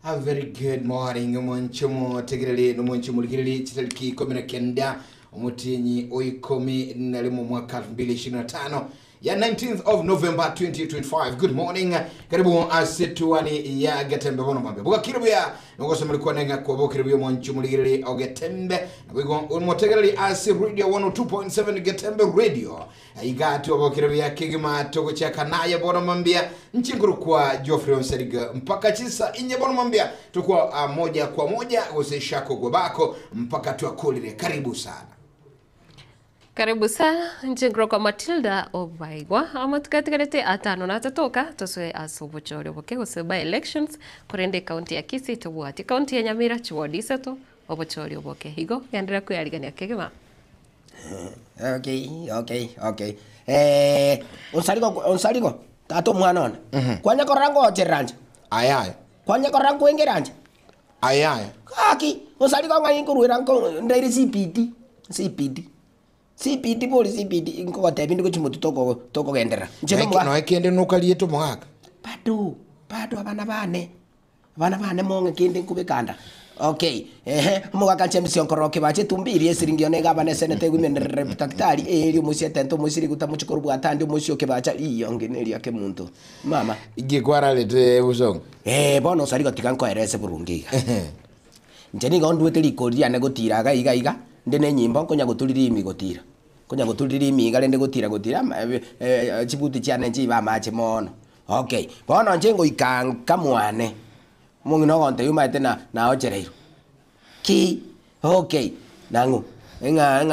A very good morning, Monchomo, Tegreli, no Monchomulgili, Chitelki, Komina Kenda, Omotinyi, Oikomi, Nalimo Mwaka 2025, ya 19th of November 2025. Good morning. Karibu asituani ya Getembe bono mambe. Buka kirubia, ngoso mlikuwa nenga kwa buka kirubia Monchomulgili au Getembe. Nabigo Motegreli asi Radio 102.7 Getembe Radio. Igatu wa buka kirubia Kigima Togo Chaka Naya bono mambia. Nchinguru kwa Geoffrey Onseriga mpaka chisa inye bono mambia. Tukua moja kwa moja use shako gwabako mpaka tuakulire. Karibu sana. Karibu sana, njengro kwa Matilda Obaigwa. Amatukatikadete atano na tatoka, toswe asobochore boke useba elections kurende kaunti ya Kisii tobuati. Kaunti ya Nyamira chuodisa to obochore boke. Higo, yandira kuyaligani ya kegema. Okay. Unsaligo, tato mwanona. Kwanya korango ocheranja. Ayaya. Kwanya korango wengeranja. Ayaya. Kaki, unsaligo ngayi kuruirango ndairi CPD poli CPD inko tebi ndiko chimutu toko gendera. No ekende nokali yeto mwaka. Bado abana bane monge kende kubekanda. Okay. Mwaka chemsi onkoroke bache tumbiri esiringi onega bane senete women reputaktari eri musiete ento musiri kutamuchikoro bwatandi musio kebacha iyonge neri yake muntu. Mama, Ige kwara lete uzong. Bono saligo tikanko erese burungiga. Njeni gondwete likoria ne gotiraga iga. Ndene nyimbo konya gutulira imigotira. Konya gutulira imiga lende gotira chibuti cyane njiba mache mono. Okay. Bono njengo ikanka mwane. Mungino gonte yumate na ochereiro. Ki. Okay. Nangu. Enga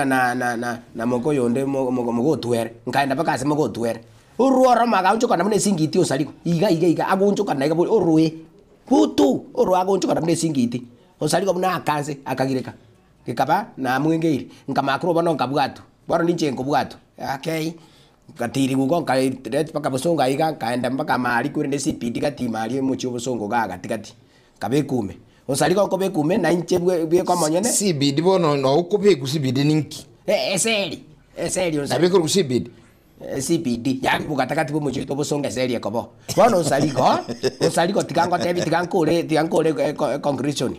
na moko yonde moko tuere. Nkaenda bakase moko tuere. Uruoro maga unchoka namne singiti osaliko. Iga agunchoka na iga orue. Putu oro agunchoka namne singiti. Osaliko buna akanse akagireka. Kikaba na mwingiri nkamakro bono nkabwato boro nichengo bwato okay katiri gugo nkairete paka bosonga iga kaenda mpaka mali kurende CPD kati mali muchi bosongo gaga tikati kabekume osaliko ko bekume na inche bwe kwa monyene CPD bono no ukupe ku CPD ninki eseli osabiko ku CPD ya bukatakati bo muchi to bosonga eseli kobo bono osaliko tigankore concretion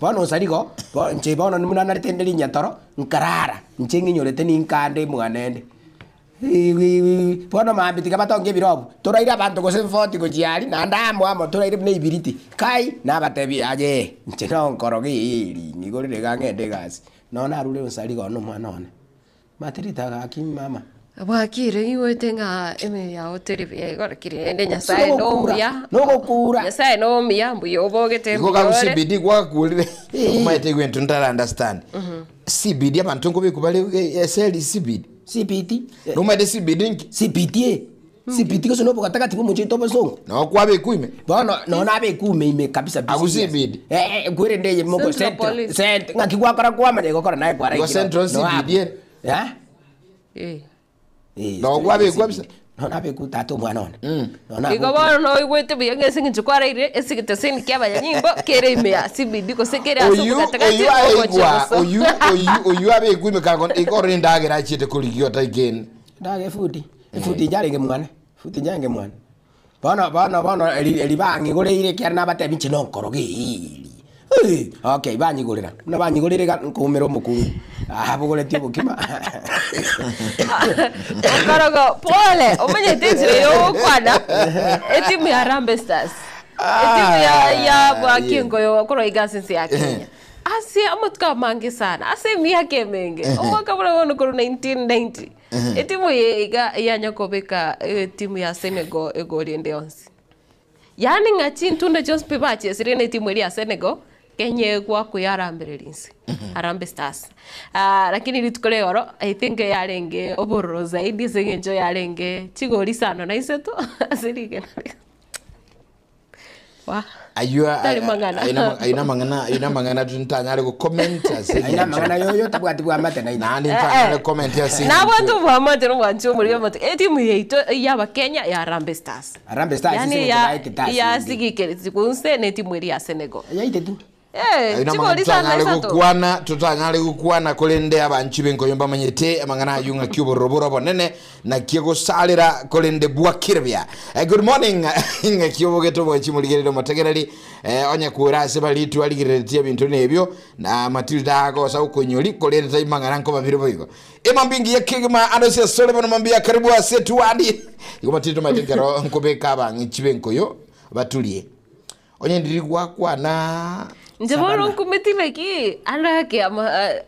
bono usaligo nche bono nimuna naritendeli nyatoro nkarara nchengi nyorete ninkande mwanende bono mambitika batonge birobu toraira abantu go 740 go jiali na ndamo amo toraira ne ibiriti kai na batebi aje nche no nkorogi nigorire gangende gasi no narure usaligo no mwana one matirita gaki mama Wakire iwe tenga eme ya hoteli ya igora kire ende nyasaye no mya nyasaye no mya mbuyo bogete iko ka CBD kwa kulire umaite kwento ndara understand CBD abantu ngo bikubale SL CBD no maide CBD ko sono bokataka tipo munje tobo songo no kwabe kuime bono no nabe kuime ime kabisa aku CBD kwere ndeye moko cent ngakigwa kara kwa mane ko kora nae kwa rai central CBD no kwabe kwabisa no nabe kutato mwana one Iko bono no igwete biyenge singi kwara ire esigite sini kyaba ya nyimbo kere ime ya CBD ko sekere aso kutakati oyu abe kuime kagon iko rinda gira chite kuligio ta again ndage futi jarenge mwana futi nyange mwana bono elibangi gore ire kyara nabate bichi no nkorogi okay banyigurira na banyigurira kumero mukuru bugore tibo kima Karago pole omenye tensire yo kwana etimu ya Harambee Stars etimu ya Bwakingo yo koro igasinsi ya Kenya asi amutka mangi sana asi miyake menge omwaka bora wono koro 1990 etimu ya nyakobeka timu ya Senegal egoriende onsi yani ngachin tunda Jones Pibache sirene timu ya Senegal Kenya kwa kuyaramberelinsi Harambee Stars lakini litukole oro I think yarenge oboro zaidi sengenjo yarenge chigori sana na iseto asirike wa aina mangana tuntanyale ko comment aina mangana yoyo tabwati bwa mate na nani ntanyale comment ya singi na watu bwa mate no wancho muri mate etimu yeito ya Kenya ya Harambee Stars yani ya sigike zikunse ne timu ya Senegal yaite tu chikoli sana isato. Kuana tutanyale kuana kolende abanchi benko yomba manyete amangana yunga kyubo roboro bonene na kiego salira kolende bwakirbya. Good morning inga kyubo geto bwachi muligerero mategerali onya kura sebalitu aligiretia bintu nebyo na Matilda go sa ukonyoli kolende taimangana nko babiro boyiko. Emambingi ya kigma Adosia Solomon mambia karibu asetu wadi. Iko Matilda mategero nkobeka abanchi benko yo batulie. Onye ndiri kwa na Njaboro nkumetile ki alake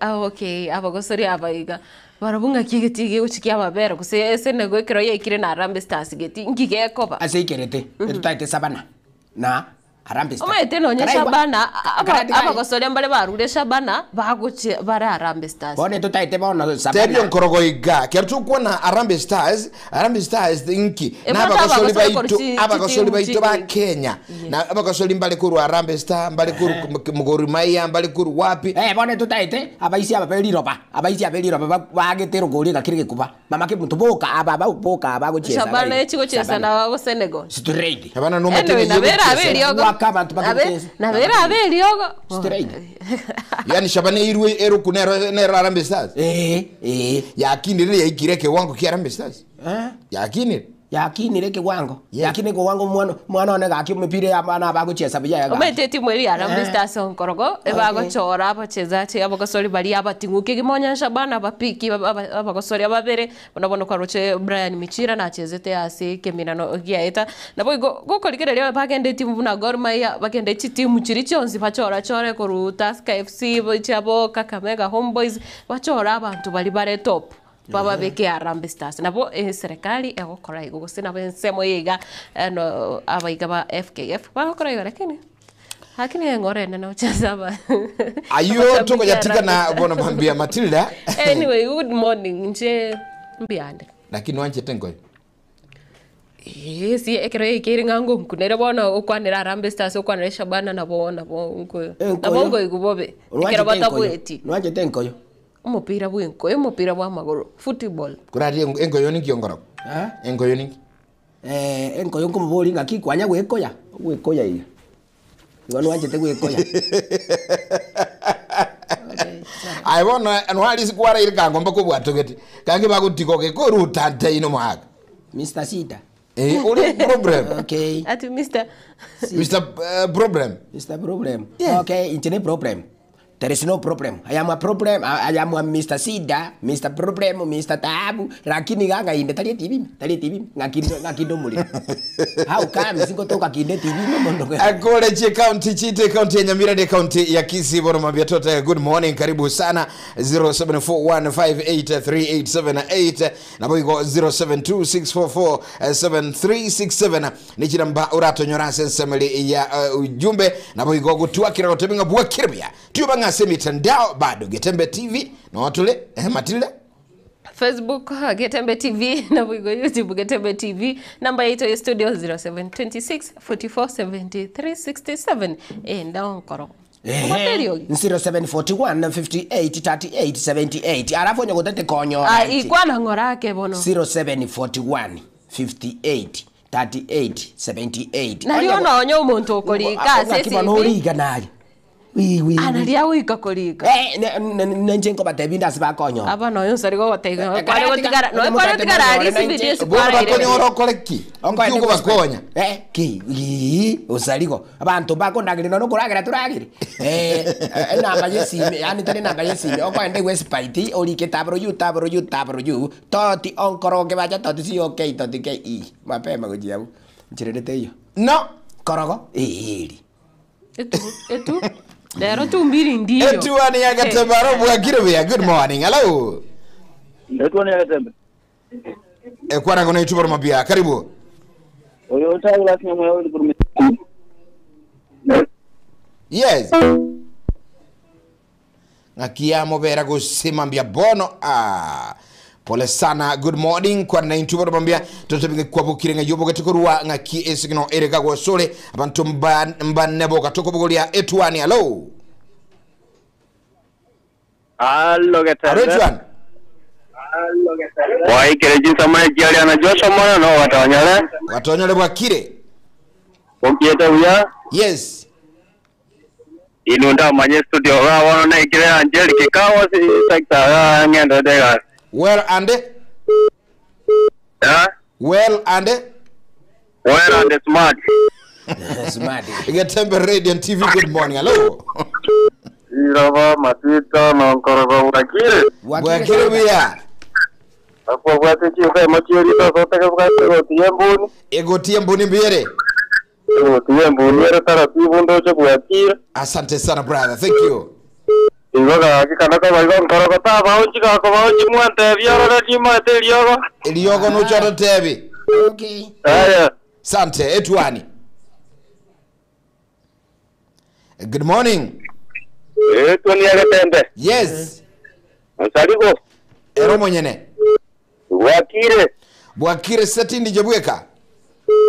okay abagosori abaiga barabunga kigitigi uchikia mabera kuse ese nego ikiro yekire na Harambee Stars geti ngige koba ase ikerete etutaite sabana na Harambee Stars Oma no nyesha bana abagosori mbale barure shabana baguchi bara Harambee Stars bone tutaite bona sabana Tebyo nkorogo iga kertu kuona Harambee Stars inki na abagosori baitu ba Kenya na abagosori mbale kuru Harambee Stars mbale kuru Mugori Maya mbale kuru wapi bone tutaite abaisi abeliroba bagetero goli gakirige kuba mama ke mutuboka ababoka abagocheza shabana echiko chesa na wa Senegal straight abana no matene na vera abeliogo straight yani shabana irwe eru kunero ne Harambee Stars yakini ya ikireke wangu ki Harambee Stars yakini reke wango yakini ko wango mwana one gaki umepire abana abagocheza bya ometeti mweli Harambee Stars onkorogo ebagochora abacheza che abagosori bali abatinguke gimonya shabana abapiki abagosori ababere bonabona kwa roche Brian Michira na chezete ase keminano giaeta nabo gokolikere leo bagende timu na Gor Mahia bagende timu chirichonzi bachora chore ko Tusker FC bochabo Kakamega Homeboys bachora abantu bali bare top baba beke Harambee Stars nabo serikali egokora igose nabo ensemo yiga no abaiga ba FKF bakora iga lakini ngorene na ucheza ba ayo toko yatika na bona bambia Matilda anyway good morning nje mbiande lakini wanje tengo si ekero ikiri ngango kunere bona okwanira Harambee Stars okwanira shabana nabo nko nabo igubobe ekero batabweti wanje tengo yo umupira bw'inko bwa maguru football kurari engoyo ninki ongoro engoyo ninki engoyo kumuboli ngakikwanya gwekoya iya ngano wanje tegwekoya aibona anwali sikwara iri kangomba ko bwatogeti kange bagutikoke ko rutante ino mwaga Mr. Sida uri problem okay ati Mr. Problem yeah. Okay internet problem. There is no problem. I am a problem. I am a Mr. Sida, Mr. Problem, Mr. Tabu. Lakini ganga inde tali TV. Ngakindo muli. How come singo toka kinde TV mondo. Akole che county chite county ya Nyamira de county ya Kisii bora mabia tota. Good morning, karibu sana 0741583878 na boigo 0726447367 ni chiramba urato nyorase nsemeli ya ujumbe na boigo gutua kira goteminga bwa kirbia. Tuyobanga mitandao bado Getembe TV na watule Matilda Facebook Getembe TV na wigo YouTube Getembe TV namba yetu ya studio 0726447367 down koro 0741583878 alafu nyogotete konyo ikwana ngorake bono 0741583878 na liona onyo umuntu okolika sesi kibanoriga nali analia wika kolika nenjengo batebinda sibakonyo abana yo sarigo batega kwale gotigara no kwale gotigara ali sibidio sikwara bakonyo orokoleki onko bakonya usaligo abantu bakondagire no kuragera turagire namba yesime yani tani namba yesime onko ende wespite olike tabro you toti onkoroge baja toti si okay toti ke mapema gojiabu nchirete hiyo no korogo eri etu Dero tumbiri ndio. Etuani ya Gatembaro bwa Kirbia. Good morning. Hello. Etuani ya Gatembe. Kwana ngone itubaro mabia. Karibu. Oyo utaula kinyamwe yao likurumi. Yes. Ngakia mobera kusimambia bono. Pole sana. Good morning. Kwana itubaro mabia. Tutubinge kwa bukirenga yobo gatukurua ngaki esigno ereka kwa sole. Abantu mbanebo katoko bugolia Etuani. Hello. Hello Gatembe. Etuani. Wai kereji sama kiali anajosha mwana no watawanyale bwa kire. Okieta uya? Yes. inunda manye studio ga wono na ikire Angel kikawa si sekta ngenda dega. Well and Well and smart. Smart. Gatembe Radio and TV, good morning. Hello. Irava matita na nkoroba wakire. Wakire bia. Apo wate chiuka machiri to sotaka kwa tiembuni. Egotie mbuni mbere. Tiembuni era taratibu ndo cha wakire. Asante sana brother. Thank you. Igoga akikana kwa igon korogota baonchi ka ko baonchi mwante biara na tima teliogo. Eliogo no choro tebi. Okay. Aya. Sante etwani. Good morning. Toni agatembe. Yes. Asaligo. Ero monyene. Wakire. Bwakire setindi jebweka.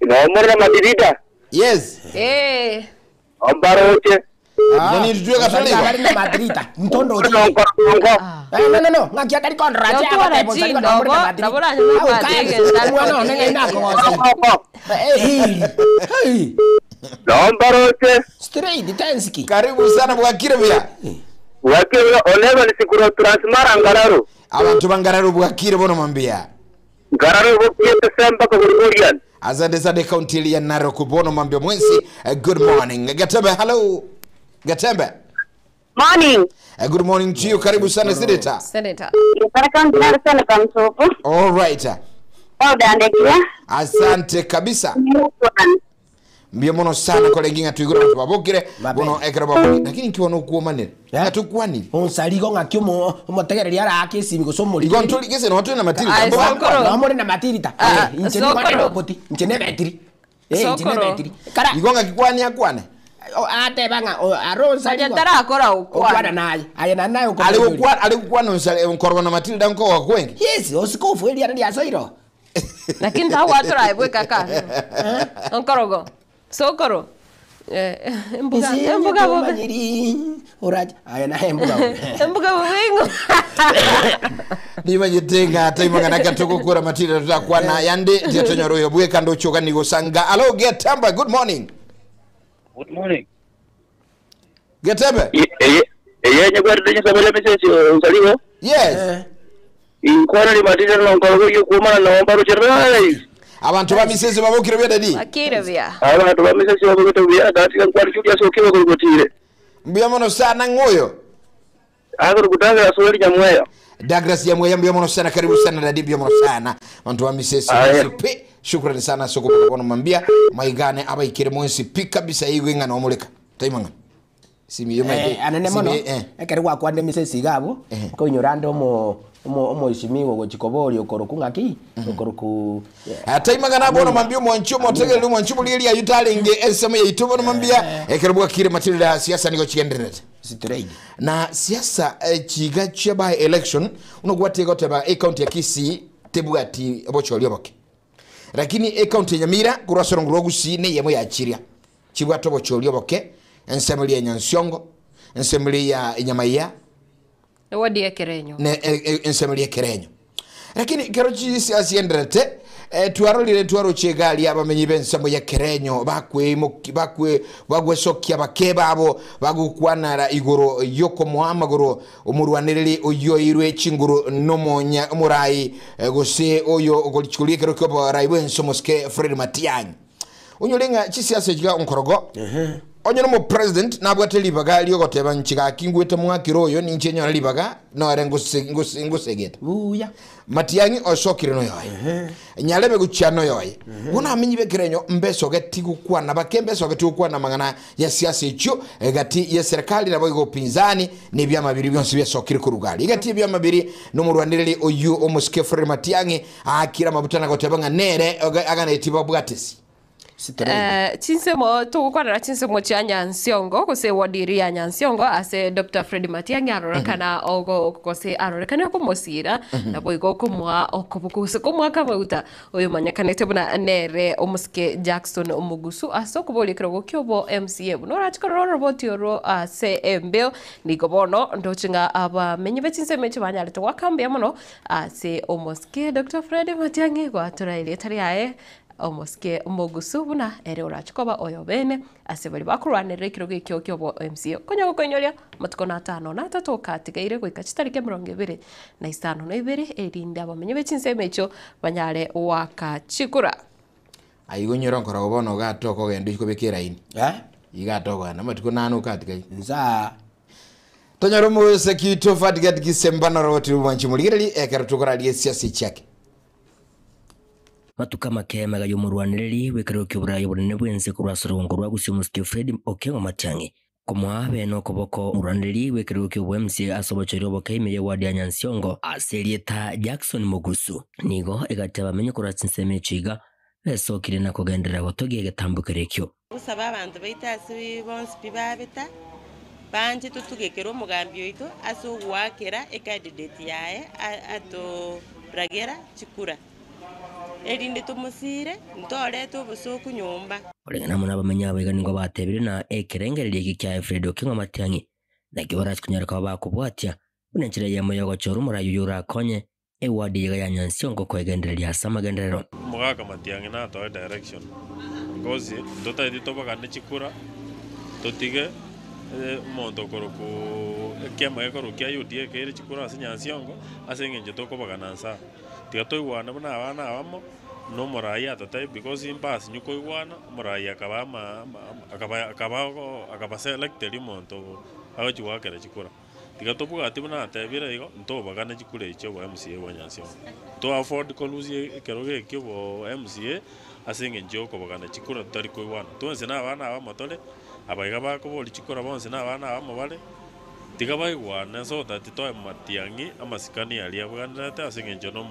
Na umara madirida. Yes. Ambaro uche. Nani tujue katolika? Gari na Madrida. Mtondo uchi. No. No. Ngakia gari kon raja. Ambaro uche. Straight Tenski. Karibu sana Bwakire bia. Wakire oleva lisikuro transmara ngararu. Abantu bangararu Bwakire bono mambia. Ngararu bukiete semba ko Gregorian. Azande sana county ya Narok bono mambia mwensi. Good morning. Gatembe hello. Gatembe. Morning. Good morning to you. Karibu sana Senator. Senator. Nataka ngara sana kwa mtopo. All right. Ndekia. Asante kabisa. Mbia mono sana kwa lenginga tuigura kwa Bwakire bono ekera babu. Lakini ikiwa no kuoma nini? Atakuwa nini? Onsaligo ngakio motegereria arake simi gusomori. Igon tuli kese no watu na matiri. No more na matirita. Inchene kwa roboti. Inchene betri. Inchene betri. Kara. Igon akikwani akwane. Ate banga aronsa Ajatara akora ukwana naye ayena naye alikuwa nkorwa na Matilda nko wa kwengi. Yes osikofu eli ari asoiro lakini tawo atora ibwe kaka onkorogo sokoro embuga manyiri uraja ayena embuga wingo Niba jitenga ataima kana katoko kura Matilda tutakwana yande jetonyoro yobwe kando choka nigo sanga. Hello Getamba, good morning. Good morning. Getebe. Yenye kwa ritenye sabele message usaligo. Yes. Inkwana ni matita na nkorogo yukuma na wambaro cherrai. Abantu ba misezi babukire bya dadi. Akire bya. Abantu ba message babukire bya katika kwa chukia sokiwa kulugotire. Mbia mono sana ngoyo. Agoro kutanga ya swali nyamweyo. Douglas ya mwaya mbia mono sana karibu sana dadi mbia mono sana. Abantu ba misezi pe. Shukrani sana soko kwa mambia maigane aba ikire mwensi pika bisa igwenga na omuleka. Taimanga. Simi yo mai. Anene mono. Ekere kwa kwande misezi gabo. Ko nyorando mo ishimiwo gochikobori okoroku ngaki okoroku Taimanga na bono mambia mwanchu motegele mwanchu bulili ya yutalinge esema ya itubo no mambia ekere bwa kire Matilda siasa niko chigenderete. Straight. Na siasa chiga chaba election unogwate goteba account ya Kisii tebwati obocholi boke. Lakini account ya Nyamira kurasoro ngurogusi ne yemo ya chiria. Chibwato bocholi boke ensemble ya Nyansiongo, ensemble ya Nyamaya, wadi ya Kerenyo. Ne ensemble ya Kerenyo. Lakini kerochi siasa yenderete tuarolire tuaro chegali abamenyi bensambo ya Kerenyo bakwe bagwesokia bakeba abo bagukwanara igoro yoko muhamagoro umurwaniriri oyoirwe chinguru nomonya umurai gose oyo ogolichikulie kero kyobo raiwe nsomoske Fred Matiang'i unyolenga chisiasa jiga onkorogo onyo no president nabwate libaga lyogoteba nchiga kingwete mwakiro oyo ninchenya libaga no rengo ngusegeta uya Matiang'i osokire no yoye nyalebe guchano yoye bona amenyi bekerenyo mbeso gati gukwana bakembe so gati gukwana mangana ya siasa icho gati ya serikali nabo igopinzani ni byama biri byonse byasokire ku rugali gati byama biri no murwaniriri oyu omuske Fred Matiang'i akira mabutana goteba nganere agana itiba bwatesi chinsemo tukukwana chinsemo cha Nyansiongo kose wadiri ya Nyansiongo ase Dr. Fred Matiang'i arorekana ogo kose arorekana kumosira na boigo kumwa okobukuse kumwa kamauta oyo manyakanete buna nere omuske Jackson Omugusu aso kubolikero gokyobo MCA bunora chikoro robot yoro ase embe nigobono ndochinga aba menyi bechinsemo chibanyale to wakambia muno ase omuske Dr. Fred Matiang'i gwatura ile tari ae omoske Mugusu buna ere urachikoba oyo bene ase bali bakurwanirira ikirogo ikyo kyo bo MCA konya gukonyoria matuko na 5 na 3 katigaire gwika chitarike 2025 erinde abamenye bechinseme echo banyare wakachikura ayigonyora nkora obono gatoko gende ikobekera ini igatoko na matuko nanu katigai nza tonyoro mu sekito fatigat gisembana roti wanchi muligeri ekera tukora siasi chake matuka makema ga yomurwaniriri wekero kyoburayo bunene bwense kurwasorongo rwa gusimuske Fred Okengo Matiang'i komwa beno koboko murwaniriri wekero kyobwe MC asobochero bokaime ya wadi ya Nyansiongo aserieta Jackson Mugusu nigo egataba menye kuratsinse chiga besokire na kugendera gotogiye getambukere kyo usaba abantu baitasi bonse bibabita banje tutugekero mugambi oito asugwakera candidate yae ato ragera chikura erinde tumusire ntore tubusuku nyumba olengana muna bamenya abega ningo batebire na ekerengerere iki kya Fred Okengo Matiang'i na kibaras kunyara kwa bakubwatya unenchira yemo yogo choru murayo yura konye ewadi ya Nyansiongo kwegenderera asamagenderero Mugaka Matiang'i na to direction gozi ndota editoba kane chikura totige mondo koroku kema ekorokia yudie kere chikura ase Nyansiongo ase ngenje tokobaganansa tiga toigwana buna abana abamo no morai atatai because imbas nyuko igwana morai akaba selected monto agochwa kere chikura tiga tobuga atibuna atebire igo ntobagana chikura icho wa MCA wa Nyansiongo to afford koluzie keroge kibo MCA ase ngenje okobagana chikura tari koigwana tonse na abana abamo tole abaiga bakoboli chikura bonse na abana abamo bale tiga baigwana so that to Matiang'i amasikani ali abwanirate ase ngenje no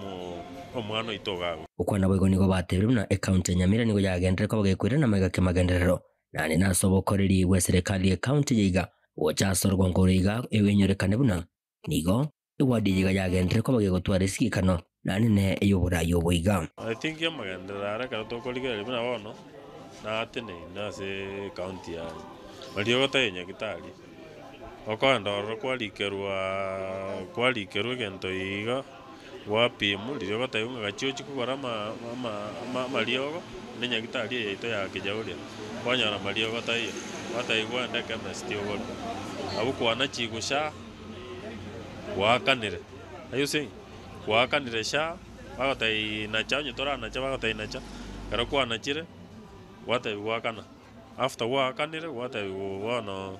omwana itogago ukwana bwego nigo batebire na account ya Nyamira nigo yagendere ko bagekwira na mega kemagenderero nani nasobokoreri we serikali account yiga wochasorwa ngoriga ewenyorekane buna nigo ewadi yiga yagendere ko bagegotwara isikano nani ne eyobura yoboiga I think ya magenderara ka to koligere buna bono na atene na se county ya malio gotenya kitali okandoro kwalikerwa gento iga wapimu lirio gotayunga gachio chikugora maliogo nenya kitali yaito ya kijauria kwanyara maliogo tayo wataigwa ndeke mesti ogol abukwana chigusha wakanire ayuse wakanire sha bagatai na chanyo tora na cha bagatai na cha kara kwana chire wataigwa kana after wakanire wataigwa no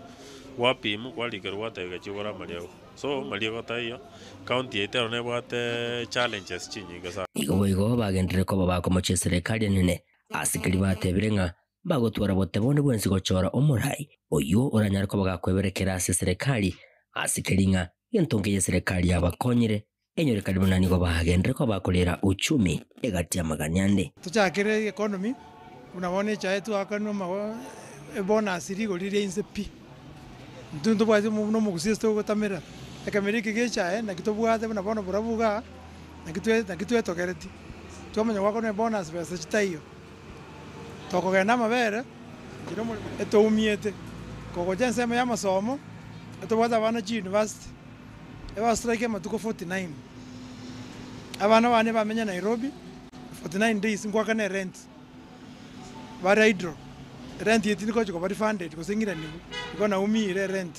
wapimu kwalikero wataigwa chigora maliogo so maliogo tayo county etero ne bwate challenges chinyinga sa igo bagendere ko bakomoche serikali nene asikiri batebire nga bagotwara bote bone bwensi gochora omurai oyo oranyara ko bagakweberekera ase serikali asikiri nga yentonge ya serikali abakonyire enyorekana munani go bagendere ko bakolera uchumi egati ya maganyande tuchakire economy unabone chaetu akano mawo bonus iri golire inse pi ntundu bwaje no mugusisto gotamera akamerike gecha na kitobwate buna bono burabuga na kitwe tokereti twamenya wako ne bonus pesa chitayo tokogenda mabere kiro eto umiete kogo jense ya masomo eto bwata abana chi university eba strike matuko 49 abana bane bamenya Nairobi 49 days ngwaka ne rent bara hydro rent yetini ko chiko bari funded ko singira ni ko na umire rent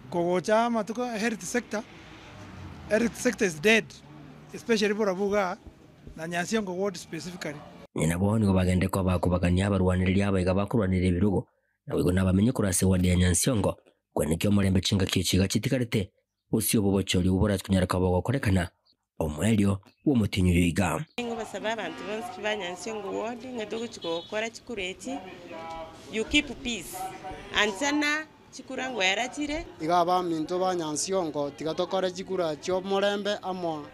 kogo cha matuko health sector is dead especially burabuga na Nyansiongo ward specifically nina boni go bagende ko bakubaganya abarwanirira abaiga bakurwanira ibirugo na wigo nabamenye kurase wadi ya Nyansiongo kwenekyo mulembe chinga kichiga chitikarete usio bobochori ubora kunyara kabogo korekana omwelio wo mutinyu yiga ngo basaba abantu bonse ba Nyansiongo ward ngedogo chikokora chikureti you keep peace ansana chikurango yarachire igaba minto ba Nyansiongo tigatokora chikura chyo mulembe amwa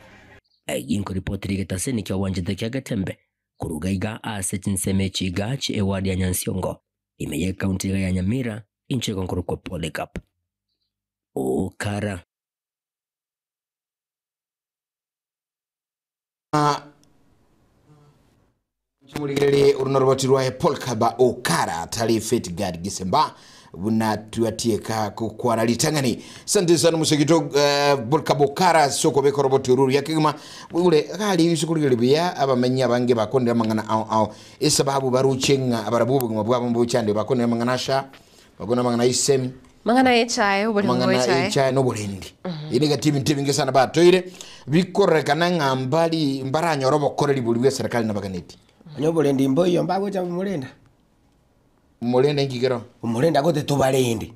inko ripoti rigetaseni kyo wanjide kya gatembe kurugaiga ase chinseme chiga chi ewadi ya Nyansiongo imeye county ya Nyamira inche konkuru ko Polycarp Okara Chumuligere urunoroboti rwa Polycarp Okara tali Fetgard Gisemba buna tuatieka kukwara litangani sante sana musekito bulkabokara soko beko roboti ruru yakigma ule kali yisukulire biya abamenya bange bakondera mangana au esababu baruchenga abarabubu mabwabo mbuchande bakondera mangana sha bakona mangana isemi mangana echaye ubuli echaye no bulendi ile timu ntivinge sana batoire bikorekana ngambali mbaranyo robo koreli buliwe serikali nabaganeti nyobulendi mboyo mbago cha mulenda mulenda ngigero mulenda gote tubalende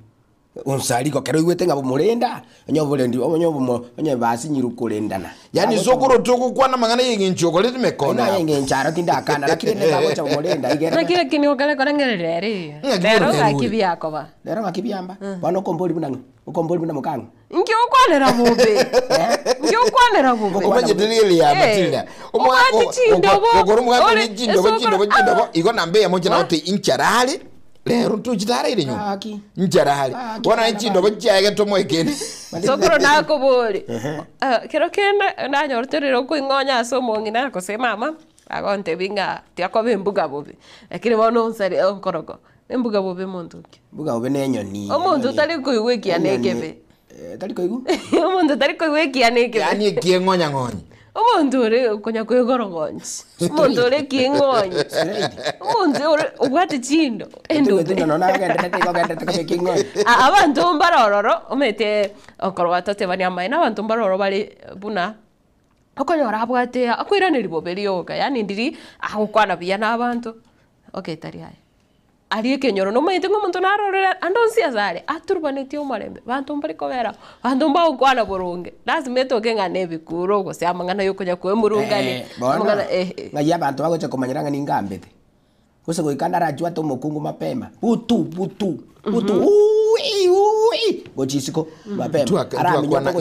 unsaliko kero igwete ngabo mulenda nyobulendi onye basi nyirukulendana yani sokoro toko kwana mangana yenginchoko leti mekona na yenginchara tindakana lakini ngabo cha mulenda igera lakini kini okale korangerere lero gakibyako ba lero gakibyamba bano komboli bunanga ukomboli buna mukanga ngi okwanera bube ngi okwanera bube obaje delili ya Matilda ogoro mwa ni jindo iko nambe ya moja na ote incharale lero tujitare ile nyo incharale wana ichindo bajyaga to moekene sokoro nako boli kero kenda na nyorterero ko ingonya so mongina ko se mama agonte binga tiako bimbuga bube lakini bono nsari onkorogo imbuga bube montuki mbuga bube nenyoni omuntu tali kuigwekia negebe tali kuigu omuntu tali kuigwekia negebe yani kiengonya ngonyi omuntu uri kunya kwigorogonyi omuntu uri kingonyi omuntu uri ubwati chindo endo no na gende teko kingonyi abantu mbarororo omete okorwa tate bani amaina abantu mbarororo bali buna okonyora abwate akwiraniri boberi yoga yani ndiri ahukwana biya nabantu okay tari haya ari kenyoro no mayite ngomuntu narorera andonsia zare aturbaneti omarembe bantu mbari kobera bantu mbaho kwana burunge lazima etoke ngane bikuro go se amangana yokunya kwe murungane amangana ngaya bantu bagocha komanyiranga ningambete kuse goikanda rajwa to mokungu mapema butu ui gochisiko mapema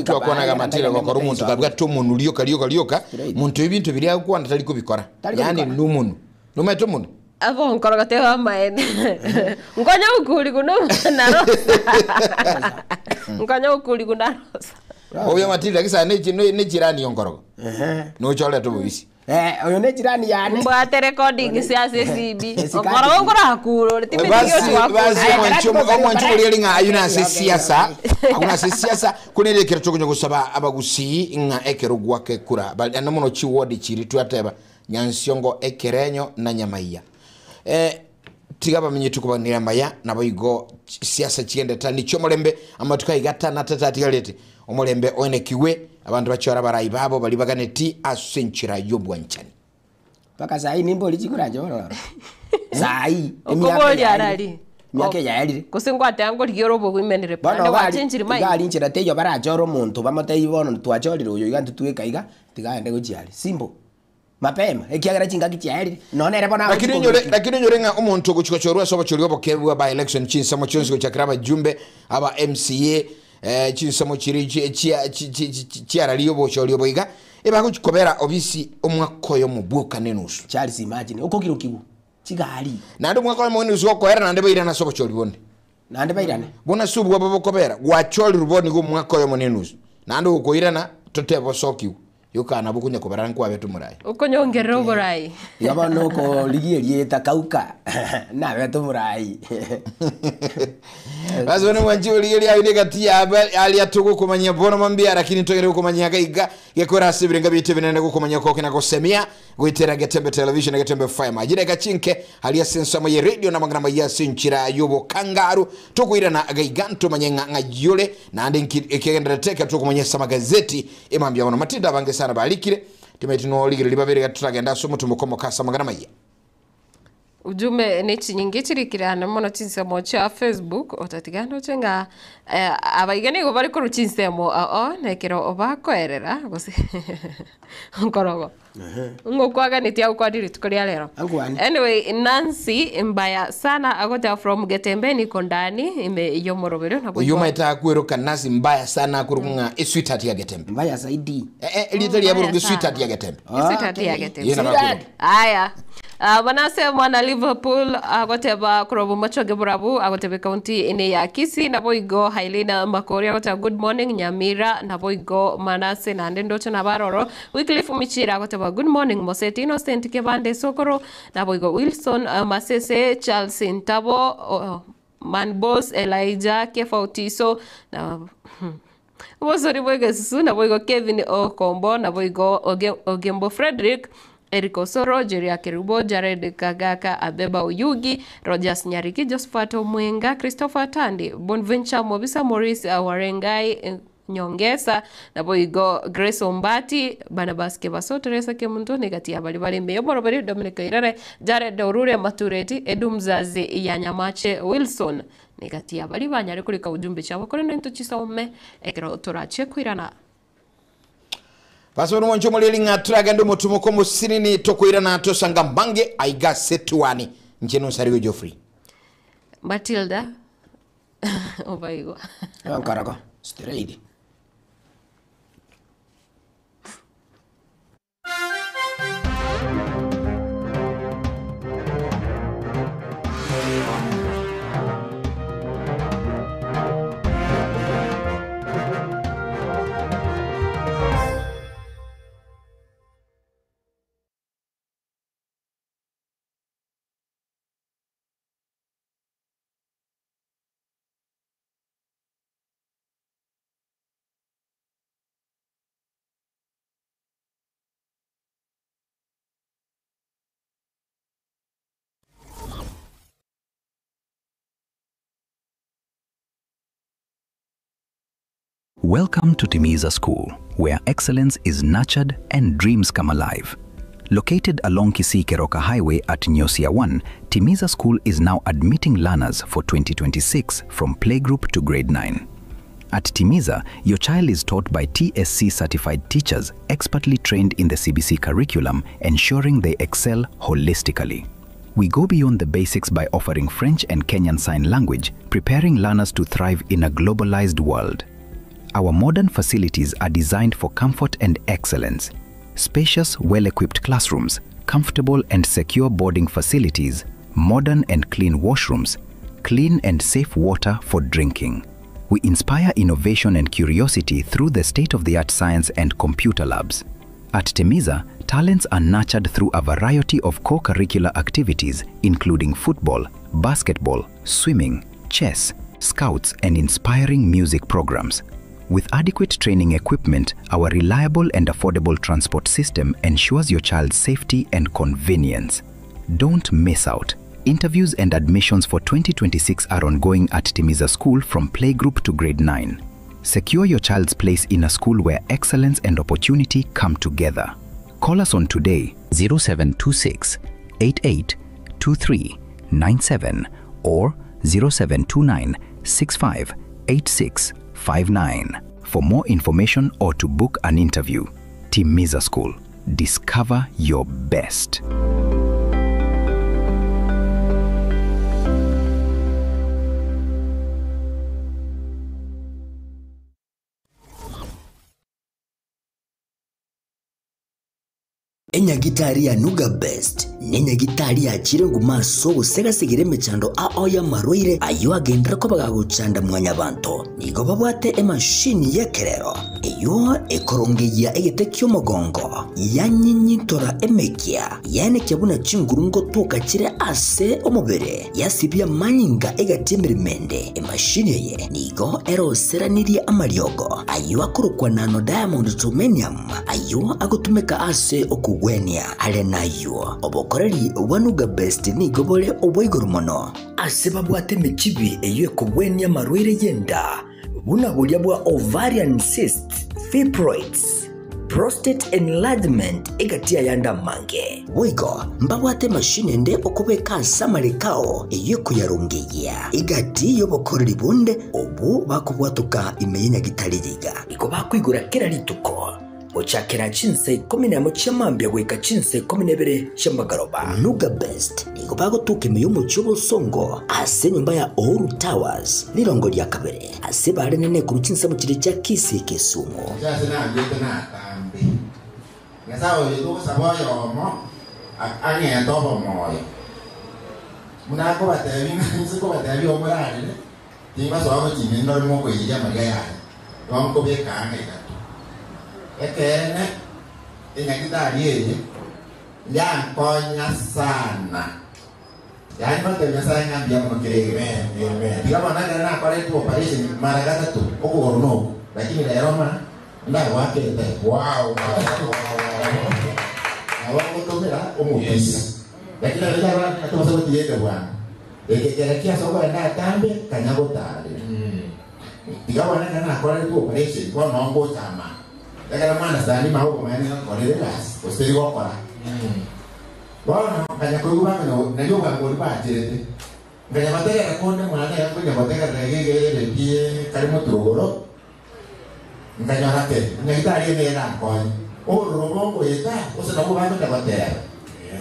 tuakwana gamatira kwa korumuntu kabwa to muntu lioka muntu ibintu biri akwana tali kubikora yani numuntu numeto muntu abo nkoroga te amaene ngonya ukuli kuno narosa ngonya ukuli kuno narosa oyo Matilda kisa ne jirani yonkorogo no chole to bisi oyo ne jirani yani mbate recording sia CCB nkorogo kora kulo timetiyo wako basi mwancho leli nga ayuna siasa akuna siasa kunele kircho kunyo gusaba abagusi nga ekero gwake kura bali anamuno chiwodi chiri twateba Nyansiongo ekerenyo na Nyamaiya tigaba menyetu kuba Nyamaiya nabo igo siasa chiende tani chomolembe amatuka igata na tata tigalete omolembe onekiwe abantu bachora barayi babo bali baganeti asenchira yobwanchani paka sai nimbo lichikuranje wala sai okoboli arali myake yaeli kusingwate yango ligorobo kwimenere pande wachenjiri mai gali nchira teyo barajoro muntu bamotei bono twachoriro uyo igantu tuweka iga tigaende gochiali simbo mapema ekiagera chingaki chiali nonere bona lakini nyorenga umuntu guchikochorwa sobo choriwa bokebwa by election chinsamo chonsi gochakraba jumbe aba MCA chinsamo chiri chiaraliyo bochoriyo boiga eba kuchikobera obisi omwakoyo mubuka nenusu chali imagine uko kirukibu chigali nando mwakoyo munusu gokoera nande boira na sobo choribone nande bairane bona subu bobokobera gwachori ruboni go mwakoyo munenusu nando ukoira na totebo sokiu yokana bukunya kobaranga kwa betu murai ukonyongera uburai yaba noko ligielieta kauka na betu murai bazone mwanji ligeli ayine gatia ali atuko kumanya bona mambia lakini togere kumanya gaiga gekora sibirenga bite binende kumanya ko kina kosemia goitera Getembe television Getembe fire majire gachinke ali asensa mu radio na magana ya sinchira yobo kangaru tukuira na gaiganto manyenga ngajole na ande ekegenda teka tukumanya samagazeti emambia bona Matilda bange sana balikire timetino ligere libabere gatagenda somo tumukomo kasa magana maya ujume nechi nyingi chirikirana mono chinsemo cha Facebook otatigano chenga abaigani go bari ko chinsemo nekero obakoerera gose nkorogo ngokwaga netia ukwadiri tukoria lero anyway Nancy mbaya sana agota from Getembe ni kondani ime yomorobero na boyo maita kweruka Nancy mbaya sana kurunga sweetheart ya Getembe mbaya zaidi litali ya burungu sweetheart ya Getembe sweetheart ya Getembe aya banase mwana Liverpool agoteba kurobo machoge burabu agotebe county ine ya Kisii na boigo Hailina Makori agota good morning Nyamira na boigo Manase na ndendo chona baroro Wycliffe Michira agoteba good morning Moseti Innocent Kebande Sokoro na boigo Wilson Masese Charles Ntabo Manbos Elijah Kefautiso na Bosori boigo Susu na boigo Kevin Okombo na boigo Ogembo Frederick Eric Osoro, Jeria Kerubo, Jared Kagaka, Abeba Oyugi, Rogers Nyariki, Josephat Omwenga, Christopher Tandi, Bonventure Mobisa, Maurice Warengai Nyongesa, na boigo Grace Ombati, Barnabas Kebaso, Teresa Kemunto, Negatia Balibali Meyo, Boroberi, Dominic Irene, Jared Dorure Matureti, Edumzazi Yanyamache Wilson, Negatia Balibanya, Rekulika Ujumbi Chavo, Korento Chisome, Ekro Torache Kuirana. Paso mwancho mweli ngaturaga ndo motumoko musinini tokuira na tosanga mbange aiga setuani njeno sarigo Geoffrey Matilda Obaigo Ankarako straight. Welcome to Timiza School, where excellence is nurtured and dreams come alive. Located along Kisii-Keroka Highway at Nyosia 1, Timiza School is now admitting learners for 2026 from playgroup to grade 9. At Timiza, your child is taught by TSC-certified teachers expertly trained in the CBC curriculum, ensuring they excel holistically. We go beyond the basics by offering French and Kenyan Sign Language, preparing learners to thrive in a globalized world. Our modern facilities are designed for comfort and excellence. Spacious, well-equipped classrooms, comfortable and secure boarding facilities, modern and clean washrooms, clean and safe water for drinking. We inspire innovation and curiosity through the state-of-the-art science and computer labs. At Timiza, talents are nurtured through a variety of co-curricular activities, including football, basketball, swimming, chess, scouts, and inspiring music programs. With adequate training equipment, our reliable and affordable transport system ensures your child's safety and convenience. Don't miss out. Interviews and admissions for 2026 are ongoing at Timiza School from playgroup to grade 9. Secure your child's place in a school where excellence and opportunity come together. Call us on today 0726 88 2397 or 0729 65 86 59. For more information or to book an interview, Timiza School. Discover your best. Enyagitari ya Nuga Best nenyagitari ya chirengu maso gusega sigire mechando aoya maroire ayo agendera ko bagagucanda mwanya banto nigo babwate emashini yekerero iyo ekorongeya egetekyo mogongo yanyinyitora emekia yane kyabuna chingurungo tukakire ase omubere yasibya manyinga egatimiremende emashini ye nigo eroseraniriye amaryogo ayo akurukwa nano diamond titanium ayo agutumeka ase okugwenia ale nayo obokoreri wanuga best nigo bole obwiguru mono ase babwate mechibi eyo ekugwenia marwire yenda buna bulya bwa ovarian cyst fibroids prostate enlargement egatia yanda mange wigo mbabwate mashine nde okubeka samarikao eyo kuyarungeya igati yobokoreri bunde obu bakubwatuka imenya gitariga iko bakwigura kera lituko ochakera chinse 11 chamambya gweka chinse 12 chamagaroba Nuga Best iko bagotuka imiyumu chubo songo ase nyumba ya Oru Towers lirongo lya kabere ase bare nene ku chinse mu kire cya Kisii Kisumu Jasina yetana kambi Ngasawo yuko saboyo mo anye tobo moyo Muna ko batebi nzi ko batebi omurane Tinga so abo chimindo mo ko yija magaya Wamko be kanga ekene enyagitari yeye yankonya sana Yani mata biasa ngambia mukirege digama na kwa ile operation mara gatatu uko rono lakini la Roma ndio wake wow awako tomera omupesa lakini la Roma kama sababu yeye bwana ekekerekia soko enda tambe kanyago tale digama na kwa ile operation kwa naongo chama lakini mwana sani maho kwa maana kwa ile gas osteri kwa Bwana kanyago bana na yoga ngoli ba tirete Kaya matega na konde mwana yangu ya matega regege pie kalimo turogoro. Nganya hate, ngita ali ne na kon. O robo eta, o se no ba ta batera.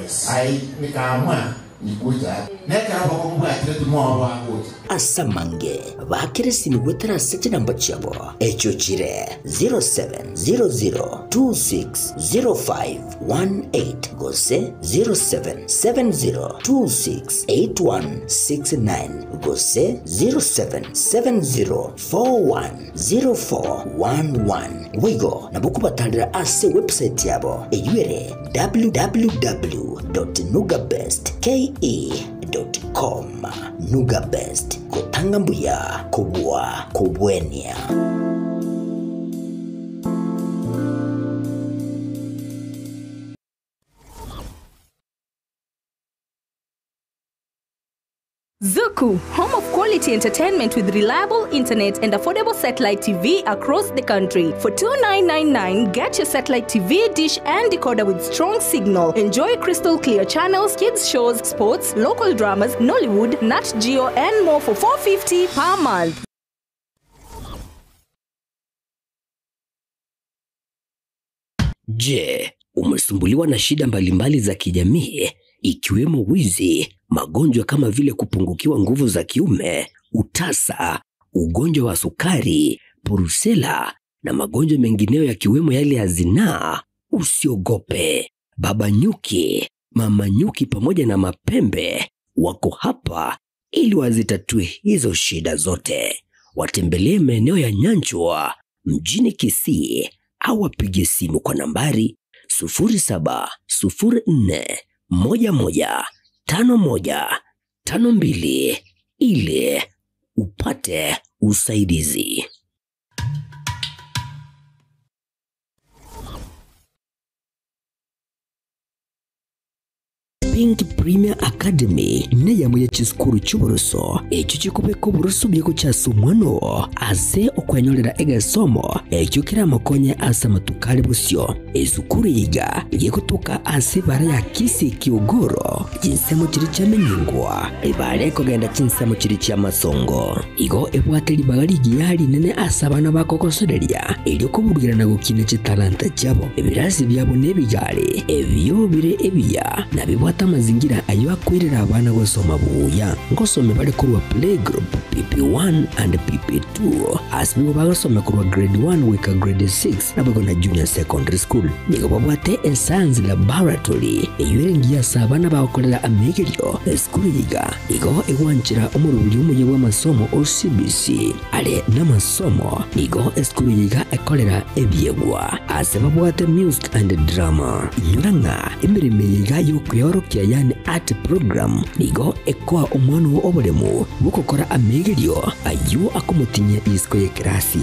Yes. Ai nikamwa nikuja. Neka hapo kwa mbwa tirete mo wa ngoja. Asamange bakirisi ni wetera sete namba chabo echochire 0700260518 gose 0770268169 gose 0770410411 wigo nabukubatandira ase website yabo eyuere www.nugabestke.com Nuga Best kutanga mbuya kubwa kubwenia. Zuku, home of quality entertainment with reliable internet and affordable satellite TV across the country. For $29.99, get your satellite TV dish and decoder with strong signal. Enjoy crystal clear channels, kids shows, sports, local dramas, Nollywood, Nat Geo, and more for $4.50 per month. Je, umesumbuliwa na shida mbalimbali za kijamii ikiwemo wizi, magonjwa kama vile kupungukiwa nguvu za kiume, utasa, ugonjwa wa sukari, purusela na magonjwa mengineyo yakiwemo yale ya zinaa? Usiogope. Baba Nyuki, Mama Nyuki pamoja na Mapembe wako hapa ili wazitatue hizo shida zote. Watembelee maeneo ya Nyanchwa mjini Kisii au wapige simu kwa nambari 0704115152 ili upate usaidizi. Pink Premier Academy ne yamuye chiskuru cy'uburuso ekyo kikubeko buruso byeko cyasumwano ase okwanyolera egasomo ekyo kiramakonye asa matukale busyo ezukuru yiga yekutuka ase bara ya kisi kiogoro jinsemo kiri cyamenyingwa ebare kogenda chinsemo kiri cyamasongo igo ebwateli bagali giyali nene asa bana bakokosodelia elyo kubugirana gukine chitalanta cyabo ebirasi byabo nebigale ebyo bire ebiya nabibwata mazingira ayo akwirira abana gusoma buya ngosome bali kurwa playgroup PP1 and PP2 asbibo bagasome kurwa grade 1 wika grade 6 nabago na junior secondary school nigo babwate science laboratory eyirengiya sabana bakolera amegeryo school yiga igo egwanchira umurubiri umuye w'amasomo OCBC ale n'amasomo nigo school yiga ekolera ebyegwa asebabwate music and drama nyuranga imirimo yiga yo kuyorokia yani art program nigo ekwa umwana wo obolemu bukokora amegeryo ayo akomutinye isko ye klasi.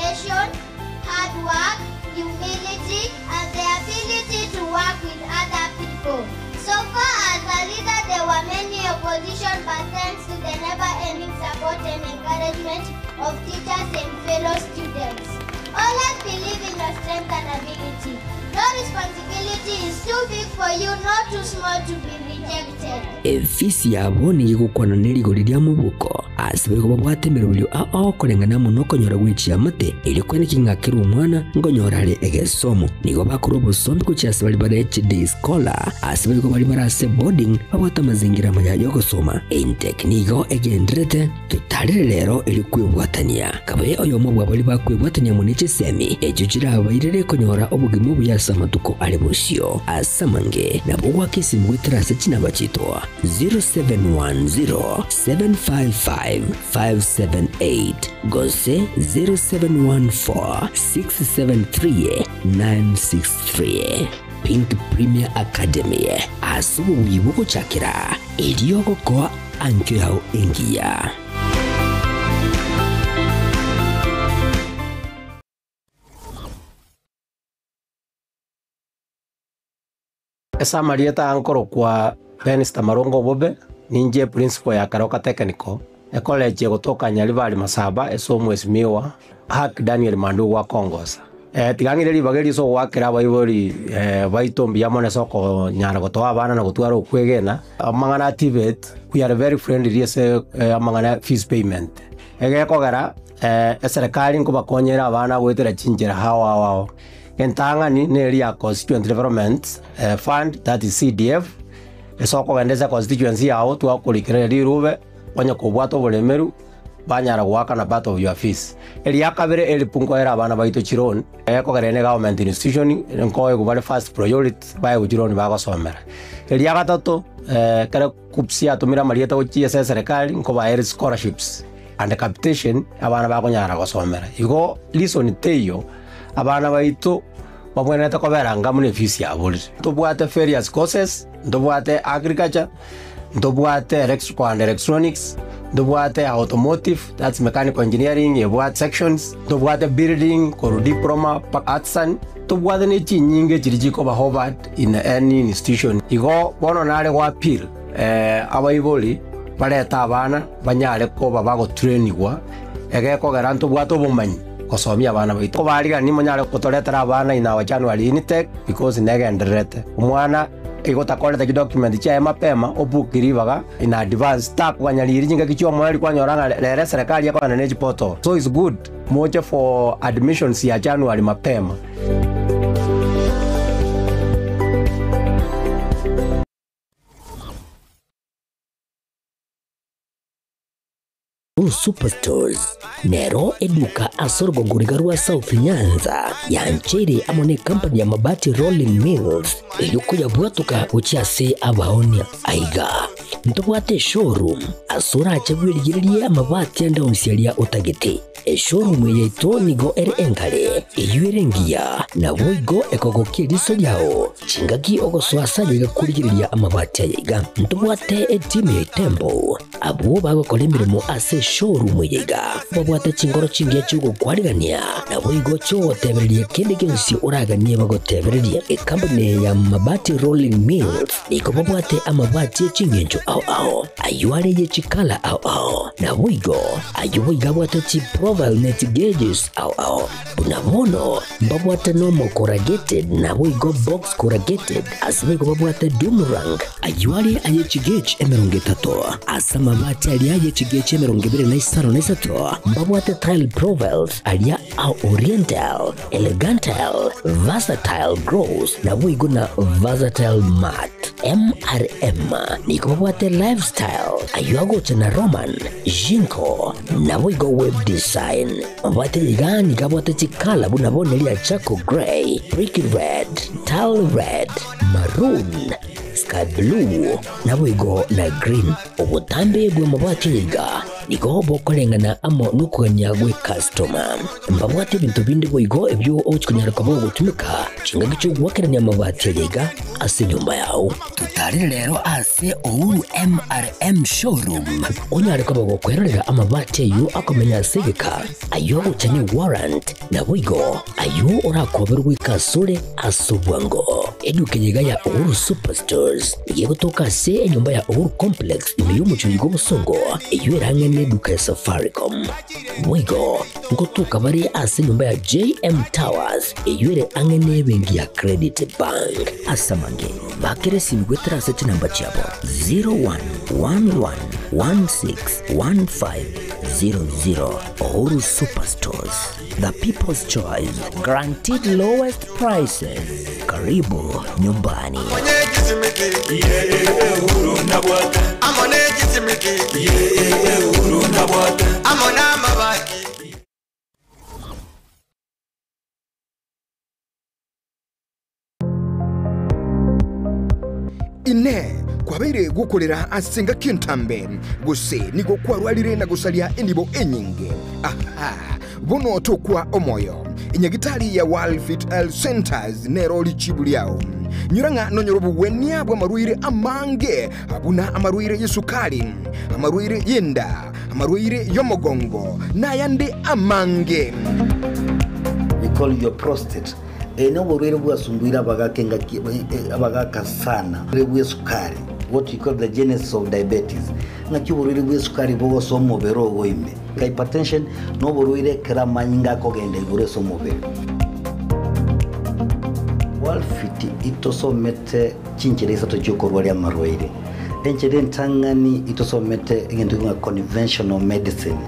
Hard work, humility, and the ability to work with other people. So far as a leader, there were many opposition, but thanks to the never-ending support and encouragement of teachers and fellow students. Always believe in your strength and ability. No responsibility is too big for you, not too small to be rejected. Efisi yabo ni gukwana nerigo rya mubuko asibego babwatemera bulyo aho kolengana muno konyora gwici amate ili kweniki ngakira umwana ngonyorale egesomo nigo bakuru busombi kucyasa bali bara HD scholar asibego bali barase boarding babota mazingira mayayo gusoma in technico egendrete tutalere lero ili kwibwatania kabaye oyo mubwa bali bakwibwatania munice semi ejujira abayirere konyora obugimu buyasa matuko ali busyo asamange nabo wakisi mwitira sekina bachito gatatu 0710 755 578 gose 0714 673 963. Pink Premier Academy asubu wibuko chakira elioko kwa ankyo hao ingia. Esa marieta ankoro kwa Benista Marongo Bobe ninje principal ya Karoka Technical college kutoka Nyaribari Masaba esomwesi miwa Hak Daniel Mandu wa Kongosa tigangire libageri so wakira baibori baitombi yamone soko nyara gotoa bana na gutwara okwegena amangana activate we are very friendly ese amangana fees payment kogera serikali ngo bakonyera abana gwetera chinjera hawa wao entangani ne ya constituent development fund that is CDF esoko gendeza constituency yao twakurikira rirube onye kubwato bulemeru banyara gwaka na part of your fees elia kabere elipungo era abana baito chironi kogerene government institution nkoye kubale first priority baye uchironi bagosomera elia gatatu kare kupsia tumira marieta gochie serikali nko ba scholarships and capitation abana bagonyara gosomera igo listen teyo abana baito babwenete koberanga mune fees ya buli tubwate various courses ndubwate agriculture ndubwate electrical and electronics ndubwate automotive that's mechanical engineering yebwate sections ndubwate building ko diploma artisan tubwate ne chinyinge chiriko ba Harvard in any institution igo bono nale kwa appeal abaiboli baleta abana banyale ko babago trainingwa egeko garanto bwato bumanyi kosomia abana baito bariga ni monyale kutoletera abana ina wa January intake because negenderete umwana igota document cha mapema obukiribaga in advance tak wanyaliri jinga kichwa mwali kwanyoranga lere serikali yako na neji portal so it's good moja for admissions ya January mapema. Superstores Nero eduka asorgo ngurigarua South Nyanza yanchere amone company ya mabati Rolling Mills eyuko yabwatuka uchiase abaonia aiga ntobwate showroom asura achabwirigirie amabati anda onsialia utagete showroom yeito nigo enkale eyuerengia na boigo ekogokiriso yao chingaki ogoswasa yiga kurigiriria amabati aiga ntobwate team tempo abo bagokora mirimo ase showroom yiga babwate chingoro chingia chugo kwarigania na boigo cho tebererie kende kensi uraganie bagotebererie company ya mabati Rolling Mills niko babwate amabati chingenjo ao ayuare ye chikala ao na boigo ayuiga bwate chi profile net gauges ao unamono babwate normal corrugated na boigo box corrugated asime babwate Dumarang ayuare aye chigage emeronge tato asama mabati alia aye chigage emeronge bere na isaro na isato babwate tile profiles alia au oriental elegantal versatile gross na boigo na versatile mat MRM niko babwate lifestyle ayuago chana Roman Jinko na boigo web design babwate ligani kabwate chikala bunabone lia Chaco Grey Brick Red Tile Red Maroon Sky Blue na boigo na green obutambe bwe mabwate liga niko bokolengana amo nukugania gwe customer mbabwate bintu bindi boigo ebyo ochikunyara kabo gutumika chinga gicho gwakerania mabwate liga ase nyumba yao tutari rero ase Ouru MRM showroom onyare kabo gukwerera amabwate yu akomenya segeka ayo uchane warrant na boigo ayo urakoberwa ikasure asubwango eduke yiga ya Ouru Superstores yego toka se enyumba ya Ouru Complex imiyumucho yigo busongo iyo erangene duka ya Safaricom boigo ngotuka bari ase nyumba ya JM Towers iyo ere angene bengi ya Credit Bank asamange bakere simgwetera sete namba chabo 0111161500 Ouru Superstores, the people's choice, guaranteed lowest prices. Karibu nyumbani. Ine kwabaire gukorera asenga kintambe guse nigo kwarwalire na gusalia enibo enyinge buno tokwa omoyo inyagitali ya Walfit Health Centers neroli chibuliao nyuranga nonyorobu wenia bwa maruire amange abuna amaruire yesukali amaruire yenda amaruire yomogongo na yande amange. We call your prostate. Eno borwere bwa sundwira bagakenga abagaka sana. Bwe sukari. What you call the genesis of diabetes. Ngaki borwere bwe sukari bogo somo bero goime. Hypertension no borwere kera manyinga ko gende bure somo bero. Walfit itosomete chinchereza to chokorwali amarwaire. Enchede ntangani itosomete ngendu conventional medicine.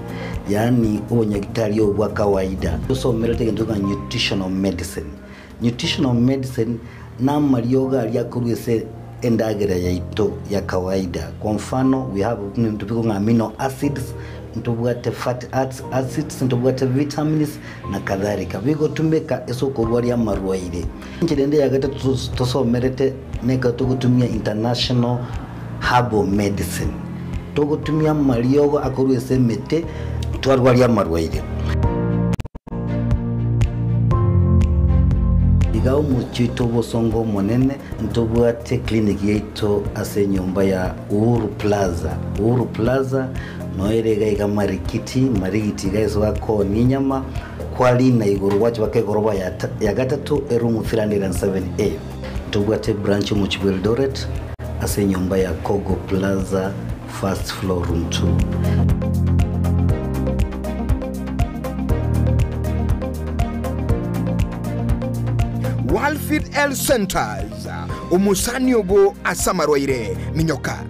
Yani unyagitali obwa kawaida. Itosomete ngendu nutritional medicine. Nutritional medicine na marioga aliakuruese endagera ya ito ya kawaida. Kwa mfano we have amino acids, ntubwate fatty acids, ntubwate vitamins na kadhalika. Bigo tumeka eso korwali amarwaire. Nchende yagata tosomerete neka tugutumia international herbal medicine. Tugutumia mariogo akoruese mete twarwali amarwaire. Igao muchito bosongo monene ntobwate clinic yeito ase nyumba ya Uhuru Plaza. Uhuru Plaza noerega igamarikiti marigiti gaizo wako ninyama kwali na iguru wachi wake goroba ya gatatu erumu 307A. Ntobwate branch mu Eldoret ase nyumba ya Kogo Plaza first floor room 2. Walfit Health Centers umusani ogo asamarwaire minyoka.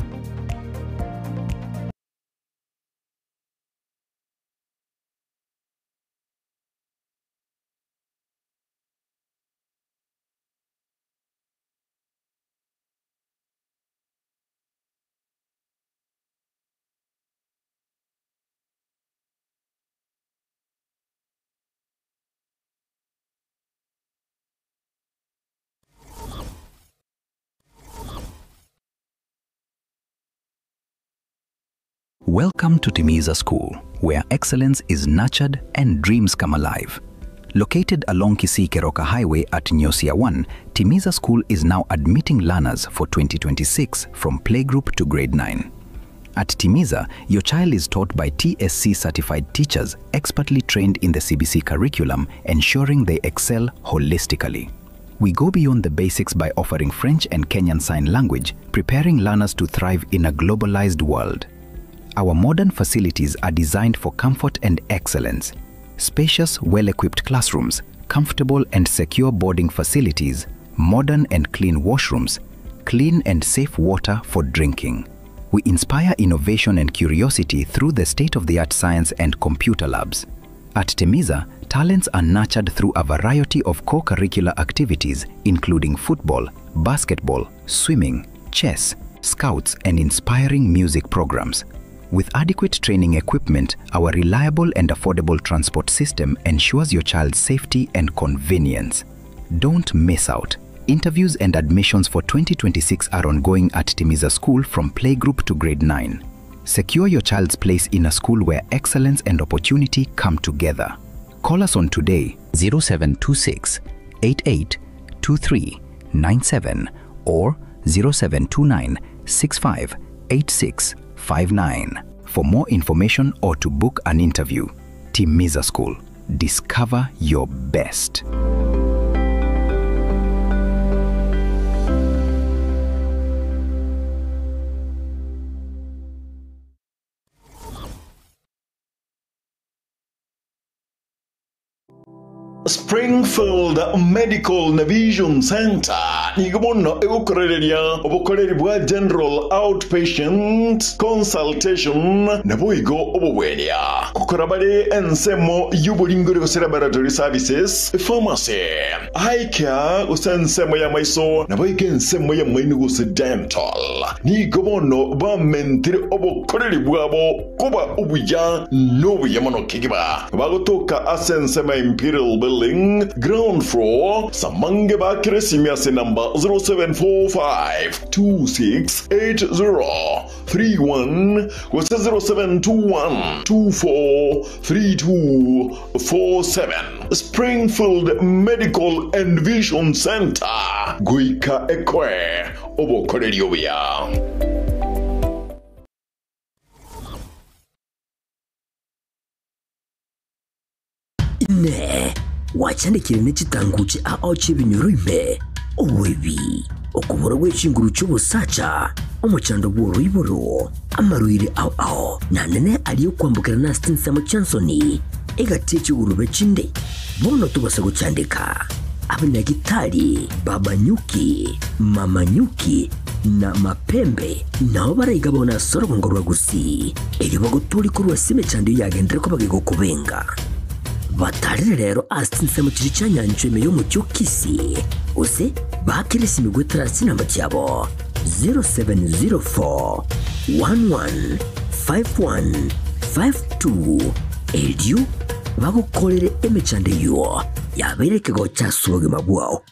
Welcome to Timiza School, where excellence is nurtured and dreams come alive. Located along Kisii-Keroka Highway at Nyosia 1, Timiza School is now admitting learners for 2026 from playgroup to grade 9. At Timiza, your child is taught by TSC-certified teachers expertly trained in the CBC curriculum, ensuring they excel holistically. We go beyond the basics by offering French and Kenyan Sign Language, preparing learners to thrive in a globalized world. Our modern facilities are designed for comfort and excellence. Spacious, well-equipped classrooms, comfortable and secure boarding facilities, modern and clean washrooms, clean and safe water for drinking. We inspire innovation and curiosity through the state-of-the-art science and computer labs. At Timiza, talents are nurtured through a variety of co-curricular activities, including football, basketball, swimming, chess, scouts, and inspiring music programs. With adequate training equipment, our reliable and affordable transport system ensures your child's safety and convenience. Don't miss out. Interviews and admissions for 2026 are ongoing at Timiza School from playgroup to grade 9. Secure your child's place in a school where excellence and opportunity come together. Call us on today 0726 88 2397 or 0729 65 86 59. For more information or to book an interview, Timiza School. Discover your best. Springfield Medical Vision Center nigomono egukorereria obukoreri bwa general outpatient consultation nabuigo obubwenia kukorabare ensemo y'uburingore gusera laboratory services pharmacy eye care usensemo ya maiso nabuigo ensemo ya maini guse dental nigomono ba mentire obukoreri bwabo kuba ubuya n'obuyamono kigiba bagotoka asensema Imperial Building ground floor Samange Bakire Simiase number number 0745268031 kwasa 0721243247 Springfield Medical and Vision Center Goika Ekwe obokoreriobia. Ne wachandikire n'ekitanguki ao cy'ebinyurume owebi okubura gw'ekinguru cy'obusaca omukyando bw'orwiboro amarwire ao nanene aliyo kwambukira na Stinsa Chansoni egati ekigurube kinde bono tubasa gucandika abanyagitari Baba Nyuki, Mama Nyuki na Mapembe nabo barayiga bona sorwa ngorwa gusi eri baguturi kuri wasime cyandi yagendere ko bagigo kubenga batarire rero Stinsa mu kiri cyanyanjwe yo mu cyokisi ose bakirisi migwe trasi namba cyabo 0704 115152 Eldio bagukorere emechande yo yabereke go cyasuwe mabwao.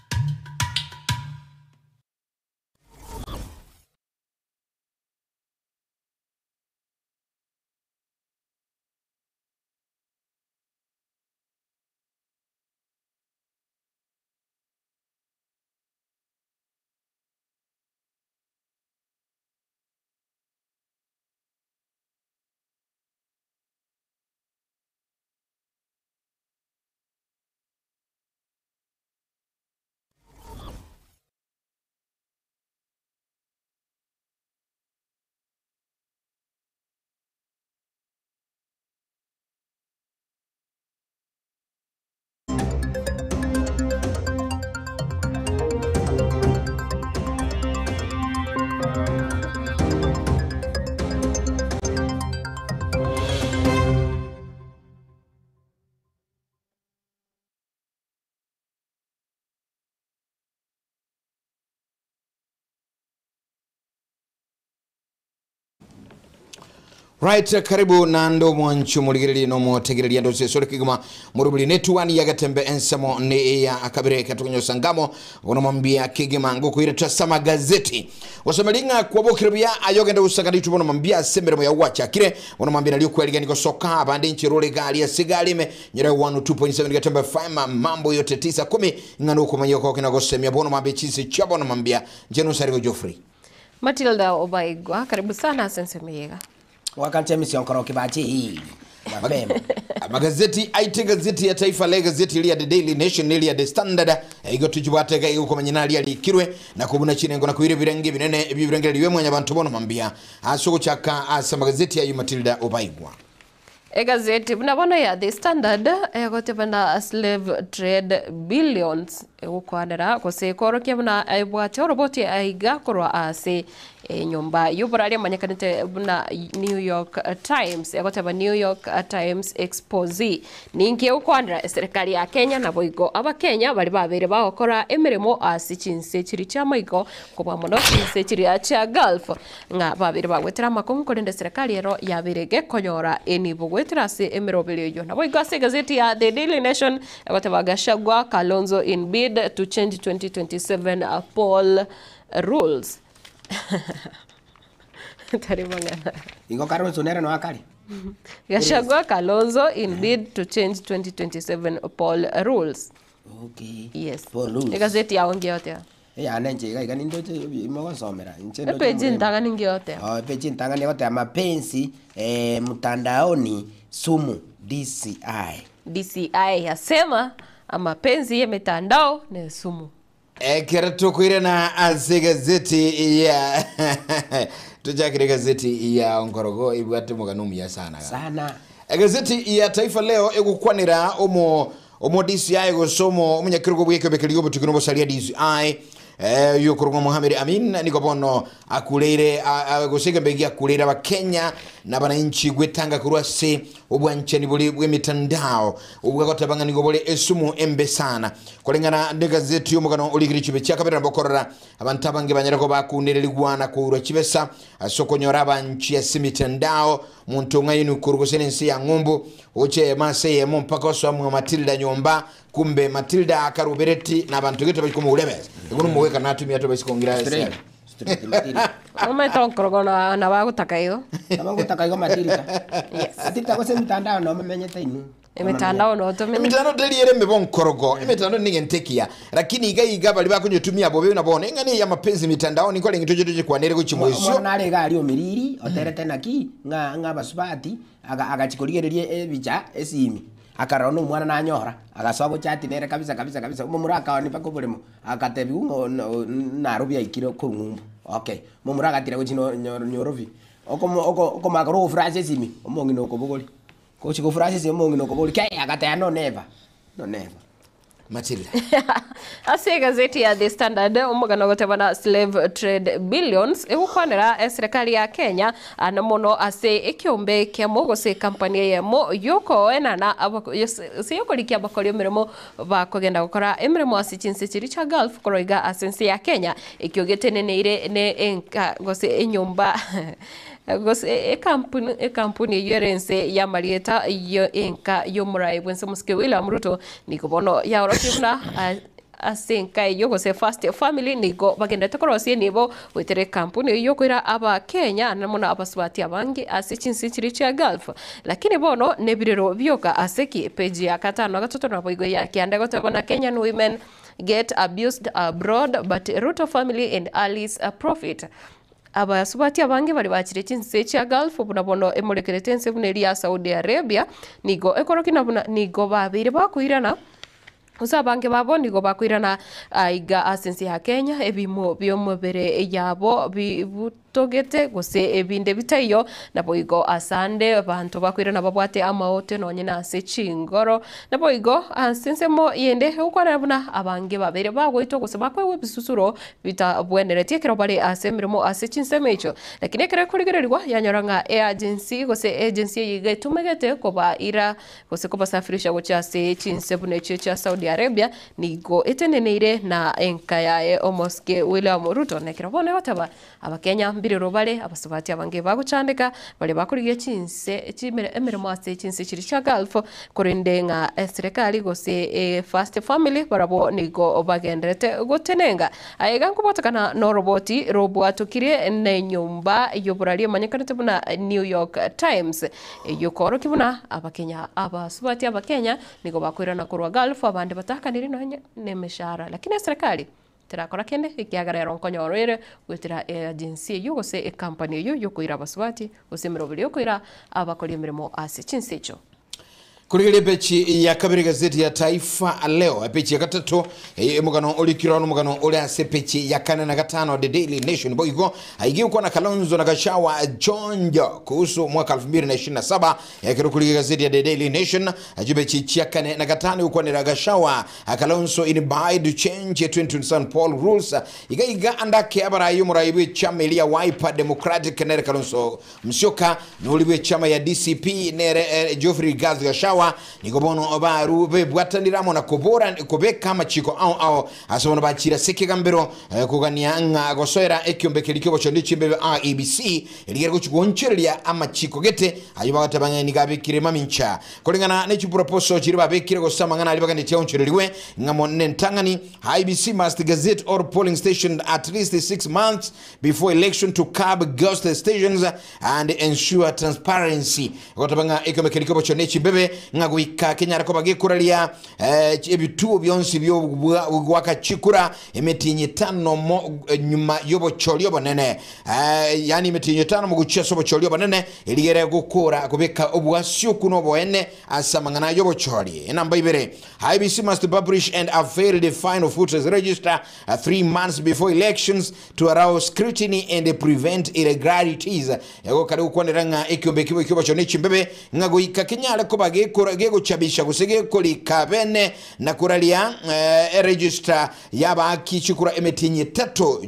Right, karibu nando mwanchu muligirili no motegereli ando sesore kiguma murubuli netuwani yagatembe ensamo ne ya akabire katukunyo sangamo onomambia kigima nguko ire twasama gazeti wasamalinga kwa bokirabia ayogenda usagandi tubono mambia semberemo ya wacha kire onomambia naliyo kweliga niko soka abande nchirole gali ya sigalime nyira 102.7 gatembe fama mambo yote 9-10 ngano kumanyoko kinagosemia bono mambia chisi chabo nomambia njeno sarigo Joffrey Matilda Obaigwa karibu sana Sense Miyega wakati mission koroki bachi hii mapema magazeti aite gazeti ya Taifa le gazeti ile ya The Daily Nation ile ya The Standard igo tujubateka iko manyinali ali kirwe na kubuna chinengo na kuire birenge binene birenge liwe mwanya bantu bono mambia asoko chaka asa magazeti ya Matilda Obaigwa gazeti bunabona ya The Standard gotebana slave trade billions ukwanera kose korokia buna aibwate roboti aiga korwa ase nyomba yuborari manyakanite buna New York Times yagoteba New York Times expose ninge ukwanira serikali ya Kenya na boigo aba Kenya bali babere bakora emirimo ase chinse kiri cyamaigo kuba mono chinse kiri acha Gulf nga babere bagwetera makomu kolende serikali ero yabirege konyora eni bugwetera ase emirobele yo na boigo ase gazeti ya The Daily Nation yagoteba Gachagua Kalonzo in bid to change 2027 poll rules. Tarimangana. Ingo Kalonzo nere no akali. Gachagua Kalonzo in bid to change 2027 poll rules. Okay. Yes. Poll rules. Gazeti ya onge yote. Anenje ga nindo imo somera. Peji ntanga ningi yote. Peji ntanga ni yote mapenzi mtandaoni sumu DCI. DCI yasema mapenzi ya mitandao ni sumu. Kerato kuire na gazeti ya tujakire gazeti ya Nkorogo ibwate muganumi ya sana gazeti ya Taifa Leo egukwanira omo DCI gosomo omunyakirugo bweke bekeligo butukino bosalia DCI yukurungo Mohamed Amin niko bono akulere agosega mbegi akulera abakenya n'abananchi gwetanga kurwase obwanchani buli bw'emitandao ubwagotabanga niko bole esumu embe sana kolengana ne gazeti y'omugano oligiri kibe kyakabera bokorora abantu abange banyerako bakunererigwana kurwa kibesa asokonyora abanchi ya simitandao muntu ngayinu kurugosene nsi ya ngumbu oche mase ye mpaka so amwe Matilda nyomba kumbe Matilda Karubereti na bantu gete bakikomo ulebeza ikuno muweka natumia to basikongira ese Umeton krogona na bagutaka iyo. Bagutaka iyo Matilda. Yes. Atita ko se mitandao no memenyete inu. Imitandao no to imitandao deliere mebon korogo imitandao ningentekia lakini iga bali bakunyotumia bobe unabona ngani ya mapenzi mitandao niko lengitoje kwa nere kuchimwesho mwana ale gali omiriri oterete naki nga basubati agachikorigererie ebicha esimi akarona umwana nanyora agasogo chati nere kabisa umumuraka wani pako bulimo akatebi narubya ikiro ko ngumbu okay mumuraka tira kuchino nyorovi oko makaro frase esimi omongino ko bogoli ko chiko frase esimi omongino ko bogoli kai akataya no never Matilda. Ase gazeti ya The Standard umugano gotebana slave trade billions egukwanira serikali ya Kenya anamono ase ekiombe kya mogose company ya mo yoko enana ase yoko likia bakolio mirimo bakogenda gukora emirimo asichinse chiri cha Gulf koroiga asensi ya Kenya ekiogeteneneire ne enka gose enyumba gose kampuni yerense ya marieta yo enka yo murai bwense muske William Ruto nikobono ya orokibna asenka yo gose first family nigo bagenda tekorosie nibo wetere kampuni yo kwira aba Kenya namona abaswati abangi asichinsi chiri cha Gulf lakini bono nebirero byoka aseki page ya katano gatoto na boigo ya kianda gotebona Kenyan women get abused abroad but Ruto family and allies profit abasubati abange bali bakire chinse cha Gulf bunabono emolekeretense buneri ya Saudi Arabia nigo ekorokina buna nigo babire bakwirana usabange babo nigo bakwirana iga asensi ya Kenya ebimo byomubere yabo bibutogete gose ebinde bitayo nabo igo asande abantu bakwirana babwate amaote nonyina ase chingoro nabo igo asensemo yende ukwana buna abange babere bagwito gose bakwewe bisusuro bitabweneretie kero bali asemirimo ase chinsemecho lakini kere kurigererwa yanyoranga agency gose agency yiga tumegete koba ira gose koba safirisha gocha ase chinsebune cha Saudi Arabia nigo eteneneire na enka ya omoske William Ruto nekero bone bataba abakenya mbiriro bale abasubati abange baguchandika bale bakuriye chinse chimere emirimo ase chinse chiri cha Gulf kurindenga serikali gose first family barabo nigo bagendrete gotenenga ayega kubotakana no robotokire ne nyumba yoburali manyekanete buna New York Times yokoro kibuna abakenya abasubati abakenya nigo bakwirana kurwa Gulf abande bataka niri no nemeshara lakini serikali tirakora kende ikiagara ronkonyo rere gwetira agency yo gose company yo yokuira abasubati osemero bili yokuira abakoli mirimo ase chinsecho Kurigile pechi ya kabiri gazeti ya Taifa leo pechi ya katatu mugano olikirano mugano ole ase pechi ya kane na gatano The Daily Nation boigo aigiuko na Kalonzo na Gashawa Jonjo kuhusu mwaka 2027 yakirukuli gazeti ya The Daily Nation ajibechi ya kane na gatano uko ni Gashawa Kalonzo in bid change 2027 poll rules iga andake abara yumuraibi chama ya Wiper Democratic nere Kalonzo Musyoka nuliwe chama ya DCP nere Geoffrey Gazi Gashawa nikobono obaru bebwataniramo na kobora kobeka machiko au asobono bachira sekegambero kugania nga gosoera ekyombe likyo chondi chimbe IEBC eligere kuchigonchereria amachiko gete ayiba gatabanya nigabikire mamincha kolingana ne chiproposal chiri babekire gosamangana ali bagandi chonchereriwe ngamo nentangani IEBC must gazette or polling station at least 6 months before election to curb ghost stations and ensure transparency gotabanga ekyombe likyo chondi chimbe ngaguika Kenya rako bagekuralia ebituo byonsi byo gwaka chikura emetinye tano nyuma yobo cholyo banene yani emetinye tano muguchia sobo cholyo banene eligere gukura kubeka obwasyo kuno boene asamangana yobo choli namba ibere IEBC must publish and unveil the final voters register 3 months before elections to arouse scrutiny and prevent irregularities ego kare ukwaniranga ekyombe kibo chone chimbebe ngaguika Kenya rako bagekura gego chabisha gusege koli kabene na kuralia register yaba kichukura emetinye tato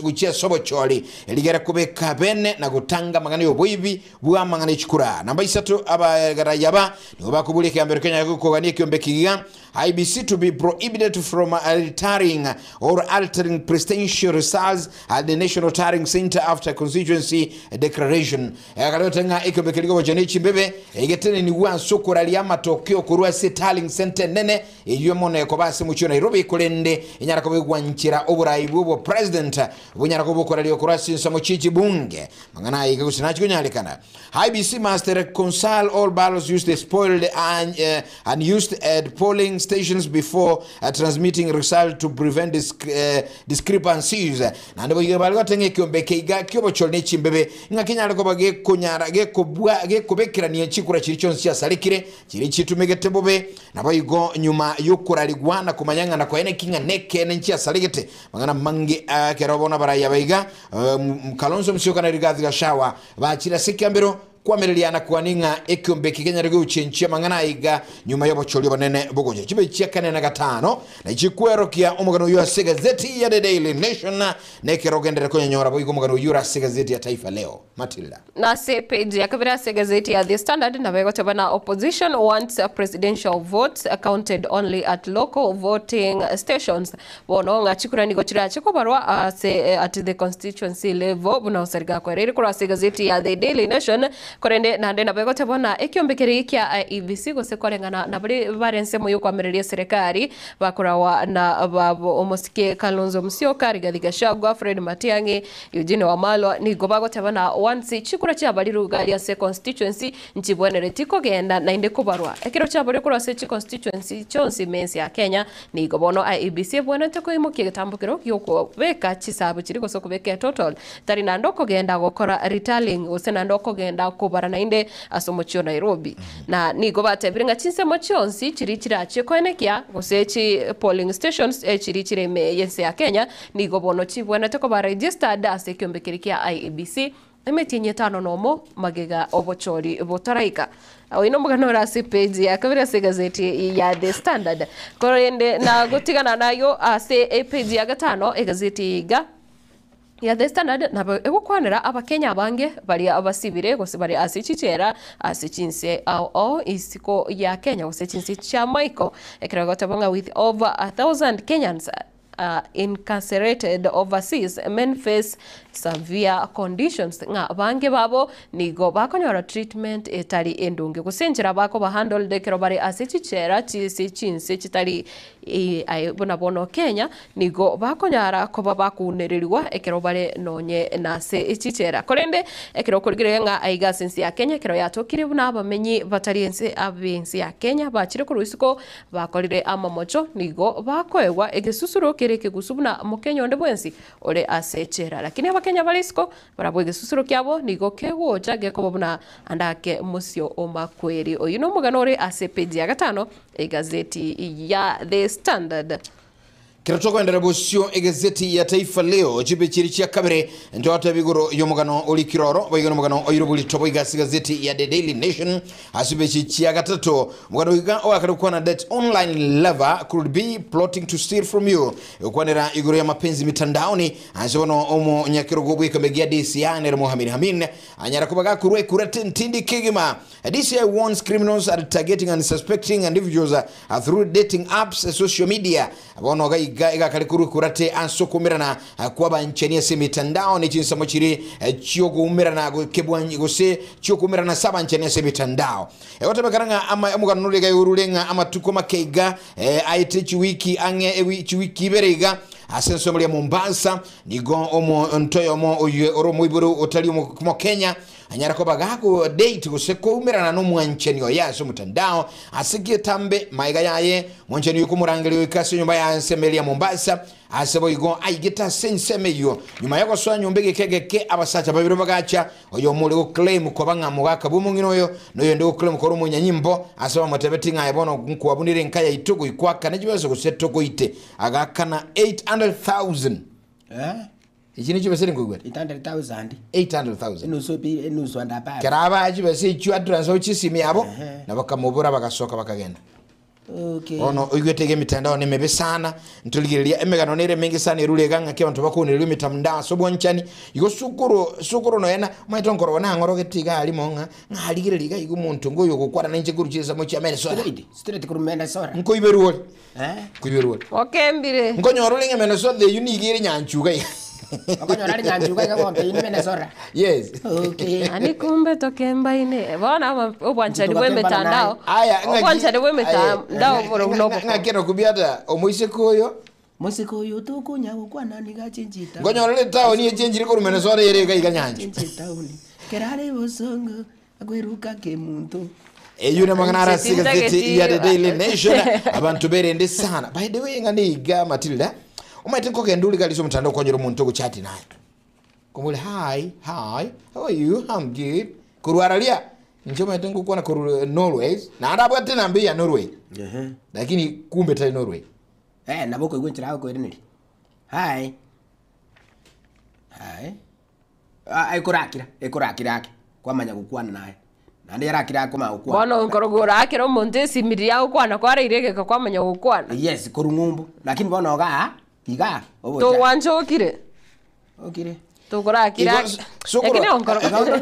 guchia sobo choli eligera kube kabene na gutanga magana yoboibi bwa magana chikura namba 3 abagara yaba niba kubulika ambere Kenya gukogani kyombe kigiga IEBC to be prohibited from retiring or altering presidential results at the National Tallying Center after constituency declaration. Egalotanga ikobekeligo bajanichi bebe egetene ni wanso kuralia matokeo kurwa Starling Center nene iyo mone ko base mu Nairobi kulende inyara ko bigwanchira oburayi bwo president bunyara ko bukuralia kurwa sinsa mu bunge mangana yiga kusina chikunyalikana. IBC must reconcile all ballots used spoiled and used at polling stations before transmitting result to prevent discrepancies. Na ndo yiga balwa tenge kyombe keiga kyobo cholne chimbebe ngakinyara ko bage kunyara ge kubekiraniye chikura chirichonsi ya salikire chiri chitumegete bobe nabayigo nyuma yokuraligwana kumanyanga na kwene kinga neke nenchi ya saligete mangana mangi kerobona baraya bayiga Kalonzo Musyoka na Rigathi Gachagua bachira sikyambero kwamereliana kwaninga ekyombe kigenya rego uchenchia mangana iga nyuma y'abacholi banene bogonje kibe cyakane na gatano na ikikwero kia umugano yo gazeti ya The Daily Nation na kerogendera konyonyora boyigo umugano yo gazeti ya Taifa Leo. Matilda na page ya kabira gazeti ya The Standard na bego tabana opposition wants presidential votes counted only at local voting stations bono ngachikurani gochira chikobarwa at the constituency level buna usariga kwa riri kura gazeti ya The Daily Nation korende nande na bego tabona ekyombekeri kya IEBC gose korengana na bari barense mu yokwamireria serikali bakurawa na babo omosike Kalonzo Musyoka Rigathi Gachagua Fred Matiang'i Eugene Wamalwa ni gobago tabana once chikura cha bari rugali ya se constituency nchibonere tiko genda na inde kubarwa ekiro cha bari kura se constituency chonsi mensi ya Kenya ni gobono IEBC bwana teko imukie gitambukiro yoko beka chisabu chiri gose kubeka total tari na ndoko genda gukora retallying ose na ndoko genda kubara na inde asomochio Nairobi na ni gobate biringa chinse mochonsi chiri chirache koenekia gose chi polling stations chiri chire me yense ya Kenya ni gobono chibwana teko ba registered ase kyombekirikia IEBC emetinye tano nomo magega obochori botaraika awino muganora si page ya kabira se gazeti ya The Standard korende na gutigana nayo ase page ya gatano gazeti ga ya The Standard na egukwanira abakenya bange bali abasibire gose bali asichichera asichinse au isiko ya Kenya gose chinse cha Michael ekiragote banga with over 1,000 Kenyans incarcerated overseas men face severe conditions nga bange babo nigo bakonyora treatment etali endunge gusenjera bako ba handle de kerobari asichichera chinse chitali bona bono Kenya nigo bakonyara ko bakunererirwa ekerobare nonye nase ichichera korende ekirokurigire nga aiga sensi ya Kenya kero yatokire buna bamenyi batari ense abensi ya Kenya bachire ku rusiko bakorire amamocho nigo bakoewa egesusuro kereke gusubuna Mukenya onde bwensi ore asechera lakini abakenya balisiko barabwe gesusuro kyabo nigo kewoja geko buna andake musyo omakweri oyino muganore asepeji ya gatano egazeti ya The Standard Kiratoka ndara bosio egazeti ya Taifa Leo chibe chirichia kabere ndo hata bigoro yomugano oli kiroro boyigono mugano oyirobuli tobo igasi gazeti ya The Daily Nation asibe chichia gatato mugano iga owakarukwana that online lover could be plotting to steal from you ukwanera igoro ya mapenzi mitandaoni azono omo nyakiro gobu ikamegia DCI nere Mohamed Hamin anyara kubaga kurwe kurete ntindi kigima DCI warns criminals are targeting and suspecting individuals through dating apps social media abono iga kalikuru kurate ansokumirana kwaba nchenia se mitandao ni chinsa mochiri chiokumirana kebwanyi gose chiokumirana saba nchenia se mitandao wote bakaranga ama muganulega yurulenga ama tukoma keiga aite chiwiki ange chiwiki berega asenso muri Mombasa nigo omo ntoyo mo oromo iburu otali mo Kenya anyara ko bagago date guseko umirana no mwancheni yaso mutandao asigie tambe maiga yaye mwancheni yuko murangeli ikase nyumba ya nsemelia Mombasa asebo igo aigeta sensemeyo nyuma yako swa nyombege kegeke abasacha babiro bagacha oyo muri ko claim ko banga mugaka bumunginoyo noyo ndo claim ko rumunya nyimbo asaba matebeti nga yebono kuwabunire nkaya itugo ikwaka najibezo guseto goite agakana 800,000 Ichini chibe seri ngugwe 800,000 inusu andapa karaba ajibe se chwa transo chisimi abo na bakamubura bagasoka bakagenda okay ono igwetege mitandao nemebe sana ntuligiria emegano nere mengi sana irulega ngake abantu bakunira mitandao sobonchani igo sukuru no yena maitongoro wana ngorogetiga ali monga ngaligiririga igo muntu ngoyo gukwara nanje kuruchisa mo chamene so straight kurumenda sora nko iberuwe kuiberuwe okay mbire ngonyorole ngemene so the unigiri nyanchuga Okonyora ari nyanju ka kombe ini Minnesota. Yes. Okay. Ani kumbe tokemba ine. Bona obwanchani we mitandao. Obwanchani we mitandao murunobo. Ngakero kubiata omuise koyo. Muise koyo tukunya gukwana ni gachinjita. Ngonyora tawo ni echenjire ko Minnesota yere ka iganyanja. Tauni. Kerare bosongo agweruka ke muntu. Eyune manganara sigazeti ya The Daily Nation abantu berende sana. By the way nganiga Matilda. Umaite nkoke nduli kaliso mtandao kwa njoro muntu ko chat naye. Kumule hi, how are you? I'm good. Kuruaralia. Njoma itengo kuona kuru Norway. Na adabu tena mbia Norway. Lakini kumbe tai Norway. Naboko igwenchira ko iriniri. Hi. Ekurakira kwamanya gukwana naye. Nandi yarakira kuma ukwana. Bono nkorogora akero monte simiri ya ukwana kwara iregeka kwamanya gukwana. Yes, kurungumbu. Lakini bono ga iga obo. To wanchokire. Okire. Tukurakira. Lakini onkorogora.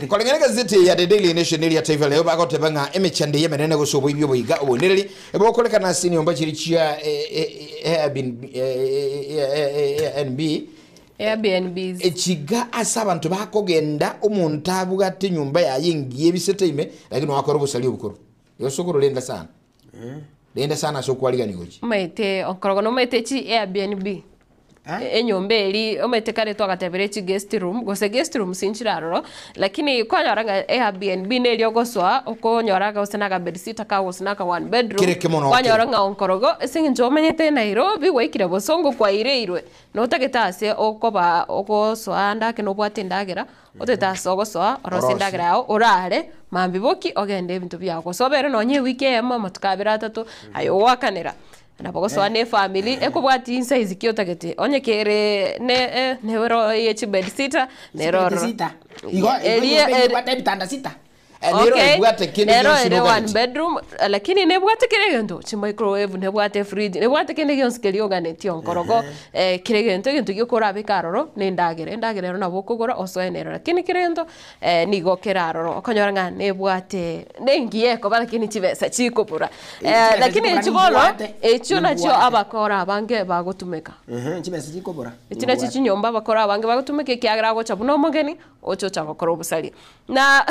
Kolengene gazeti ya The Daily Nation ili ya taifa leo bakotebanga emechande yemenene gosobo ibyo boyiga oboneleli ebo kolekana sini omba chirichia Airbnbs echiga asa abantu bakogenda omuntu abuga ate nyumba yayingiye biseteime lakini wakora busali obukuru yosokoro lenda sana sokwaliga nigochi maite onkorogono maite chi Airbnb enyombe eri omete kare twagatebere chi guest room gose guest room sinchiraroro lakini kwanyoranga Airbnb ne lyogoswa okonyoraga osanaga bed sitter ka osnaka one bedroom kwanyoranga onkorogo sinjo menyete Nairobi waikire bosongo kwa ireirwe no tagitase okoba ogoswa ndake no bwatindagera otetase ogoswa orosindagera yao orare mambiboki ogende ebintu byako sobere nonye weekend mama tukabira atatu ayo wakanera nabogosoa ne family ekobwati insize kiotagete onye kere ne wero yechi bed sitter ne roro igo bwate bitanda sita nero ere one bedroom lakini ne bwate kiregento chi microwave ne bwate fridge ne bwate kene gyonskeli ogane nkorogo kiregento gento gyokora bikaroro ne ndagere na bokogora osoenero lakini kiregento nigo keraroro okonyora ne bwate ne ngiye ko lakini chibesa chikopura lakini chibono echo nacho abakora abange bagotumeka chibesa chikopura itina chinyomba bakora abange bagotumeka kiagra gocha buno mogeni ocho chagokora obusali na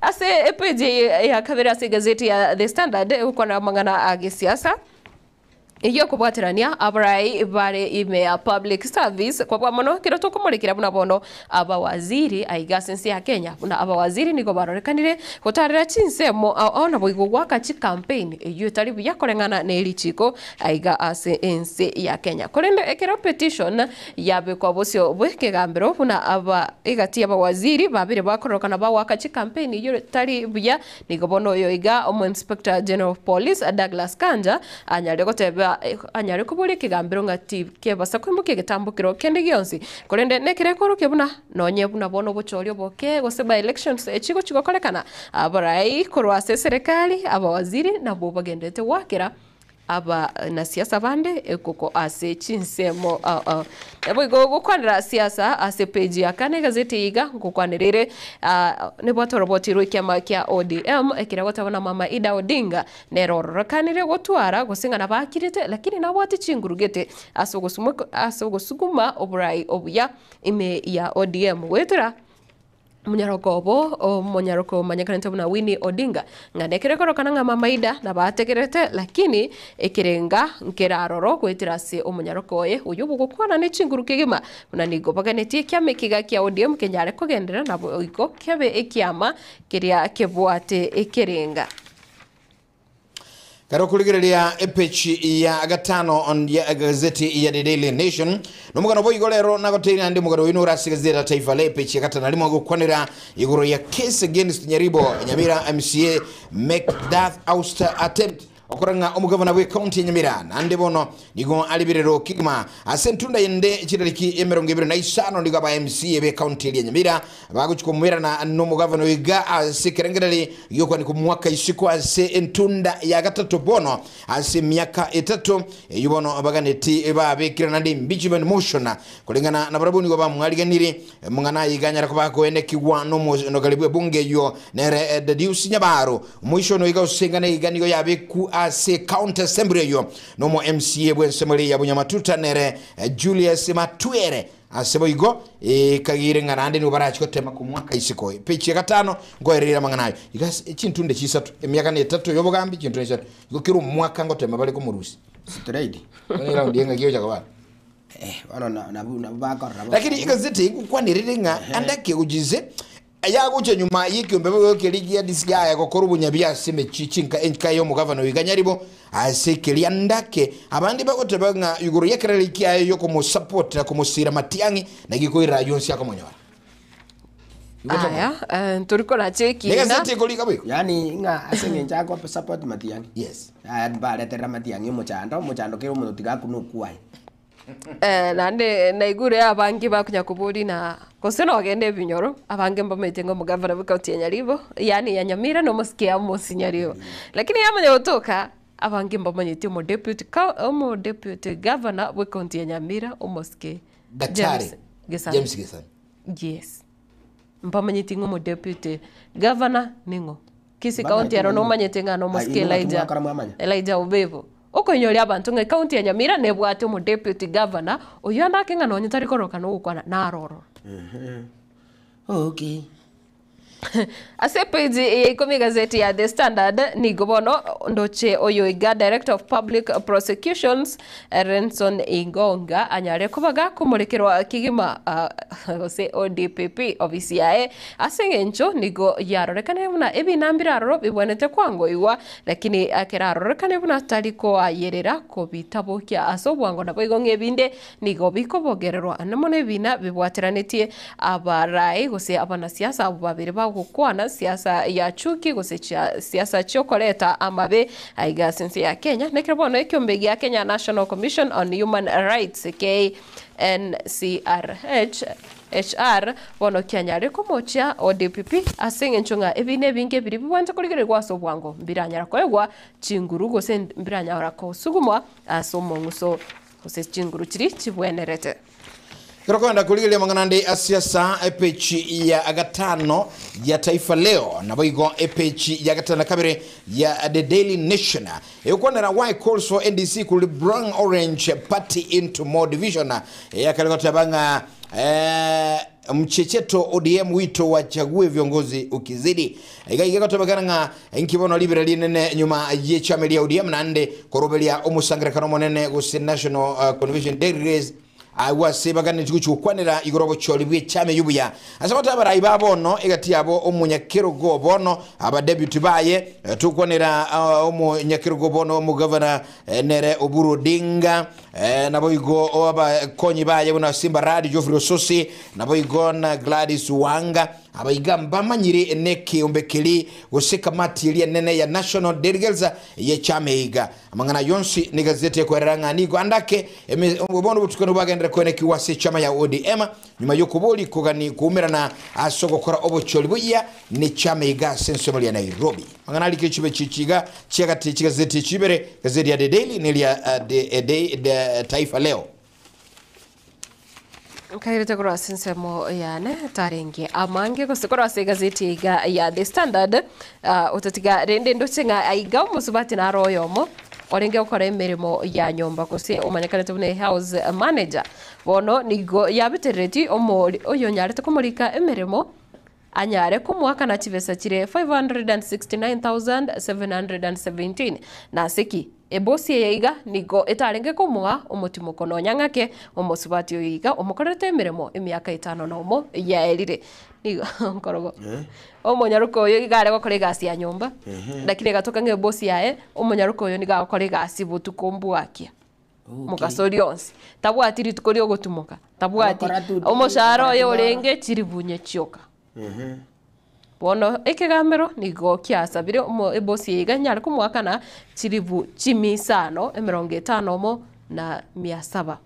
ase epeje ya kabira se gazeti ya The Standard uko na mangana agisiasa iyo kubwatirania abarai bare ime ya public service kwa mono kiro to kumurikira buna bono abawaziri aigasensi ya Kenya buna abawaziri niko barorekanire kotarira chinsemo ona boigo gwaka chi campaign iyo taribu yakorengana ne ilichiko aiga asensi ya Kenya korende ekero petition yabe kwa bosio bwekegambero buna aba igati abawaziri babire bakorokana bawaka chi campaign iyo taribu ya niko bono yo iga omo inspector general of police Douglas Kanja anyale goteba anyare kuburi kigambiro ngati kebasa kwimuke gitambukiro kende gyonsi korende nekere koro kebuna nonye buna bono bochorio boke goseba elections echigo chigokolekana abarai korwase serikali abawaziri nabo bagendete wakera aba na siasa bande ekoko ase chinsemo ebo go kwandira siasa ase page ya kane gazeti iga ngokwanirire ne bwatorobotiro ikyama kya ODM ekira gotabona mama Ida Odinga nerororo kanire gotwara gosingana bakirite lakini nabwati chingurugete asogosuguma oburai obuya ime ya ODM wetira munyaroko manyakanete buna Winnie Odinga ngane korokana nga mama Ida na bategerete lakini ekirenga nkeraroro kwetirase omunyaroko ye uyu bugukwana ne chinguru kigima buna nigo baganeti kyame kiga kya ODM kenyare kogendera nabo iko kebe ekyama kiria kebwate ekirenga Karo kuligirelia epechi ya gatano on ya gazeti ya The Daily Nation numugano boyigolero nagotera ndi mugano wino rasi gazeti ya taifa le epechi ya gatano limo gukwanira igoro ya case against Nyaribo Nyamira MCA Macduff ouster attempt okoranga omugavana we county Nyamira nande bono nigo alibirero kigma asentunda yende chirariki emerongo 25 ndiga ba MCA be county ya Nyamira baguchikomera na nomugavana we ga asikirengerali yoko ni kumwaka isiko ase entunda ya gatatu bono ase miaka 3 yubono abaganeti eba bekira nande impeachment motion kulingana na barabuni go bamwaliganiri mungana yiganyara ko bako enekiwa no galibwe bunge yo nere Dedius Nyabaro mwisho no iga usengana iganigo yabeku ase county assembly yo nomo MCA bwensemeli ya Bunyamatuta nere Julius Matwere asebo igo kagire ngarande ni barachiko tema ku mwaka isiko page ya 5 ngo erira manganayo igas chintunde chisatu emyaka ne 3 yobogambi chintunde chisatu igo kiru mwaka ngo tema bali ku murusi straight ni round yenga giyo jakaba bano na bakora lakini igazeti kukwanirire nga andake ujize ayaguche nyuma yikiombe keligia disga ya kokoro bunyabya sime chichinka enkayo mu governor wiganyaribo asekelia ndake abandi bakotebanga yuguru yekerelikia yo ko support ko musira matiangi nagikoira yonsi akomonyora aya turiko na cheki na ngazeti kolika biko yani nga asenge nchako support matiangi yes aya mbale tera matiangi muchando kero muno tigakuno kuai nande naigure abangi bakunya kuburi na koseno agende binyoro abange mbamete ngo mugavana bikauti ya Nyaribo yani ya Nyamira no musikia musinyaribo lakini yamanya otoka abange mbamanyete mo deputy governor bikauti ya Nyamira umuske James Gesani yes mbamanyete ngo mo deputy governor ningo kisi county ya no manyete ngano musikia Elijah Ubevo okonyoria abantu nge county ya Nyamira nebwate mu deputy governor oyo ndake ngano nyitari koroka no gukwana na aroro okay ase page ikomi gazeti ya The Standard ni gobono ndoche oyo iga director of public prosecutions Renson Ingonga anyare kubaga kumurekerwa kigima ose ODPP ofisi yae asengencho nigo yarorekane buna ebinambira aroro bibonete kwango iwa lakini akera arorekane buna taliko ayerera ko bitabo kya asobwango nabo igo ngebinde nigo bikobogererwa anamone bina bibwatiranetie abarai gose abana siasa abo babiri gukwana siasa ya chuki gose siasa chokoleta amabe aiga sense ya Kenya nekirbono ekyombe ya Kenya National Commission on Human Rights HR bono Kenya riko mocha ODPP asenge nchunga ebine binge biri bwanje kuligere kwaso bwango mbiranyara koegwa chinguru gose mbiranyara ko sugumwa asomonguso gose chinguru chiri chibwenerete Kirakwenda kuligilia manganande asiasa epechi ya agatano ya Taifa Leo na boigo epechi ya agatana kabere ya The Daily Nation. Yukwanera why calls for NDC could bring Orange Party into more division. Ya kalikota banga mchecheto ODM wito wachague viongozi ukizidi. Iga kotobakana nga nkibono liberali nene nyuma ye chama ya ODM nande korobelia omusangre kanomo nene go National Convention Delegates awasebagane chukwanira igorobo cholibwe chame yubuya asabata abarayi babono egati yabo omunyakero go bono aba deputy baye tukwanira omunyakero go bono mu governor nere Oburu Dinga nabo igo aba konyi baye bona Simba Radi Geoffrey Ososi nabo igo na Gladys Wanga abayigamba manyire neke ombekeli goseka matili nene ya National Delegates ye chameiga amangana yonsi ni gazeti ko ranga ni gwandake bono butukano bagenda kwene kiwase chama ya ODM nyuma yokuboli kugani kumerana asogokora obocholi buya ni chameiga sensibali ya Nairobi amangana likichibe chichiga chigati chigazeti chibere gazeti ya The Daily ni ya Taifa Leo kairete kora sensemo yane tarengi amange kosekora se gazeti ya The Standard utatiga rende ndocenga aiga musubati na royomo orenge okora emirimo ya nyomba kose omanyakane tubune house manager bono nigo yabitereti omori oyo nyarete kumurika emirimo anyare kumwaka na chivesa chire 569,717 na seki ebosi yeiga nigo etarenge kumwa omutimuko no nyangake omosubati yoiga omukorete emirimo emyaka 5 no mo yaerire nigo nkorogo omonyaruko oyo igare gukora gasi ya nyumba lakini gatoka nge bosi yae omonyaruko oyo niga gukora gasi butukombu akia mukasori onsi tabwatiri tukori ogotumuka tabwati omosharo oyo orenge chiribunye chioka bono ekegamero nigo kiasabire ebosi yiga nyari kumwakana chiribu chimisano 50 mo na 700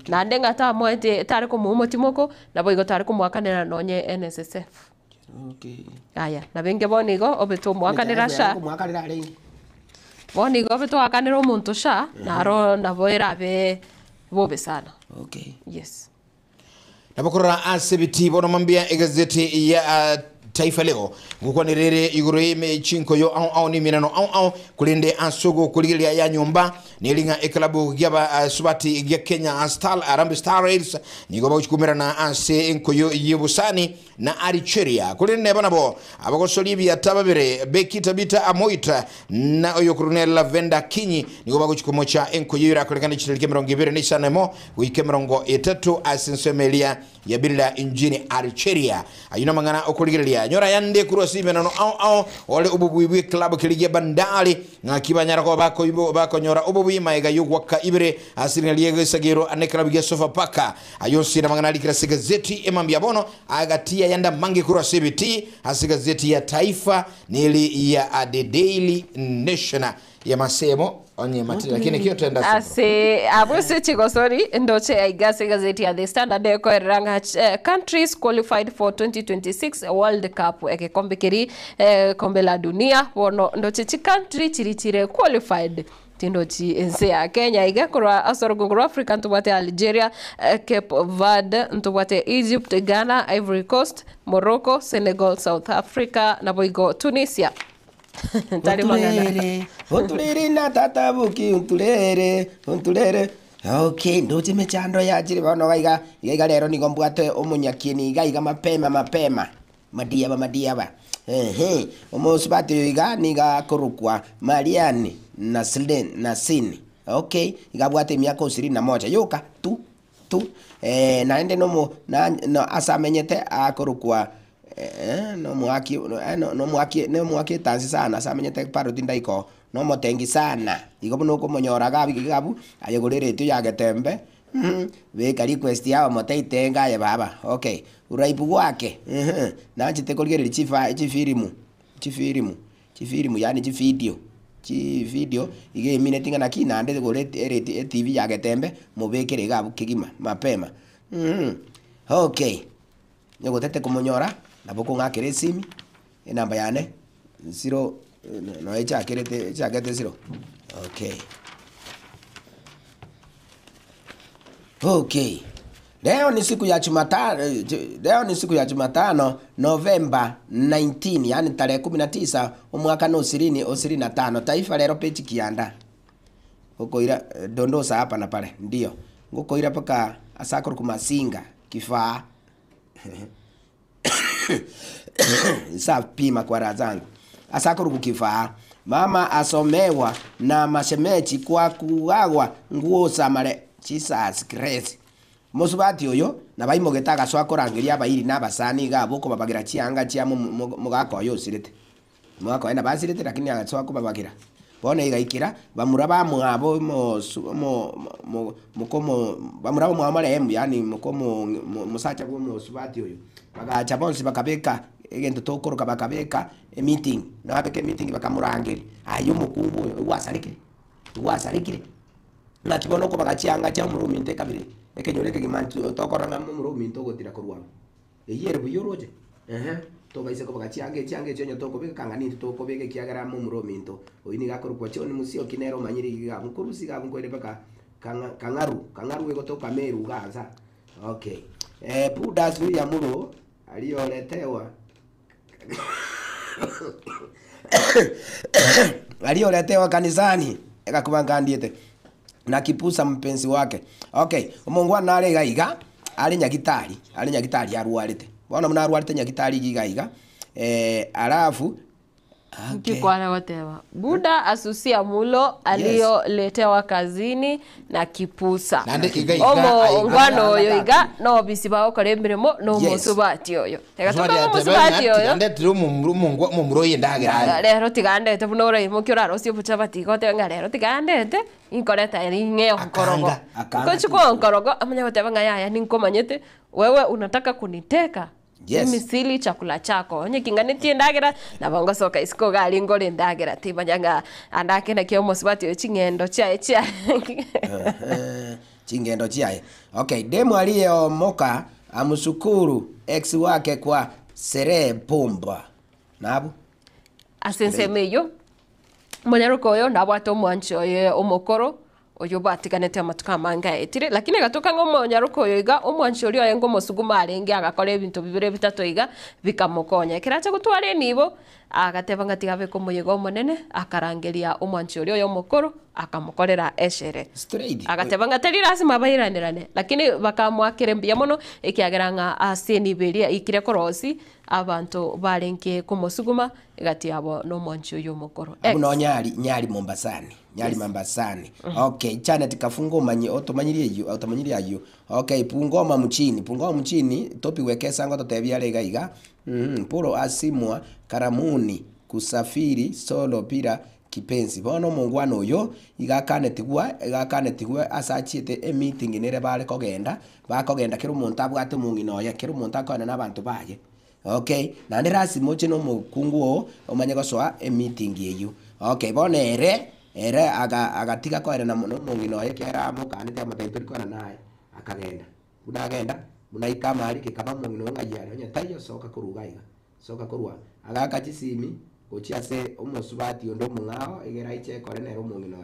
na ndenga ta mwete tari ko mumotimoko nabo igo tari kumwakanira nonye NSSF aya na benge bonigo obeto mwakanira sha bonigo obeto akanira omuntu sha naro nabo erabe bobe sana yes Nabokora asibiti bono mambia egazeti ya Taifa Leo ngukwa nirere iguru ime chinko yo au ni minano au kulinde ansogo kuligilia ya nyumba nilinga eklabu gyaba subati gya Kenya Star Harambee Stars nigoba uchikumira na anse enkoyo yebusani na Aricheria kulinde banabo abako solibia tababere Bekita Bita Amoita na oyo Colonel Lavenda Kinyi nigoba uchikumocha enkoyo ira kulekana chiteli mirongo ibiri ni sanemo wike mirongo 3 asensemelia ya bila injini Aricheria ayuna mangana okuligilia nyora yande kurosi menano au ole ububuibu club kiligia Bandari na kibanyara ko bako nyora ububuyi maiga yugwaka ibere asiri liege sagero ane club ya Sofapaka ayonsi na mangana likira gazeti emambia bono agatia yanda mangi kurosi biti gazeti ya Taifa nili ya The Daily Nation ya masemo onye matiri lakini kiyo tuenda ase abuse chigosori ndoche aigase gazeti ya The Standard eko eranga countries qualified for 2026 World Cup eke kombe kiri kombe la dunia wono ndoche chi country chirichire qualified tindochi ense ya Kenya iga kurwa asorogo Africa ntubate Algeria Cape Verde ntubate Egypt Ghana Ivory Coast Morocco Senegal South Africa na boigo Tunisia Untulere na tatabuki untulere. Okay, ndoje mechando ya jiri bono gaiga lero ni gombwate omunyakini gaiga mapema. Madiaba. Omosubati iga niga korukwa Mariani Nasini. Okay, igabwate miaka 21 yoka tu. Naende no asamenyete akorukwa no mwaki tansi sana samenyete parodi ndaiko no motengi sana igo no ko monyora gabu ayegorere tu ya getembe we ka request ya moteitenga ya baba okay uraibu wake na chite kolgere chifirimu yani video ige minute ngana kinande gore TV ya getembe mubekere gabu kigima mapema okay nyego tete kumonyora naboko ngakere simi enamba yane 0 no echa kerete 0 okay leo ni siku ya Jumatano Novemba 19 yani tarehe 19 umwaka no 2025 Taifa Leo pechi kianda huko ira dondosa hapa na pale ndio huko ira paka asakuru kumasinga kifaa pima kwa razangu asakuru kukifaa mama asomewa na mashemechi kwa kuagwa nguo samare Jesus Christ musubati oyo na baimo getaga swakorangiria bairi na basani gabo ko babagira chianga chia mugako yo sirete mugako ena basirete lakini agatswa ko babagira bone igaikira bamuraba mwabo mukomo bamuraba mwamarehemu yani mukomo musacha bwo musubati oyo bagacha bonsi bakabeka egento tokoroka bakabeka meeting na beke meeting bakamurangiri ayo mukungu wasarikire na kibono ko bagachianga cha muruminte kabiri ekenyoreke gimantu tokoranga muruminto gotira korwa eyere buyoroje togaise ko bagachiange chenyo toko beka kangani toko beke kiagara muruminto oyini gakorwa choni musio kinero manyiri ga mukurusi ga ngwere baka kangaru ego toka meru gaza okay pudas ya muro alioletewa kanisani ekakubangandiete na kipusa mpenzi wake okay umongwa nale gaiga ali nyagitari arwarite bona muna arwarite nyagitari gigaiga alafu Kikwana watewa. Buda asusia mulo alioletewa kazini na kipusa. Omo ngwano yoiga no bisiba okore mirimo no musubati oyo. Tegatuba musubati oyo. Ande tru mumroye ndagira. Lero tigande te bunora imokira rosio puchabati gote ngarero tigande te inkoreta eringe onkorogo. Kochiko onkorogo amanya wateva ngaya ninkomanyete wewe unataka kuniteka. Yes. Misili chakula chako. Onye kingane tiendagira na bongo soka isiko gali ngore ndagira tibanyanga andake na kyo mosubati chingendo chia. Chingendo chia. Okay, demo aliyo moka amusukuru ex wake kwa sere bomba. Nabu asensemeyo. Monyaruko yo nabwato mwancho ye omokoro oyo batiganete amatuka manga etire lakini gatoka ngomo nyaruko yoiga omwanchi ori oyengo musuguma arenge agakora ebintu bibire bitatu iga bikamukonya kiracha gutware nibo agateba ngatiga be komuyigo monene akarangeria omwanchi ori oyo mukuru akamukorera eshere agateba ngatari lazima bairanirane lakini bakamwakire mbia muno ikiageranga aseni beria ikire korosi abantu barenke kumusuguma igati abo no mwanchi oyo mukuru no nyari Mombasani nyari Mombasani okay chana tikafungo manyi otomanyirie ayo okay pungoma mchini topi wekesa ngo totebia lega iga puro asimwa karamuni kusafiri solo pira kipenzi bono mungwano yo igakane tigwa asachiete meeting nere bale kogenda bakogenda kiro muntu abwate mungino ya kiro muntu akona nabantu baye okay nande rasimo chino mukungu o omanye gosoa meeting yeyu okay bono ere agatiga kwere na mungino ya kera amukane te amatemper kona naye akagenda unagenda unaika mali kikaba mungino ngajara nya tayo soka kurugaiga soka kurwa agaka chisimi gochiase umusubati ondo mungao egera iche kore nero mungino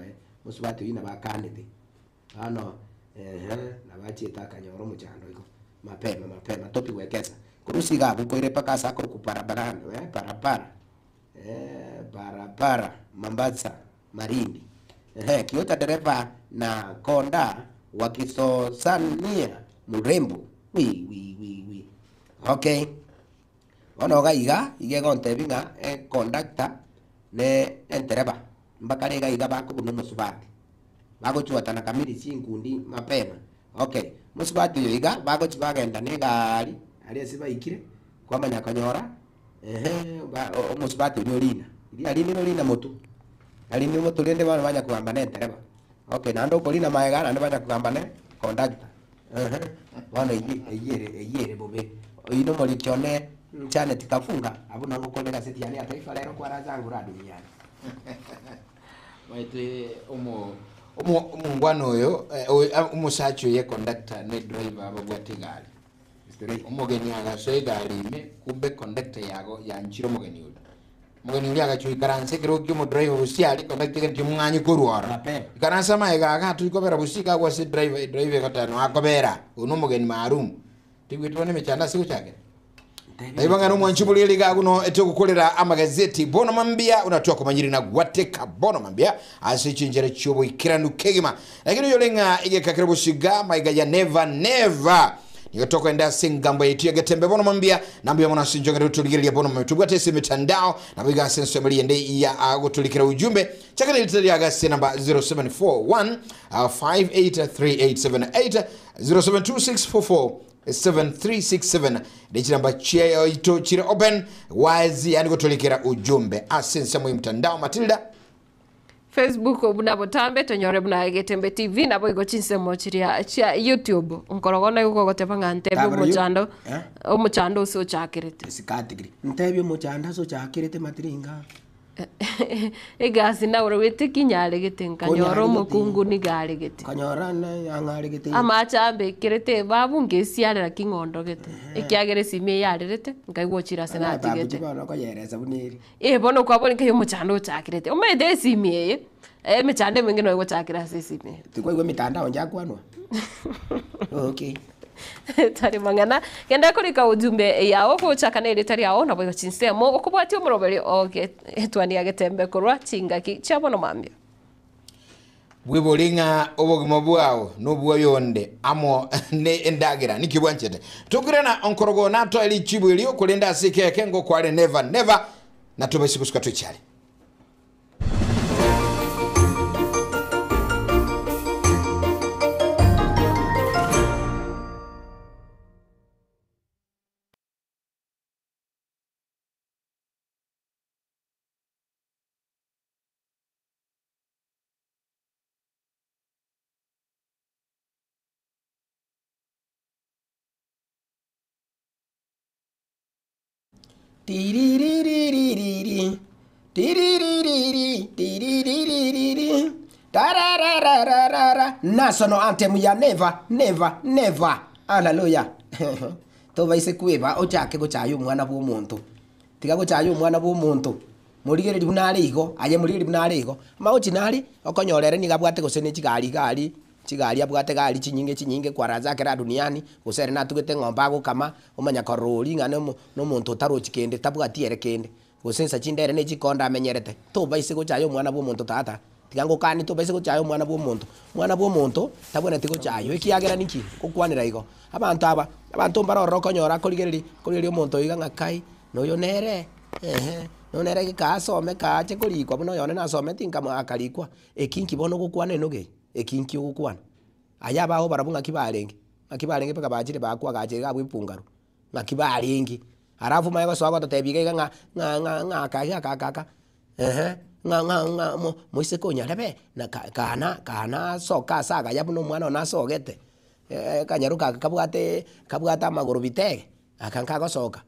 musubati wina bakandite ano nabachita kanyoro muchando iko mapema topi wekesa kurusiga bukoire paka sako kuparabarana barabara Mombasa Marindi Kiota dereva na konda wakisosania murembo wi okay ono gaiga igego ntebinga conductor ne entereba mbakare gaiga bako kuno musubati bago chuata na kamili singundi mapema okay musubati yo iga bago chibagenda ne gari ali asiba ikire kwa manya kanyora musubati yo lina ali ni lina moto ali ni moto lende bana banya kuamba ne entereba okay nando polina maega nando banya kuamba ne conductor bana eyere bobe ino moli chone chane tikafunga abuna ngokole gazeti yani ataifa lero kwa razangu ra duniani waite umungwano oyo umusacho ye conductor ne driver abagwate gali umugeni agashe gali me kumbe conductor yago yanchiro mugeni uli agacho ikaranse kiro kimo driver usiali conductor kan timwanyi kurwara ikaransa maiga aga tuikobera busika kwa se driver kotano akobera uno mugeni marum tigwitone mechanda siku chake Naibanga no mwanchibuli liga kuno etokukolera amagazeti bono mambia unatoa kumanyiri na gwateka bono mambia asichinjere chobo ikiranu kegima lakini yolenga igekakira bushiga maiga ya never Nyotoka enda singambo yetu ya getembe bono mambia nambia mwana sinjonga tutuligiria bono mambia tubwate isi mitandao na biga senso ya mali ya agutulikira ujumbe chakana ilitari ya gasi namba 0741 583878 072644 7367 ndichi namba chia ito chire open wazi yani kutulikira ujumbe asensa mwi mtandao Matilda Facebook obunabo tambe tonyore buna getembe TV nabo igochinse mochiria cha YouTube nkorogona yuko gotebanga ntebe umuchando so chakirete sikatigiri ntebe umuchando so chakirete Matiringa egasi na urwete kinyale getenka nyoro mukungu ni gale gete kanyora na yangale gete amacha be kirete babu ngesiara kingondo gete ikiagere sime yarete ngaigwochira senati gete bono ko yereza buniri bono kwa boni kayo muchando chakirete umede sime mechande mengine no chakira sime tikwa igwe mitandao njakwanwa okay tari mangana kenda kurika ujumbe yao ko chakana ile tari yao na boyo chinse mo okubati umuroberi okay etwani agetembe kurwa chingaki chabono mambia bwibolinga obogimo bwao nobwo yonde amo ne endagira nikibwanchete tugirana onkorogo nato eli chibu ilio kulenda sike kengo kwale never na tubesikusuka tuchali National anthem ya never hallelujah to vaise kueva ochake gochayo mwana bw'omuntu tiga gochayo mwana bw'omuntu murigereri bunare igo aye murigereri bunare igo mauchinari okonyorere ni gabwate gosene chigari abwate gari chinyinge kwaraza kera duniani gusere natugete ng'omba gukama umanya korori ng'ane no muntu tarochi kende tabwatiere kende gusensa chindere ne chikonda amenyerete to baise gochayo mwana bwo muntu tata tigango kani to baise gochayo mwana bwo muntu tabwene tigo chayo ikiagera niki kukwanira igo abantu mbaroro konyora korigereri omuntu iga ng'akai noyo nere nonere gikasome kache kurikwa buno yone nasome tinka mwakarikwa ekinki bono gukwana enoge ekinki ugukwana aya baho barabunga kibarenge paka bachire bakwa gache gabwe pungaro ngakibarengi harafu mayo so agota tebiga nga kaka moise konya lebe na kana soka saga yabuno mwana nasogete kanyaruka kabwata amaguru bitege akanka gosoka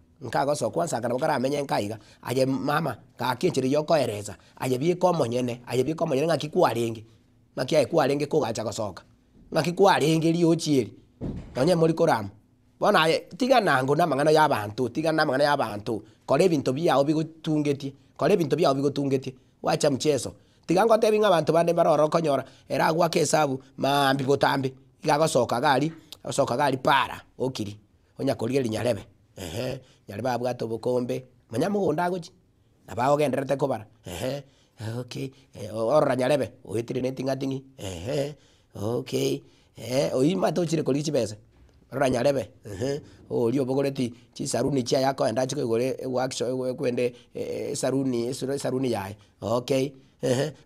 kwanza kana bakara amenye nkaiga aye mama kakinchiri yokoereza aye biko monyene ngakikwarenge kwarenge ko gacha gosoka ngakikwarenge liochieri onye muri koramu bona aye tiga nango namangano y'abantu kore bintu byao bigutungetie wacha mchezo tiga ngo tebi nk'abantu bande baroro konyora era gwa kesabu mambi botambi igagosoka gari para okiri onya korieri nyarebe nyarebe abwato bukombe manyamugunda gochi nabago genderete kobara okay orra nyarebe oyitire netingatingi okay oyima tochire kolichi bese orra nyarebe oli obogoreti chisaruni chia yako enda chikogore workshop kwende saruni yae okay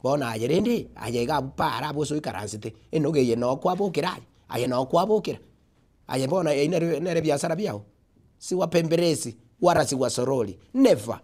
bona ayerendi ayega para boso ikaransite enoge ye no kwabukira aye no kwabukira aye bona nere biashara byao si wapemberezi wala si wasoroli never.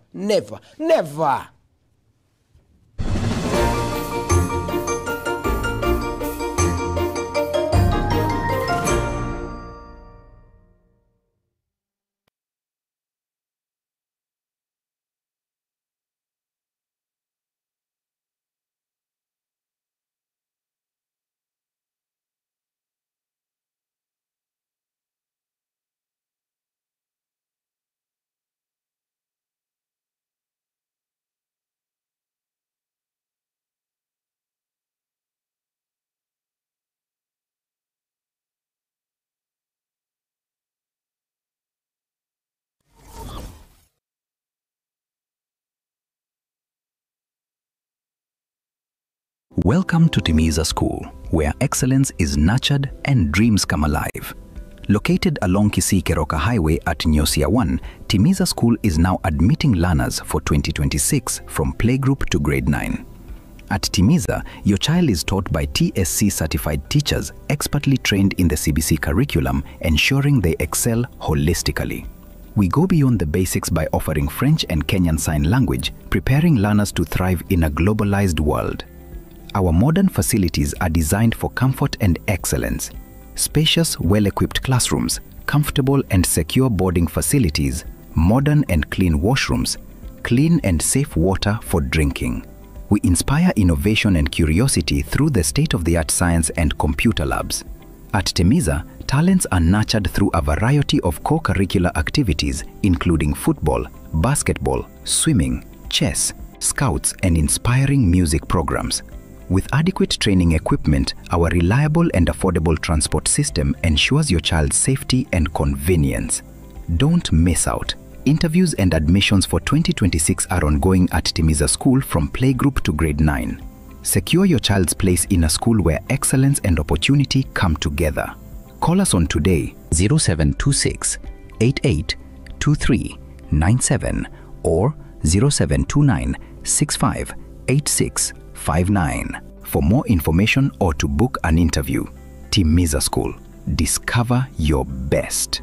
Welcome to Timiza School, where excellence is nurtured and dreams come alive. Located along Kisii-Keroka Highway at Nyosia 1, Timiza School is now admitting learners for 2026 from playgroup to grade 9. At Timiza, your child is taught by TSC-certified teachers expertly trained in the CBC curriculum, ensuring they excel holistically. We go beyond the basics by offering French and Kenyan Sign Language, preparing learners to thrive in a globalized world. Our modern facilities are designed for comfort and excellence. Spacious, well-equipped classrooms, comfortable and secure boarding facilities, modern and clean washrooms, clean and safe water for drinking. We inspire innovation and curiosity through the state-of-the-art science and computer labs. At Timiza, talents are nurtured through a variety of co-curricular activities, including football, basketball, swimming, chess, scouts, and inspiring music programs. With adequate training equipment, our reliable and affordable transport system ensures your child's safety and convenience. Don't miss out. Interviews and admissions for 2026 are ongoing at Timiza School from playgroup to grade 9. Secure your child's place in a school where excellence and opportunity come together. Call us on today 0726 88 2397 or 0729 65 86 59. For more information or to book an interview, Timiza School. Discover your best.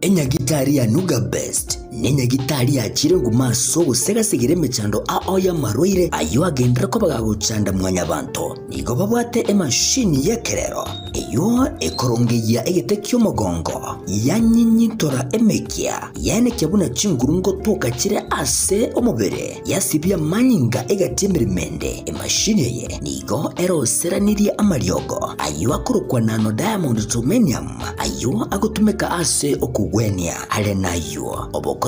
enyagitari ya Nuga Best nenyagitari ya chirengu maso gusegasigire mechando aoya marwaire ayo agendera ko bagagucanda mwanya bantu nigo babwate emashini yekerero iyo ekorongeya egetekyo mogongo yanyinyitora emekia yane kyabuna chingurungo toka kire ase omubere yasibya manyinga egatemerimende emashini ye nigo eroseranirie amaryogo ayo akorokwa nano diamond titanium ayo agotumeka ase okugwenia ale nayo obokoreri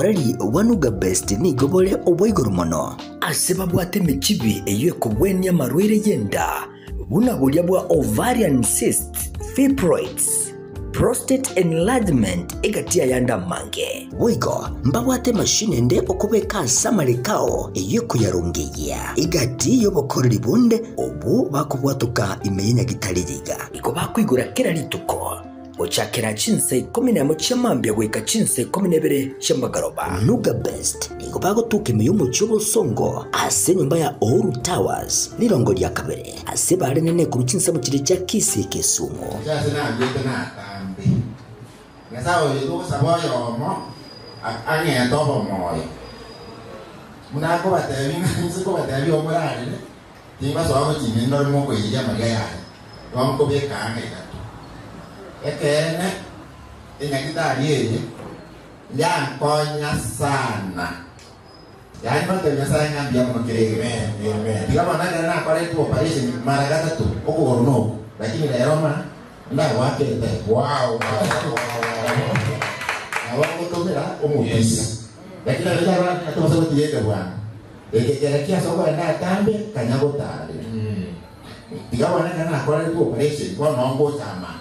wa Nuga Best nigo bole obwoiguru mono ase babwate mechibi eyo ekugwenia marwaire yenda buna bulya bwa ovarian cyst, fibroids, prostate enlargement egatia yanda mange wigo mbabwate mashine nde okubeka samarekao eyo kuyarungeya igati yobokoreri bunde obu bakubwatuka imenya gitaririga iko bakwigura kera lituko ochakera chinse 11 chamambya gweka chinse 12 chamagaroba Nuga Best nigo bagotuka imiyumu cy'ubusongo ase nyumba ya Oru Towers lirongo lya kabere ase bare nene ku chinse mu kire cya Kisi Kisumu cyase nambye na tambe ngasawo yido saboyo mo anye tobo moyo munako batebi nziko batebi omurare timba so abo chimindo mo ko yija maria ya wamko be kanga ekene enyagitari yeye yankonya sana yani batenya sana ngambia mu kirege digama na kwa letu operation mara gatatu okugorono lakini lero ma nda wake wow awako tomera omuyesa lakini lero ya atoso tiyeke bwana ekekerekia soko enda tambe kanyago tare digama na kwa letu operation kwa nongo chama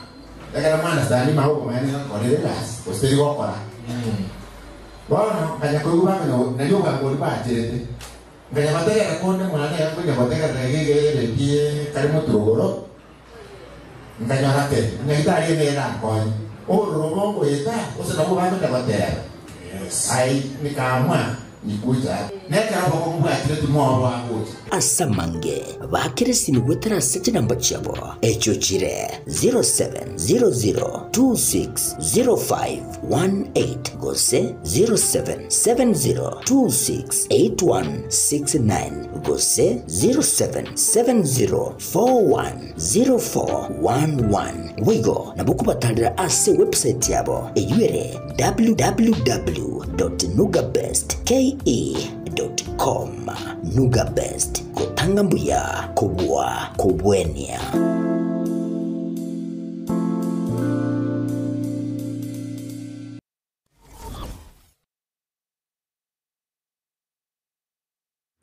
Kaya mana sani mau pemain kau ni deras, pasti kau kora. Wah, banyak kau juga kan, nanti kau kau lupa aja itu. Banyak materi aku ni mana yang punya materi lagi gaya dia kali mau turun. Banyak hati, nanti kita ada ni nak kau. Oh, rumah kau itu, kau sedang buat apa materi? Ai ni kamu. Nikuja neka abo kumbwatire tumo wangu asamange bakirisi nigwetera sete namba cyabo echo kire 0700260518 gose 0770268169 gose 0770410411 wigo nabukubatandira ase website yabo eyure www.nugabestke.com Nuga Best kutanga mbuya kubwa kubwenia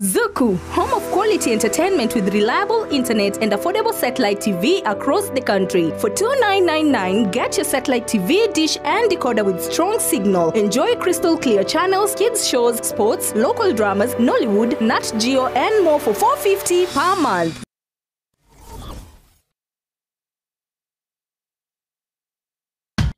Zuku, home of quality entertainment with reliable internet and affordable satellite TV across the country. For $29.99, get your satellite TV dish and decoder with strong signal. Enjoy crystal clear channels, kids shows, sports, local dramas, Nollywood, Nat Geo, and more for $4.50 per month.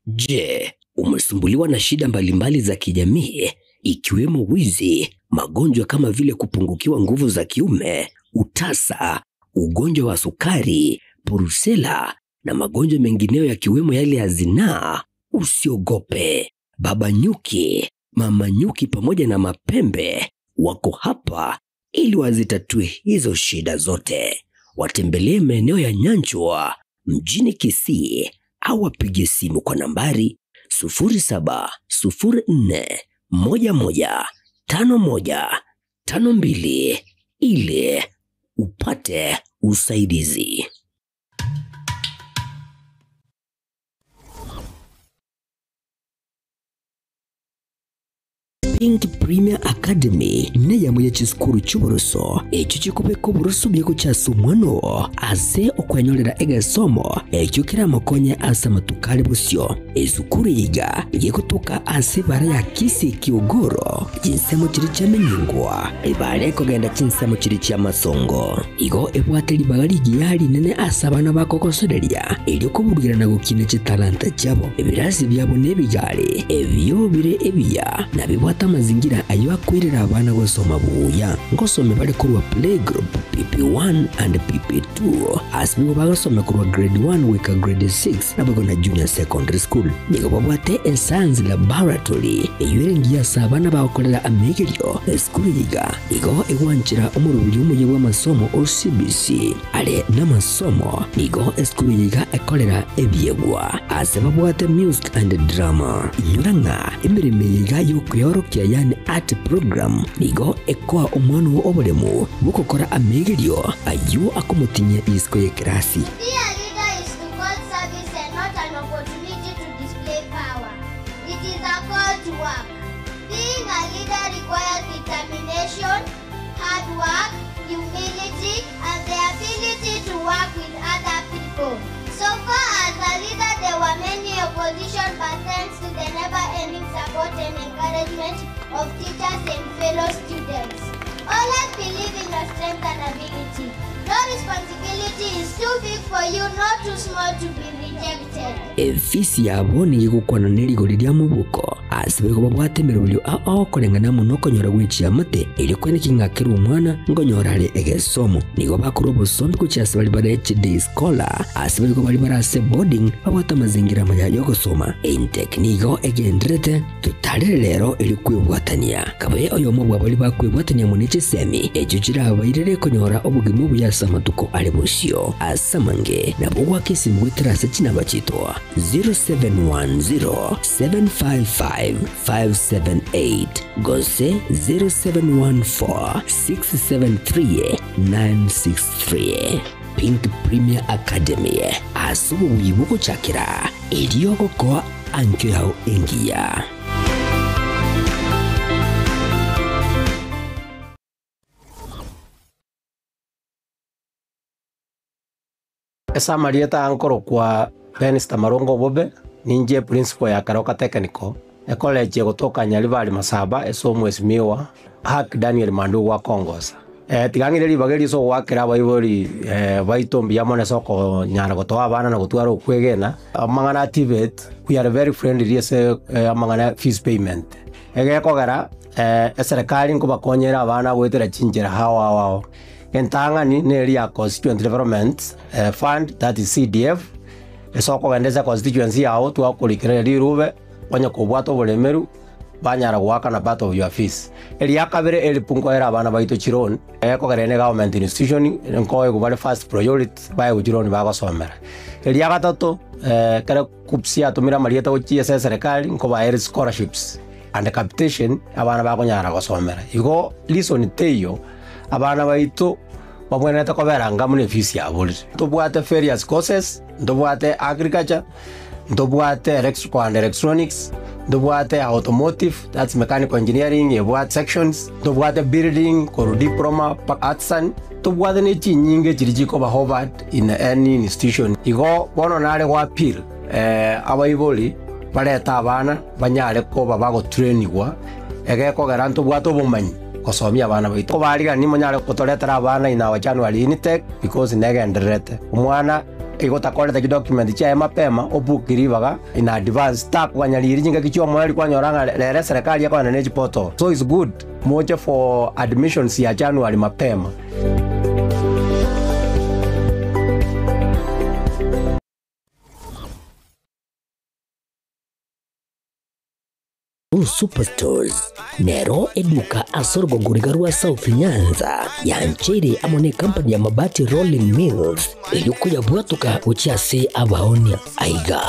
Je, umesumbuliwa na shida mbalimbali za kijamii ikiwemo wizi, magonjwa kama vile kupungukiwa nguvu za kiume, utasa, ugonjwa wa sukari, purusela na magonjwa mengineyo yakiwemo yale ya zinaa? Usiogope. Baba Nyuki, Mama Nyuki pamoja na Mapembe wako hapa ili wazitatue hizo shida zote. Watembelee maeneo ya Nyanchwa mjini Kisii au wapige simu kwa nambari 0704115152 ili upate usaidizi. Pink Premier Academy ne yamuye chiskuru cy'uburuso ekyo kikubeko buruso byeko cyasumwano ase okwanyolera egasomo ekyo kiramakonye asa matukale busyo ezukuru yiga yekutuka ase bara ya Kisi Kiogoro jinsemo kiri cyamenyingwa ibare kogenda chinsemo kiri cy'amasongo igo ebwateli bagali giyali nene asabana bakokosoderia elyo kubugirana gukine chitalanta cyabo ebirasi byabo nebigale ebyo bire ebiya nabibwata gwaka mazingira ayo akwirira abana gusoma buya ngosome bari kurwa playgroup PP1 and PP2 asbigo bagasome kurwa grade 1 wika grade 6 nabwo na junior secondary school nigo babwate science laboratory eyirengiya sabana bakolela amegerio school yiga nigo ewanchira umurubiri umuye w'amasomo OCBC ale n'amasomo nigo school yiga ekolera ebyegwa asebabwate music and drama inyuranga imirimo yiga yo kuyorokia yani art program nigo ekoa umwana obolemu bukokora amegerio ayo akomutinye isko ye krasi. Being a leader is to call service and not an opportunity to display power. It is a call to work. Being a leader requires determination, hard work, humility, and the ability to work with other people. So far as a leader, there were many opposition, but thanks to the never-ending support and encouragement of teachers and fellow students. Always believe in your strength and ability. No responsibility is too big for you, not too small to be rejected. Efisi yabo ni gukwana nirigoriria mubuko asibego babwate mirubyo akorengana muno konyora gwicia mate ili kwene kingakira umwana ngonyorare egesomo nigo bakuru bosombi kucyasa bali bare HD scholar asibego bali barase boarding babwata mazingira maya yo gusoma in technico egendrete tutarire rero ili kwibwatania kabaye oyo mubwa bali bakwibwatania munice semi ejujira abayirere konyora obugimu buyasa matuko ali busio asamange nabugwa kisimwe trase kinabachitwa 0710-755-578 Gose 0714-673-963 Pink Premier Academy asubu wibuko chakira iliyoko kwa ankyo yao engia. Esa Marieta ankoro kwa Benista Marongo Bobe ninje principal ya Karoka Technical college gutoka Nyalibali Masaba esomo esimiwa hak Daniel Mandu wa Kongosa tigangire libageri so wakira baibori baitombi yamone soko nyana gotoa abana na gutwara okwegena amangana activate we are very friendly yes amangana fees payment egekogera eserikali ngo bakonyera abana gwetera chinjera hawa entangani neri ya constituent development fund that is CDF esoko gendeza constituency yao twakurikira rirube banya kubwato bulemeru banyara gwaka na part of your fees eli yakabere eli punko era abana baito chiron ekogerene government institution nkoye kubale first priority baye ujironi bagosomera eli yakatato kare kupsia tumira Marieta uchi serikali nko ba scholarships and capitation abana bagonyara gosomera igo listen teyo abana baito bamwene takobera ngamune fees ya buli tubwate various courses ndobwate agriculture ndobwate electrical and electronics ndobwate automotive that's mechanical engineering yebwate sections ndobwate building koro diploma artisan tubwate ne chinyinge chirijiko ba Harvard in any institution igo bono nale wa appeal abaiboli baleta abana banyale ko babago trainingwa egeko garanto bwato bumanyi kosomia abana baito bariga ni monyale kutoletera abana ina wa January intake because negenderete umwana igotakorete document cha mapema obukiribaga in advance tap kwanyaliri nyinga kichwa mwali kwanyoranga lere serikali yako na neji portal so it's good moja for admissions ya January mapema. Superstores Nero eduka asorgo gurigarua South Nyanza yanchere amone company ya mabati Rolling Mills elukuya bwatuka uchiase abaonia aiga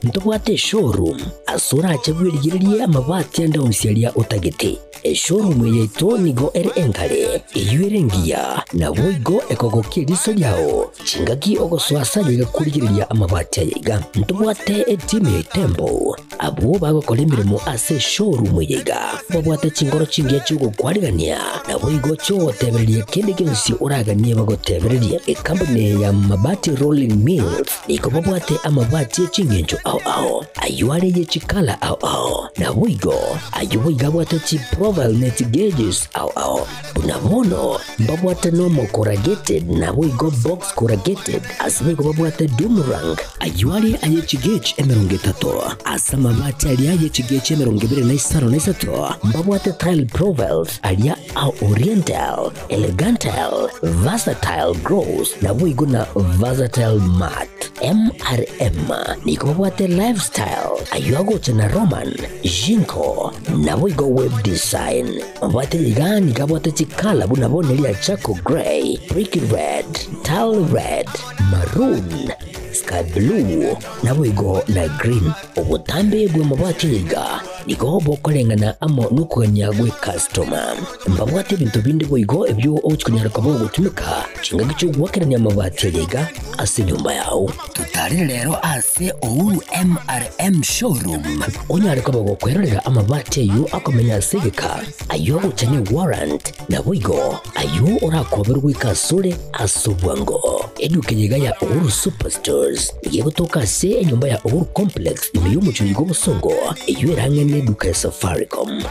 ntobwate showroom asura achagwirigirie amabati anda usialia utagete showroom yeto nigo enkale eyuerengia na boigo ekogokie riso yao chingagi ogoswasa yiga kurigiriria amabati aiga ntobwate team Tembo abo bagokora imirimo ase showroom yiga babwate chingoro chingia chugo kwarigania na boigo cho tebererie kende gensi uraganie bagotebererie company ya mabati Rolling Mills iko babwate amabati chingenjo au ayuare ye chikala au na wigo ayuiga bwata chi proval net gauges au bunabono mbabwata normal corrugated na wigo box corrugated asibigo babwata Dumarang ayuare aye chigage emeronge tato asama bati alia ye chigage emeronge bire na isaro na isato mbabwata tile provals alia au oriental elegantal versatile gross na wigo na versatile mat MRM ni kubwate lifestyle ayuago chana Roman Jinko na wigo web design mbate ligani kabwate chikala bunabone lia Chaco Grey Brick Red Tile Red Maroon Sky Blue na wigo na green ubutambe gwe mabwate liga niko bokolengana amo nukuganya gwe customer mbabwate bintu bindi wigo ebyo ochkunyara kabo gutumika chinga gicho gwakeranya mabwate liga ase nyumba yao tutari rero ase Ouru MRM showroom onyare kabo gukwerera amabwate yu akomenya segeka ayo guchane warrant na wigo ayo urakoberwa ikasure asubwango eduke yiga ya Ouru Superstores igiye gutoka se enyumba ya Ouru Complex imiyumucho yigo busongo iyo irangene duka ya Safaricom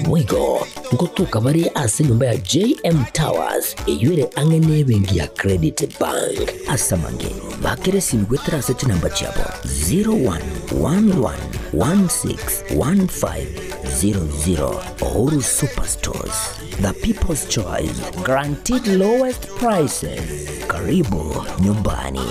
wigo ngotuka bari ase nyumba ya JM Towers iyo ire angene bengi ya Credit Bank asamange bakere simgwetera se namba chabo 0111161500 Ouru Superstores, the people's choice, guaranteed lowest prices. Karibu nyumbani.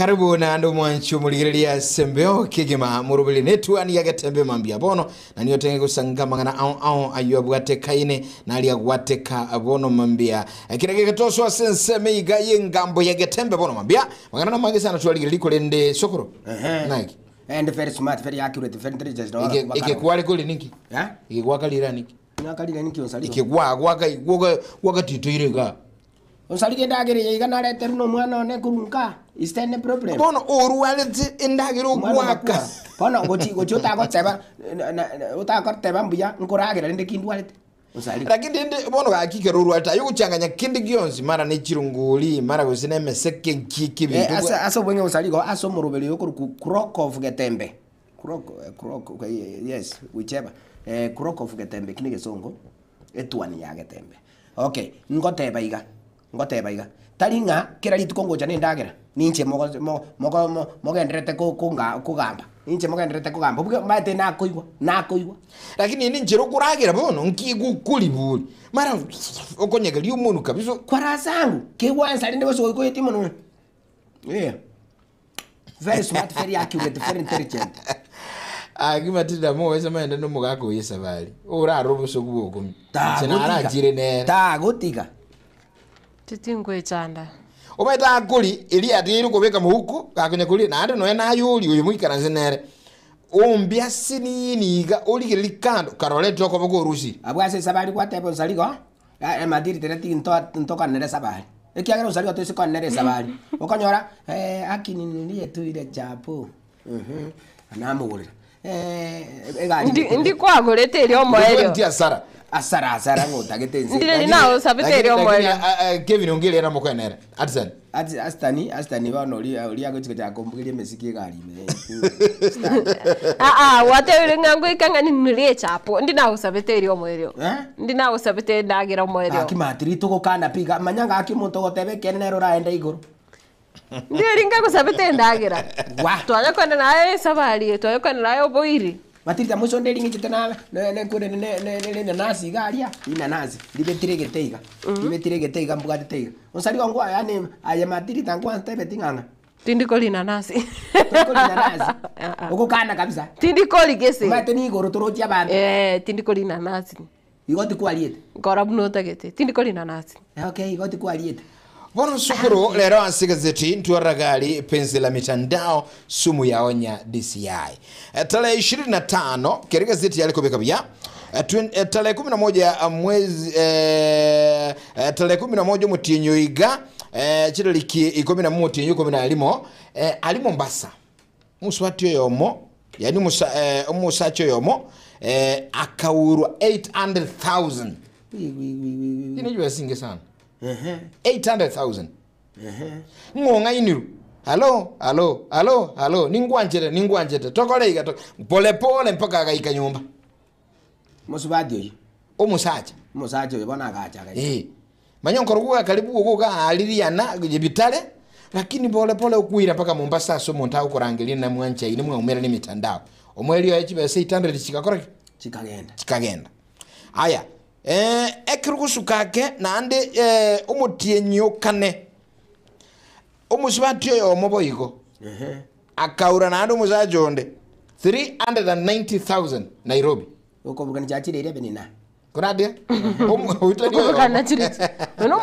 Karibu na ando mwanchu muligiria sembeo kigima murubili netwani ya gatembe mambia bono na niyo tenge kusangama ngana au ayo bwate kaine na ali agwate ka abono mambia kirege ketoswa senseme igaye ngambo ya gatembe bono mambia magana na mangi sana tuwaligiri kolende sokoro nike and very smart very accurate very intelligent ike kwale kuli niki ha ike kwakalira niki nakalira niki onsaliro ike waka titoirega onsalire ndagere igana lete runo mwana ne kurunka is there any problem bono orualete ndagere ogwaka bono gochi utagoteba utagoteba mbuya nkoragira ndinde kindwalete onsalire lakini ndinde bono akike orualete ayo kuchanganya kindi gionzi mara ne chirunguli mara gusine meseke nkiki bintu asa bwenge onsaliro aso murubeli yoko crock of getembe crock yes whichever crock of getembe kinige songo etwani ya getembe okay ngoteba iga taringa kira lituko ngoja nendagera ninche mogendrete kugamba ninche mogendrete kugamba buge mate nakoigwa lakini ninche rokuragira bono nkigukulibuli mara okonyegeli umuntu kabisa kwara zangu kewanza linde weso ko yetimo no very smart very accurate very intelligent agimatida mo wesa maenda no mugako yesabali uraro busokubo kumi sinara jire ne gotiga titingwe chanda ometa akuli ili atiru kubeka muhuku kakunya kuli na ande no na yuli uyu mwikaranze nere ombia sininiga oligeli kando karole toko boko rusi abwase sabali kwa tebo saligo madiri tereti ntoka nere sabali ekiagera usaligo tese kwa nere sabali okonyora akini nilie tu ile chapo anamugurira ndi kwagurete iri omoerio ndi asara ngotagetense ndire nawo sabete omoerio Kevin ongele era mokwenera Astani bano oli agotiko cha kombugirie mesiki gari wate ngango ikangani nirie chapo ndi nawo sabete iri omoerio ndi nawo sabete ndagira omoerio akimatiri tuko kana piga manyanga akimuntu gotebe kenero raenda iguru ndiri ngango sabete ndagira twanya kwenda naye sabali twanya kwenda naye oboiri matirita muso ndeli ngichite na kure ne nasi garia ina nasi libetire geteiga mbugate teiga onsali wangu yani aya matirita ngwa tebe tinganga tindikoli na nasi ukukana kabisa tindikoli gese mate ni goro torochi abantu tindikoli na nasi igoti kwaliete ngora bunota gete tindikoli na nasi okay igoti kwaliete bono sukuru lero asiga zeti ntuaragali penzi la mitandao sumu ya onya DCI tarehe 25 kereka zeti yale kobeka bia tarehe 11 mwezi tarehe 11 mutinyo iga chiraliki 11 mutinyo 10 alimo mbasa muswati yomo yani musacho yomo akaurwa 800,000 inajua singe sana 800,000 ngonga iniru halo ningwanjete tokoleiga pole mpaka akaika nyumba musubadi omusacha yobona agacha manyonkoro kuga karibu kuga aliriana jibitale lakini pole ukuira mpaka Mombasa so monta ukorangelia na mwancha ine mwumera ni mitandao omwelio echibe 800 chikakora chikagenda aya ekirugusu kake nande umutienyo kane omusubati yo moboyigo akaura nande umuzajonde 390,000 Nairobi uko bugani chachire ile benina kunadia ukana chiri uno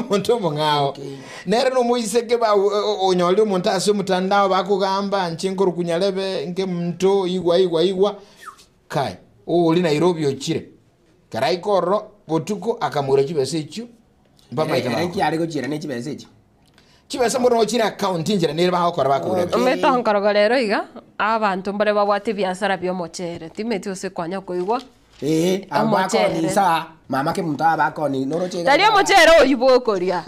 muntu ngao nere no muiseke ba onyole umuntu ase mutandao bakugamba nchinkuru kunyalebe nke mto igwa kai uli Nairobi ochire karaikoro botuko akamura chibese ichu mbaba iki ari gochira ne chibese ichu chibese muri ochira account injira nere bakora bakure meto nkorogorero iga abantu mbare babwate biasara byo mochere timeti ose kwanya koigwa abakoni sa mama ke muntu abakoni norochega dalio mochere oyibo koria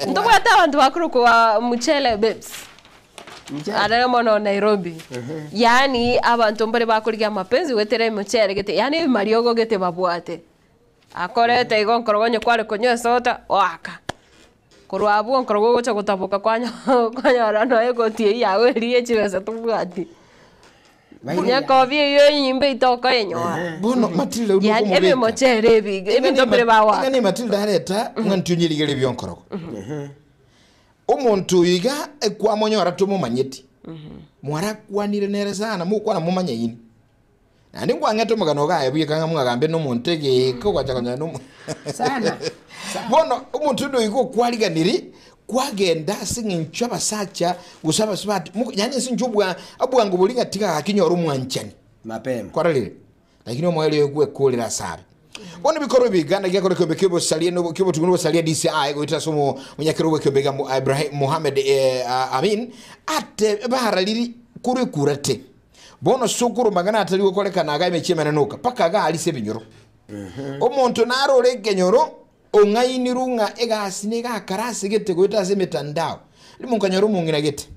ndobwata abantu bakuru kwa muchele babes Adana mono Nairobi. Yani abantu mbere bakuriga mapenzi wetere muchere gete yani mariogo gete babwate. Akorete igon korogonyo kwale konyo sota waka. Kurwabu nkorogo gocha gutabuka kwanya rano ego tie yawe rie chibesa tubwati. Nya kovie yo yimbe itoka yenyo. Bono Matilda uko yani ebe muchere big ebe ndombere bawa. Ngani Matilda hareta mwantunyirigere byonkorogo. omuntu iga kwa monyora tumumanyiti mwara kwanire nere sana mukwana mumanya yini nandi ngwangeto mugano gaye bwikanga mwagambe no muntege ko kwachakanya no sana bono omuntu ndo iko kwaliganiri kwagenda singinchwa basacha gusaba sibati yani sinjubwa abwangu bulinga tika akinyoro mwanchani mapema kwaralire lakini omwele yekwe kolera sabe bono bikoro biganda gyakore ko bekebo salie no kebo tuguno salie DCI go itasomo munyakero we kebega Ibrahim Mohamed Amin ate baharaliri kure kurate bono sukuru magana atali ko koleka naga imechemana nuka paka ga ali sebinyoro omuntu naro lekenyoro ongainirunga egasine ga karasi gete go itase mitandao limunkanyoro mungina gete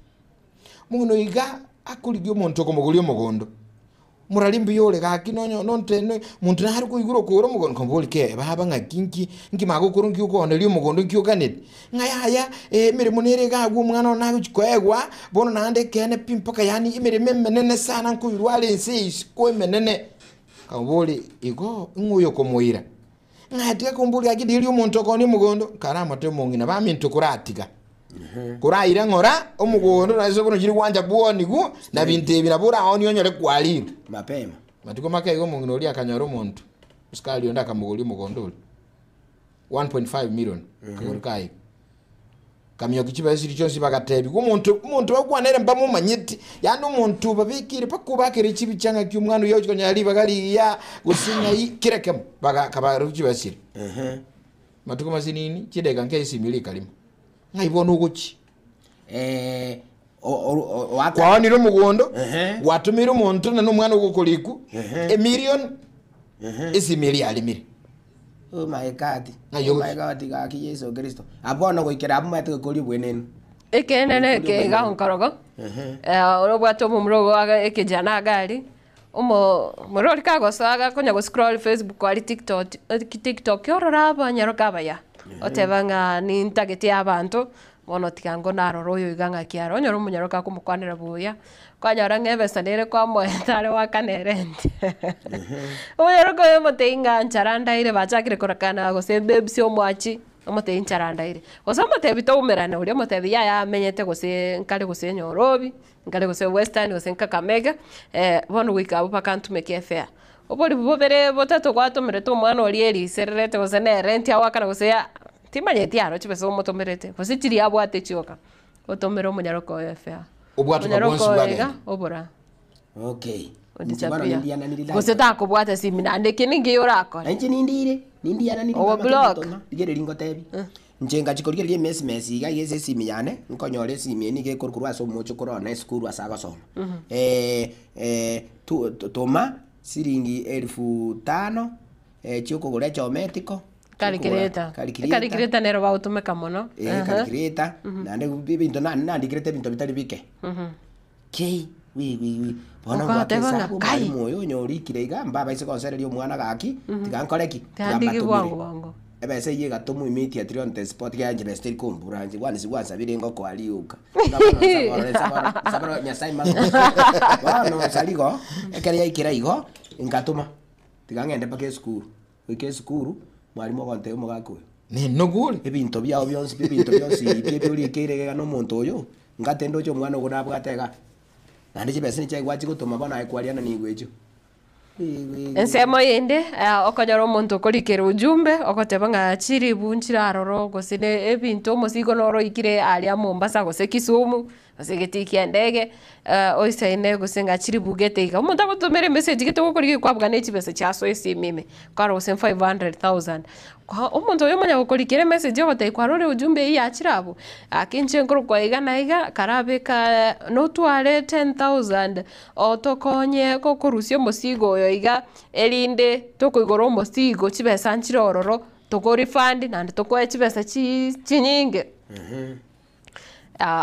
mungu iga akuligyo omuntu ko mugulyo mugondo muralimbi yole ga kinonyo nonte muntu nari ko iguro ko mugondo komboli ke baba ngakinki nki magukuru nki uko ndeli mugondo nki ukanete ngayaya mere munere ga gwo mwana na kukwegwa bono nande kene pimpaka yani imere menene sana nku irwale nsi ko menene komboli igo nguyo ko moira ngati komboli akidili umuntu ko ni mugondo karama te mungina ba mintu kuratiga kuraira ngora omugondo nazo bono kiri wanja buoni gu na binte birabura oni onyore kwalira mapema matiko makaigo mungino oli akanyoro muntu uskali onda kamugoli mugondo 1.5 million kurikai kamyo kichiba siri chonsi bakatebi ku muntu bakwanere mbamu manyiti yani umuntu babikire pakubakire chibi changa kyumwana yo chikonyali bagali ya gusinya kireke baka kabaru chibasiri matiko masinini chidega nkesi mili kalima ngaibona ukuthi kwawanira mugondo watumira umuntu na numwana ukukoliku a million isi miliari miri oh my god gaki Yesu Kristo abona goikera abumate koli bwenene ekenene ke gaonkorogo orobwato mumrogo aga ekejana gari murori kagosaga konya go scroll Facebook ali TikTok yorora abanyaroka baya otebanga ni ntageti abantu bono tikango naroro yo iganga kiaro nyoro munyaroka kumukwanira buya kwanyora ngebesa nere kwa mwetare wa kanerente munyaroka yo motenga ncharanda ile bachakire korakana go se bebsi omwachi omote ncharanda ile osoma tebito umerana uri omote ya menyete go se nkale go se nyorobi nkale go se western go se Kakamega bono wikabo pakantu meke fair oboli bobere botato kwatomere to mwana olieri sererete go se ne rent ya wakana go se ya timanyeti aro chibeso motomerete go se chiri abwate chioka otomero munyaroko FA obwato bonsi bwaga obora okay guseta kubwata simina ndeke ningi yorako anje nindire nindiana nindi o blog digere lingo tebi njenga chikorike lie mesi ga yese simiyane nkonyore simiyeni ke kurkurwa so mocho korona skuru asaga soma toma siringi 1500 chiko gore chometiko Kalikireta nero ba utumeka mono kalikireta nande bintu nandikirete bintu bitari bike kei wi bona batesa kai moyo nyori kirega mbaba ise konsererio mwana gaki tigankoreki tandigi wangu ebe se yega tomu imiti atrion te sport ya njere stil kumbura nji wani si wansa birengo ko aliuka sabaro nyasai maso bano saligo ekere ya ikira igo ngatuma tigangende pake skuru wike skuru mwalimu wante umugakwe ne nogule ebinto byao byonsi bye uri kirega no muntu oyo ngatendo cyo mwana ugo nabwatega nandi chibese ni chagwa chigutuma bana ekwariana ni igwecho ensemo yende okonyora omuntu okorikera ujumbe okotebanga chiri bunchira aroro gosine ebinto omosigo noro ikire aria Mombasa gose Kisumu gose getikia ndege oisaine gose ngachiri bugete iga omuntu agotumere message gete gokoriki kwabwa ne chibese chaso esi mime kwaro gose 500,000 kwa omuntu oyo manya gokorikere message ogote kwarore ujumbe iya chirabu akinche nkoro kwa iga na iga karabeka no tware 10,000 otokonye gokorusio mosigo oyo iga elinde tokoigoro mosigo chibesa nchirororo tokori fund nande tokoe chibesa chinyinge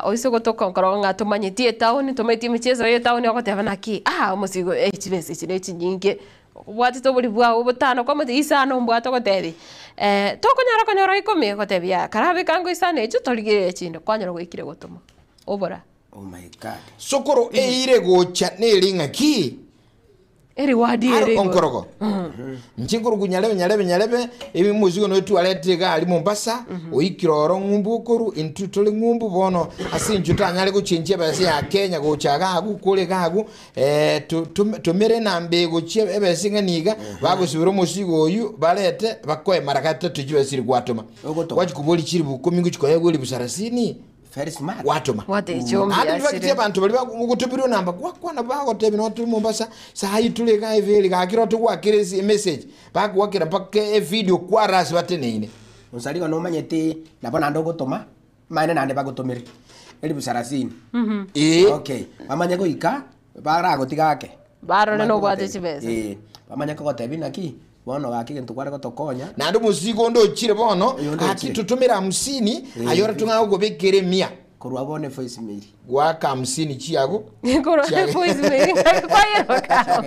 oiso gotoka nkoro ngatumanyitie town tumetie michezo ye town okoteba naki mosigo chibesa chine chinyinge bwati to buli bwa ubutano kwa muti isano mbwato gotebi konyora ikomi gotebia karabe kango isane echo torigire chindo kwanyora gwikire gotuma obora oh my god sokoro eire gocha nelinga ki eri wadi eri onkorogo nchinguru kunyalebe ibi muzigo no tualete ga ali Mombasa oikiroro ngumbu koru intutole ngumbu bono asinjuta anyale kuchinje base ya Kenya gochaga agukole gagu tumere nambe gochie ebesinga niga bagusubira musigo oyu balete bakoye marakata tujwe siri gwatoma wachi kuboli chiri bukomingo chikoye goli busarasini very smart watoma wate chombi andi bakite abantu bali bakutubiro namba kwa bago tebi no tu Mombasa sahi tule ga eveli ga kiro tu kwa kiresi message bago wakira pake video kwa ras bateneine Onsaligo no manyete nabona ndogotoma mane nande bagotomeri eli busarasini okay amanya ko ika bara gotigake baro no bwate chibesa amanya ko gotebi naki bono gaki gintu kware gotokonya nando musigo ndo chire bono ati tutumira 50 ayora tunga go bekere 100 kurwa bone voice mail gwaka 50 chiago kurwa voice mail kwayeroka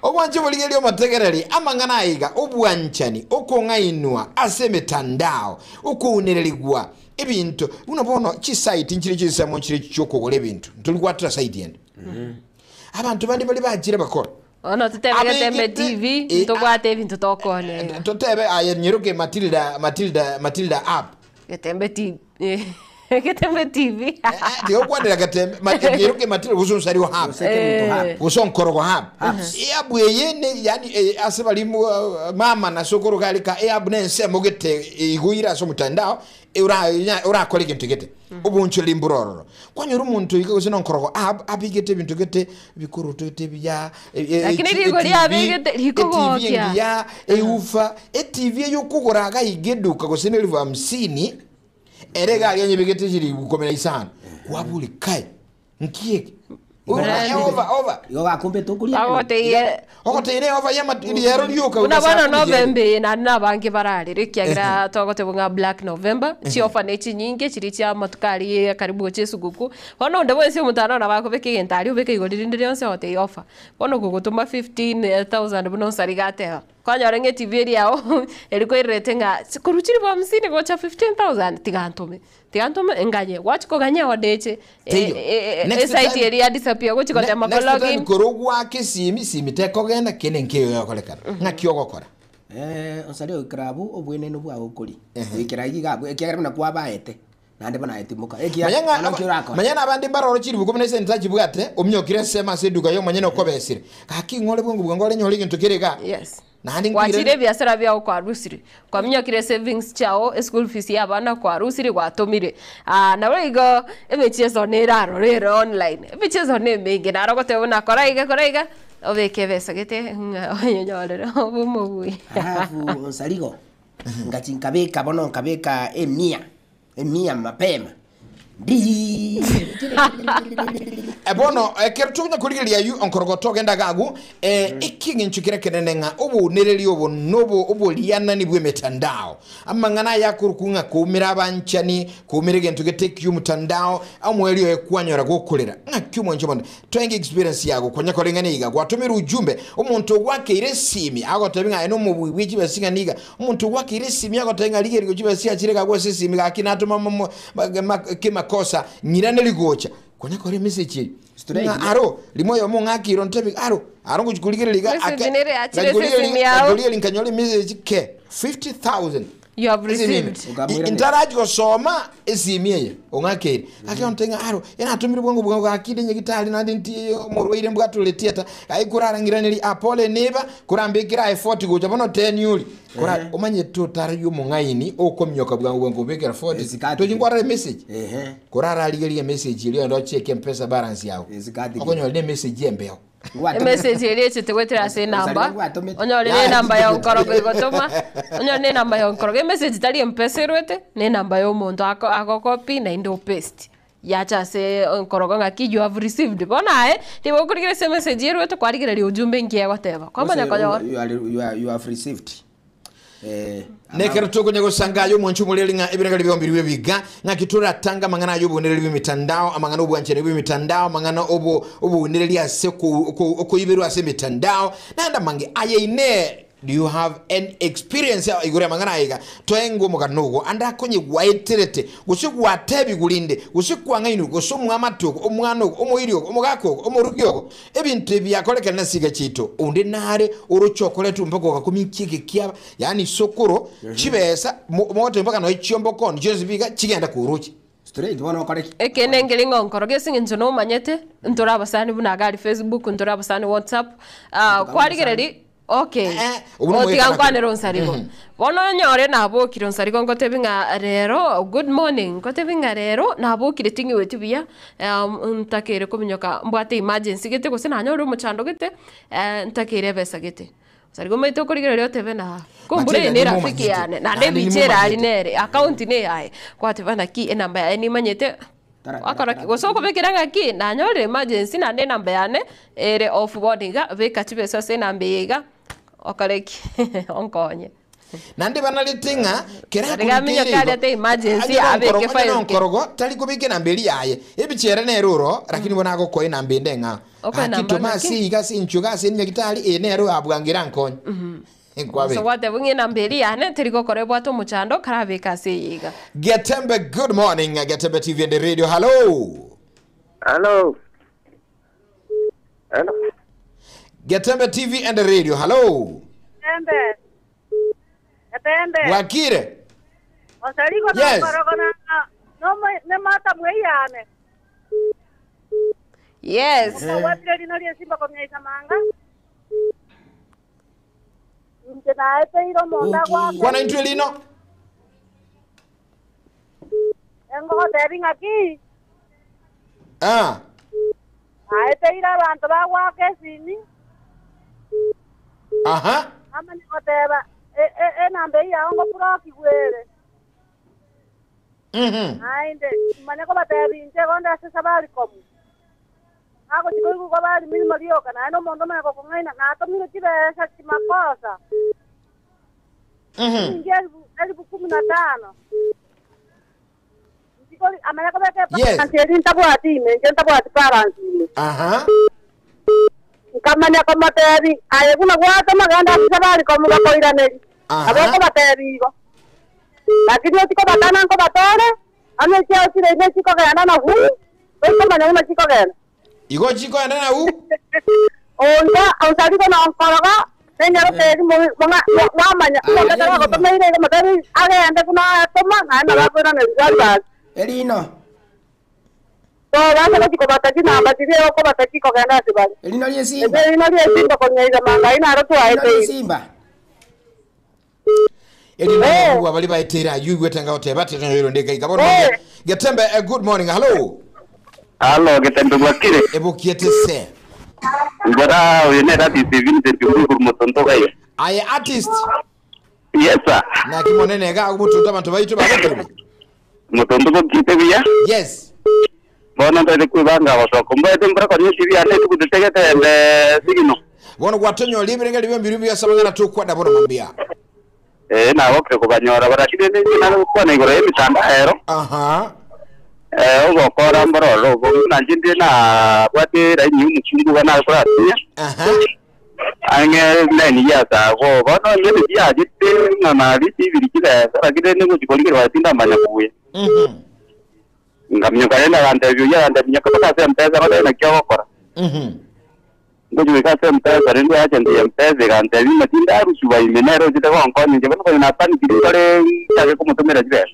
Obwanje buligelio mategereri amangana aiga obwanchani okongainwa ase mitandao okunereligwa ebintu unabono chi site nchiri chisamo nchiri chokogole ebintu ntulikuatira site yende abantu bandi bali bajire bakora ono tutebe tembe TV ntobwate ebintu tokone tutebe ayenyeruke Matilda app tembe TV Ketembe TV. Dio kwandira katembe matinyeruke Matilda busunsari wa hap. Busonkorogo hap. Yabweyene yani asebali mama na sokoro galika yabnense mogete iguyira so mutandao ura kolege ntigete. Ubuncho limburoro. Kwanyuru muntu ikosina nkorogo abigete bintu gete bikuru tete bya lakini rigori abigete rikogokya ya eufa TV yo kugoraga igeduka gosene liva 50 erega yenye bigete jiri gukomera isana wabuli kai nkiye over yo bakumbe tokulia ogoteire over yama yero lyoka unabana November na bangi barari rikiagira togote bunga Black November chi orphanage nyinge chiri cha matukari karibu chesuguku hono ndebo ese mutano na bako beke gentari ubeke igorindire yonse hote offer hono gugutuma 15000 buno sarigate kwanyarenge TV yao eliko iretenga kuruchiri ba 50 gocha 15000 tigantume enganye wachiko ganya wadeche site area disappear gochiko tema login korogwa ke simi teko genda kenenkeyo yakolekana ngakyo gokora onsalio krabu obwene no bwa okori ikiragi gabwe ekiagara na kwa baete nande bana etimuka manyana abandi baroro chiri buko nese ntaji bwate omnyokire sema seduka yo manyana okobesire kaki ngole bwo ngole nyoli gintu kirega yes kwachire biasara byao kwa rusiri kwa mnyokire savings chao school fees yabana kwa rusiri gwatomire nawe igo emechezo neraro rero online emechezo ne mege narogote una koraiga obeke besa gete onyonyolero obumugui alafu onsaligo ngachinkabeka bono nkabeka emia mapema Ebono kertunya kurigiria yu onkorogoto genda gagu ikingi nchukire kenenga obu nereli obu nobo obu liana ni bwe metandao amangana ya kurukunga kumira abanchani kumira gentu geteke yu mutandao amwelio ekwanyora gokolera ngakyumo nchobonde twenge experience yago konya kolengane iga gwatumira ujumbe omuntu gwake iresimi agotabinga eno mu bwiji basinga niga omuntu gwake iresimi agotenga ligeri gojibasia chireka gwa sisimi gakinatuma kosa nyirane ligocha konya kore message aro limoyo mo ngakiro ntebi aro kuchukulikira liga akulia linkanyole message ke 50000 you have received intaraji gosoma esimie ongakere akiontenga aro yana atumire bwangu akide nyegitali nandi nti morwaire mbwatule theater aikurarangirane apole neba kurambikira effort gocha bono 10 yuli kora omanye totari yo mungaini okomyoka bwangu bekera 40 tojingwara message kurara aligelie message ile ndo check mpesa balance yao okonyo le message yembeo message ile chitewetera se number onyole number ya nkorogo igotoma onyole number ya nkorogo message tali mpesa rwete ne number yo muntu ako copy na indo paste yacha se nkorogo ngaki you have received bona tibo kurigire se message rwete kwarigira ri ujumbe ngiye goteba kwamanya kwa you have received nekerto kunyego sangayo mwanchu mulelinga ebiragali byombiriwe biga ngakitura tanga mangana yobonereli bimitandao amangana obwanchene bimitandao mangana obo nereli ase ko iberu ase mitandao nanda mange ayeine do you have any experience ya igure mangana iga toengo muganugo anda konye waiterete gushigwa tebi gulinde gushikwa ngainu gusumwa amatuko omwana omuirio omugako omurugyo ebintu byakoleka nasiga chito unde nare uruchokolete mpoko gakumikike kya yani sokoro chibesa moto mpaka no ichombo kon jenzi biga chigenda kuruchi straight wana okoreki ekenengeli ngonkoro gesinge njono manyete ntora basani bunagali Facebook ntora basani WhatsApp kwarigereri okay otiga kwanero nsarigo bono nyore nabo kiro nsarigo ngotebinga rero good morning ngotebinga rero nabo kiretingi wetu bia ntakere kuminyoka mbwate emergency gete gose nanyore umuchando gete ntakere besa gete sarigo maito kurigera ryo tebe na kumbure ni rafiki yane na nde bichera ali nere account ne yae kwatebana ki enamba ya ni manyete akora gosoko bekiranga ki na nyore emergency na nde namba yane ere off boarding ga beka chibesa se namba yega okareki onkonye nande banalitinga kera kuminyo kali ate emergency abeke file onkorogo tali kubike namba eli yaye ebichera ne ruro lakini bona go ko namba ndenga akitomasi igasi nchuga sinye kitali enero abwangira nkonye so wate bunge nambeli ane teriko korebwa to muchando karabeka seyiga Getembe good morning Getembe TV and the radio hello hello Getembe TV and the radio hello Getembe Wakire Osariko yes. No me mata mweyane yes watre dinari simba komnyesa manga Ntenae peiro monda kwa Kwana intwe lino Engo deving aquí Ae peira bantu bagwa kesini Aha Amani koteba nambe ya ongo proki gwere Ainde maneko batebi nje gonda se sabari komu Ako chiko kwa bali mimi malioka na eno mondo meko kungaina na ato mimi kibesa kimakosa Ingia 15,000 Chiko amaneko beke panteri ntabwati nje ntabwati balance aha Kamanya kama tebi aye kuna gwata maganda sabari komu bakoira neri aboko batebi go Lakini chiko batana ko batore ame chia chile ne chiko gana na hu Kamanya una chiko gana Igo chiko enda na u Onda ausari ko na onkoroga Señor te wamanya ko to meire ko matari agenda kuna toma na ba ko na ngalba Elino To ba ko bataki na batiri ko bataki ko gana siba Elino lie simba Elino lie simba ko nyaiza manga ina ro to aite simba Elino wa bali baitera yuwe nga oteba tetero ndeka ikabona Getembe good morning hello Hello, Getembe Wakire. Ebukiete se. Ngora uyene rati Vincent Nguru Mutonto gayo. Aye artist. Yes sir. Na kimonene ga umutunta bantu bayito bagotero. Mutonto ko kite biya? Yes. Bona ndo kubanga wasoko. Mbo etembra ko nyusi biya ne tukutegete sigino. Bona kwatonyo libre ngali byo bya sabanga tu kwada bona mambia. Na wokre ko banyora barashide ne na ko na igoro emitanda ero. Aha. Ogo kora mbororo go nanjinde na kwate ra nyu muchungu bana kwa tia ange nani ya ta go bono ne bia jitte na na biti birikira sara kide ne go jikoli kirwa tinda manya kuye ngamnyo kaenda gante byo ya ande nya kata se mpesa bada na kyo kora ngo jwe ka se mpesa ndo ya chende mpesa gante bi matinda rusu ba imenero jite ko onko ni jebano ko na pani kidi kare ta ko mutomera jibe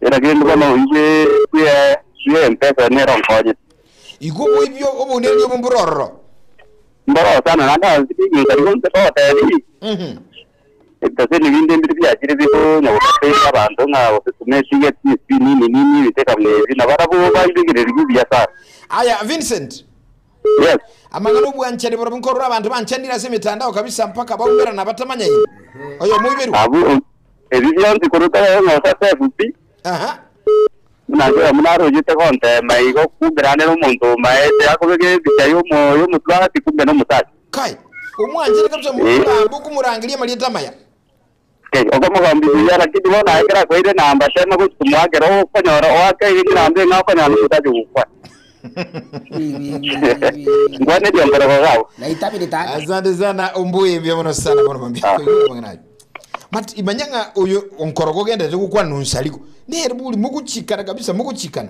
Era gendo bano ibe kuye mpesa ne ronkoje. Igubo ibyo obuneli obumburoro. Mboro sana nanda ngi kari gonte ko tari. Tase ni vinde mbiri bya kire biko na wote abantu nga wote tumeshige nini biteka mlezi na barabu ba ibigire rigubya sana. Aya Vincent. Yes. Amangano bwanchane bora bunkorora abantu banchandira se mitandao kabisa mpaka baumbera na batamanya yi. Oyo muiberu. Abu ebibyo ndikuruta nga sasa fupi. Aha. Munaro jite konte maigo kuberane n'umuntu maete akobege bicayo yo mutwa tikumbe no mutati. Kai. Umwanje kabisa murambo kumurangilia malita maya. Ogo mugambi yara kidi bona akira ko ire namba shema ko tumwagero ko nyoro wake iri nambe ngako nyalo kutaje ukwa. Ngwane ndio mbele kwao. Na itabiri tata. Asante sana umbuye mbia mono sana bono mambia. Mangana. Mat imanyanga uyo onkorogo gende tukukwa nunsaliko. Nere buli mukuchikana kabisa mukuchikana.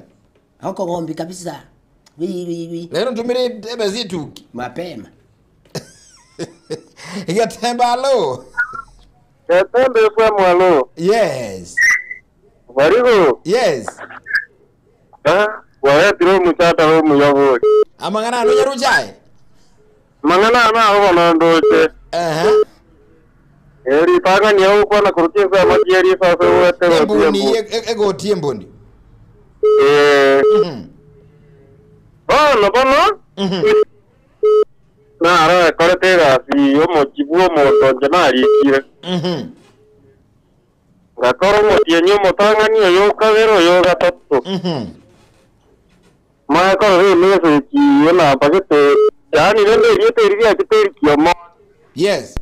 Hako ngombi kabisa. Lero ntumire ebe zitu mapema. Igatemba alo. Gatembe kwa mwalo. Yes. Warigo. Yes. Wae tiro muchata ho muyago. Amangana ano nyarujae. Mangana ana ho nondoche. Eri paga ni ho kwa na kurti kwa majeri fa fa wete. Mboni ego tiemboni. No bono. Na ara koretera si yo mochibu mo tonje na rikire. Gakoro mo tienyo mo tangani yo kavero yo gatotto. Ma ko re me se ki na pagete yani rende yete riya kiteri kiyomo. Yes.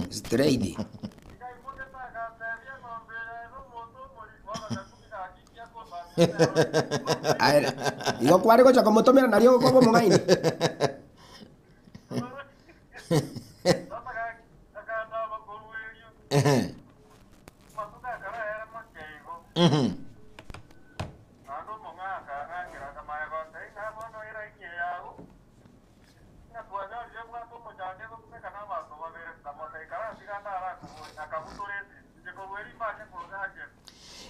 Straight. Iko kwari ko chako motomera nario ko mo maini.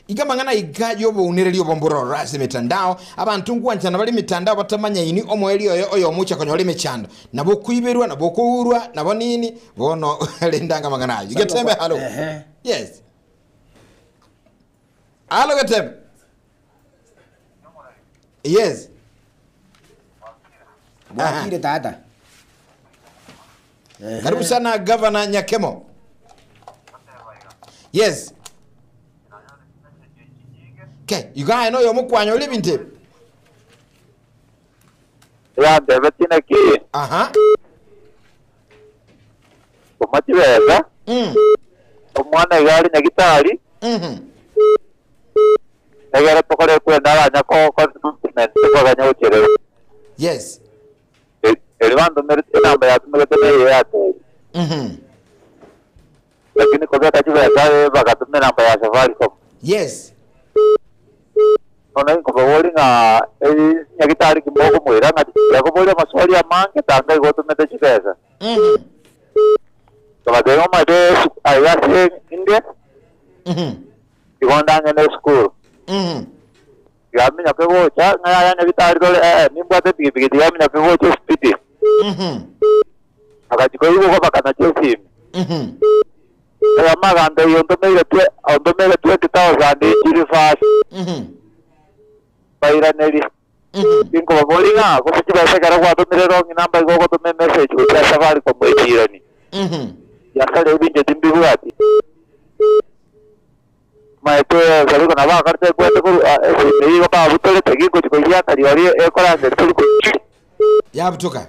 Ikamangana igayo bonereri obomboro rase mitandao abantu ngwanchana bali mitandao batamanya ini omweli oyo mucha konyole mechando nabo kuiberwa nabo kuurwa nabo nini bono lendanga mangana you get them hello yes hello get them yes Wakire tata. Karibu sana Governor Nyakemo. Yes. Okay, you guys know your mukwanyo living tape. Ya debetina ki. Aha. Umati weza. Umwana yali na gitari. Nagara pokore kwenda nyako continent kwa ganyo chere. Yes. Elivando merite namba ya tumekete yate. Lakini kwa kata chiva ya bakatumia namba ya Safaricom. Yes. Ona ko bawoli nga nyagitari kimoko mwira nga yako bole maswali ya mange tanga go tumete chipesa. Kama demo made ayase inde. Igonda ngene school. Yami nyakego cha nga nyagitari dole nimbate pigi yami nyakego cha speed. Akachiko yuko kwa bakana chesi. Kama ganda yondomele 20,000 jiri fast. Pairaneli. Inko baboli nga ko siba sa kara kwa tumire ro namba go to message ko sa safari ko mwirani. Ya sale binje dimbi buati. Mai to salu kana ba karte ko to ei ko ba butole tegi ko ya tari ori e ko la de ko. Ya butoka.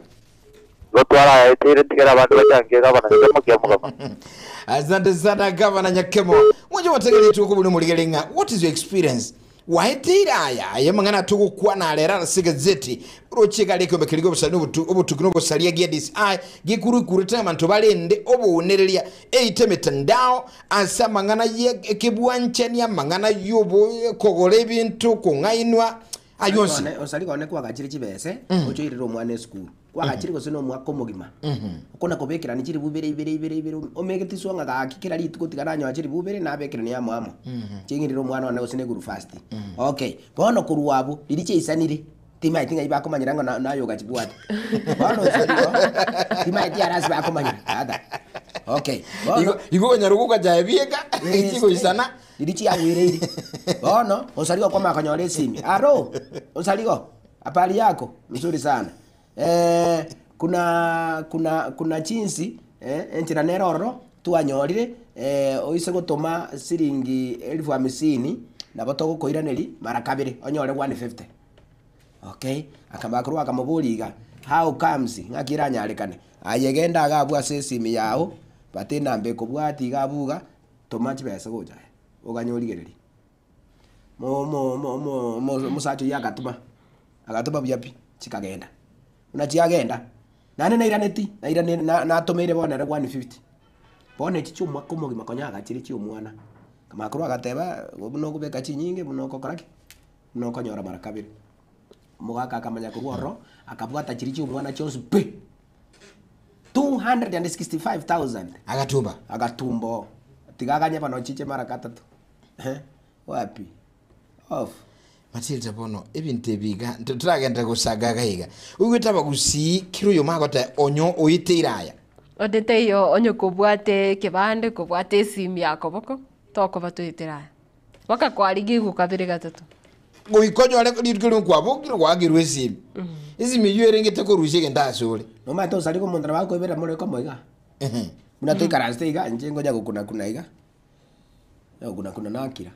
Lotwala tere tikera bantu bachange gavana Nyakemo kiamuka. Asante sana Governor Nyakemo. Mwenye wategele tuko buli muligelenga. What is your experience? Wahetira ya mangana tuko kwa na alera sigazeti. Rocheka leko bekeligo busanu obutukino bosalia gedis ai gikuru kurita manto balende obunerelia eite mitandao asa mangana ye kebwanchania mangana yobo kogole bintu kungainwa ayonsi. Osali kone kwa gachiri chibese ocho iriro mwana school. Kwa gachiri ko sino mwako mugima. Kona kobekera ni chiri bubere omegeti swanga ga kikira litu kotigaranya chiri bubere na bekera ni amamo. Chingiriro mwana wana osine guru fast. Okay. Bono kuruwabu liriche isanire. Tima itinga iba kumanyira ngo nayo gachibwata. Bono usaligo. Tima itia rasi ba kumanyira. Ada. Okay. Igo nyaruguka jaebieka. Ikigo isana. Dirichi awiriri. Bono usaligo kwa makanyore simi. Aro. Usaligo. Apali yako mzuri sana. Kuna chinsi enchira neroro tuanyorire oise gutuma siringi 50,000 na boto gukoiraneri mara kabiri onyore 150. Okay, akamakuru akamuburiga how comes ngakira nyarekane ayegenda agabwa sesimi yao bate nambe kubwati gabuga tomachi bese goja uganyorigereri musacho yagatuma byapi chikagenda unachiagenda nane nairaneti na tumire bona 150 bona chichumwa kumugima konyaga chiri chiumwana kamakuru agateba buno kubeka chinyinge buno kokoraki buno konyora mara kabiri mugaka akamanya kuruoro akabwata chiri chiumwana chose pe 265,000 agatumbo tigaganya bano chiche mara katatu wapi off Matilda bono ebintu ebiga turagenda gusagaga higa ugwitaba gusi kiruyo magota onyo uyiteiraya odete yo onyo kubwate kibande kubwate simu yako boko toko batuitiraya baka kwarigi gukabire gatatu goikonyo ale dirikuru kwabo kwagirwe simu izi miyere ngete ko rushe ndasure no mato sali ko mundra bako ibera muri ko moiga muna to ikaraste iga njengo jago kuna iga yo kuna nakira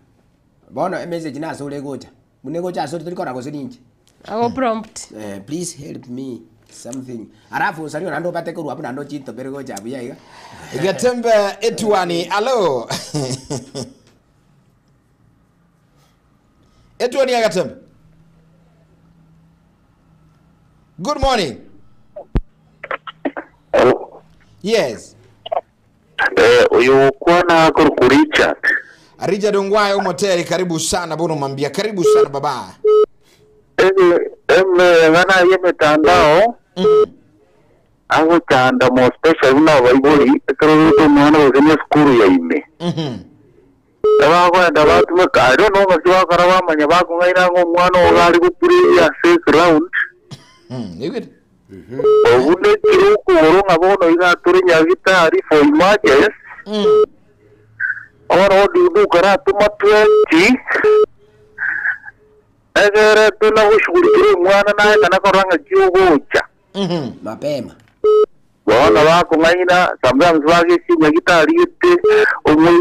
bona message nasure goja munego cha sori tulikora ko sininje ago prompt please help me something arafu sali nando pate ko ruapo nando chito berego cha buya iga igatembe etwani allo etwani agatembe good morning. Hello. Yes. Uyu kwana ku Richard. Richard Ongwae umoteri karibu sana bono mambia karibu sana baba. Ngana yeme tandao. Aho tanda mo special na waibori karo to mwana wazenya skuru ya ime. Dawa kwa dawa tume I don't know masiwa karawa manya bako ngaina ngo mwana ogali kupuri ya 6 round. Good. Obune kiruku orunga bono iga turi nyagitari for emergency. Ora odidu kara tuma 20. Egere tuna ushughulikie mwana naye kana koranga kiugocha. Mapema. Bona bako ngaina sometimes wage si nyagitari yite omwe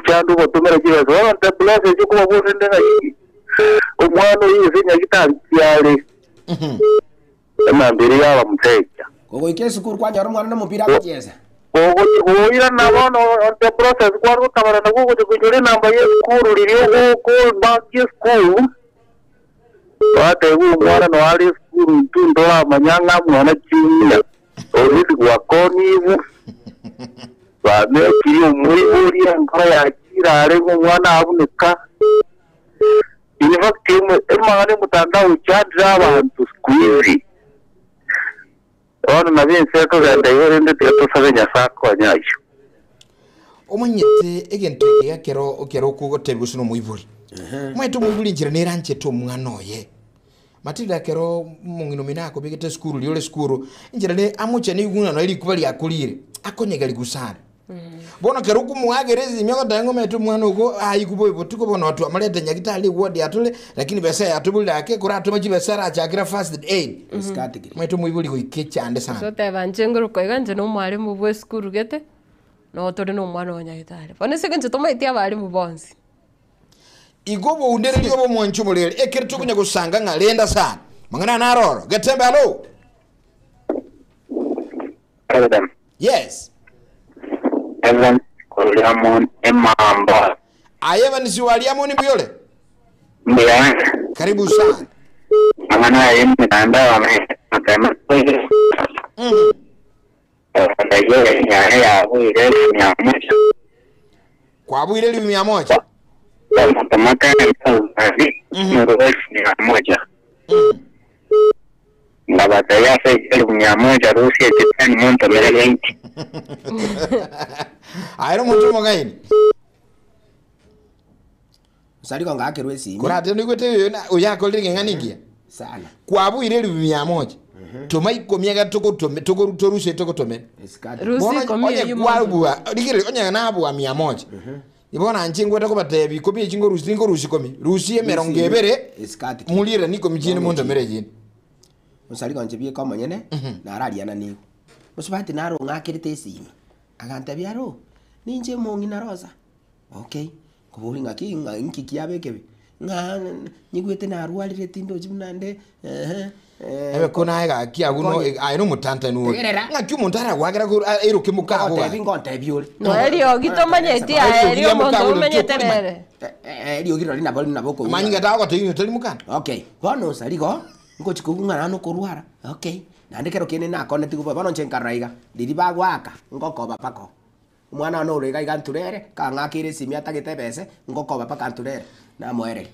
chandu botumera kibazo. Ora tabulase cyo kuba bose ndenga. Omwana yize nyagitari cyale. Mbere yaba muteja gogo ikese kuru kwa nyaro mwana mupira kucheza gogo ira nabono the process kwa rutabara na gogo kujore namba ye skuru liriyo ko baki skuru wate mwana no ali skuru tundola manyanga mwana chinya orisi kwa konivu bane kiriyo muri uri nkora ya kirare mwana abunika in fact emane mutandao chadra abantu skuru ono nabinse ko ganda yore ndete tusabenya sako nyayo omanyete egento yakero kugotebusuno muiburi mwetu muiburi njira neranche to mwana oye Matilda kero mungino minako bigete skuru liole skuru njira ne amuche ni guna no iri kubali akulire akonyega ligusara bona kero kumuagerezi myako dango metu mwana ugo ayikuboy botuko bona watu amaleta nyagitali wodi atule lakini besa yatubula yake kuratu majibesara achakira first aid mwetu muibuli ko ikecha ande sana so te banjenguru ko iganje no mwalimu bwe skuru gete no tore no mwana wanyagitali bona sekenje tomaitia abalimu bonsi igobo undere liyobo mwanchu mulele ekertu kunya gusanga ngalenda sana mangana naroro getembe alo Adam. Yes. Evan Kuliamon Emamba. Evan si Waliamon Biole. Mbia. Karibu sana. Amana yemi nanda wame matema. Ndaje ya huire ya moja. Kwa huire 100. Matamaka ya moja. La batalla se hizo 100 Rusia Japan monta mera 20. Aero mucho magaini. Sari konga akerwe simi. Kurate ni kwete yona uyako lingi nganingia. sana kwabuire 100 tomaikomia tokorushe tokotome onye kwabua digire onye nabua 100 ibona nchingweta ko batebi kobi chingo rushi komi rushi emerongevere mulire niko mijini mundo merejini musali konje bie kama nyene na araria niu musubati naro ngakirite isimi aganta biaro ninje mongi na rosa okay kubuli ngaki nkiki abekebe nga nyigwete na arwalire tindo chimnande ebe kona ega kia guno aino mutanta nuo ngaki umuntu aragwagira ko eruke mukago ga ngonte biole no elio gitomanyeti elio mondo umenyeterere elio giro lina bali naboko manyinga tago to tuli mukana okay bono saligo ngochiko ngana no kurwara okay nandikero kene na connect kuba bono chenkaraiga ndiri bagwaka ngokoba pako mwana no rega iganturere ka ngakire simia tagitebese ngokoba paka nturere na mwere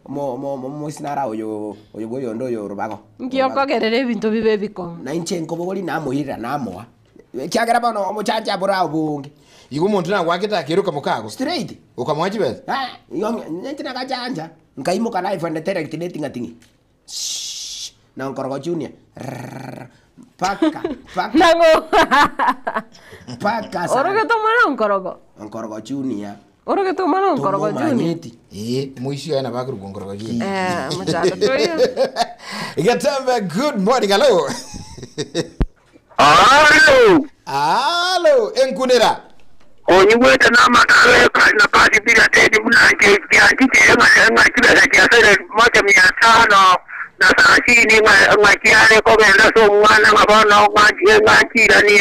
mo sinara oyo boyo ndo yo rubago ngiokogerere ibintu bibe biko na inchenko bogoli na muhirira na moa kyagera bano omuchacha bora obungi igo muntu na gwakita akiruka mukago straight ukamwachi bese nyentina kachanja nkaimuka live and direct dating atingi na nkorogo junior paka nango paka oroge to mwana nkorogo junior oroge to mwana nkorogo junior muishi ana bakuru nkorogo junior machaka toyo igatambe good morning hello enkunera onyigwete n'amatale na pati bila tedi munange byandike ngakibera kyasere moja 500 na sashini ngakiale ko benda so mwana ngabona ngakira ni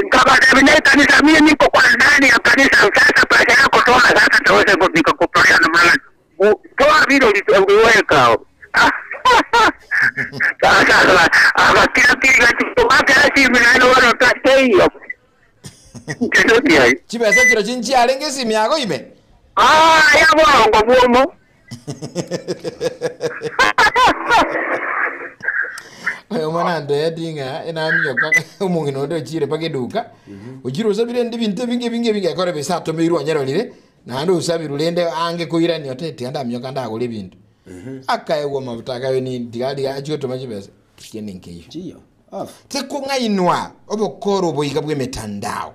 nkaba tabine kanisa mimi niko kwa ndani ya kanisa sasa pesa yako toa sasa tuweze kupika kupokea na mala toa video liweka sasa akakira kati mimi wana tateyo chibesa kiro chinchi alenge simi yako ime ya bongo bomo mwana ndedinga ina myoka umungino ndo chire pakeduka uchiro sabire ndi bintu binge akore besato miru anyarolire na ndo usabiru lende ange koirani otete anda myoka ndakole bintu akayewo mabutaka yoni digadi achiyo tomachibesa kiyeninkeyo chiyo tekungainwa obokoro boyiga bwemetandao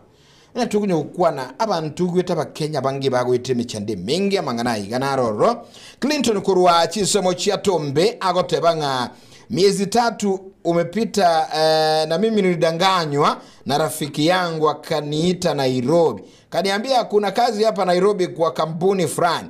na tukunye ukwana abantu gweta bakenya bangi bagwete michande mengi amangana igana roro Clinton kurwa chisomo chia tombe agotebanga miezi 3 umepita na mimi nilidanganywa na rafiki yangu akaniita Nairobi kaniambia kuna kazi hapa Nairobi kwa kampuni fulani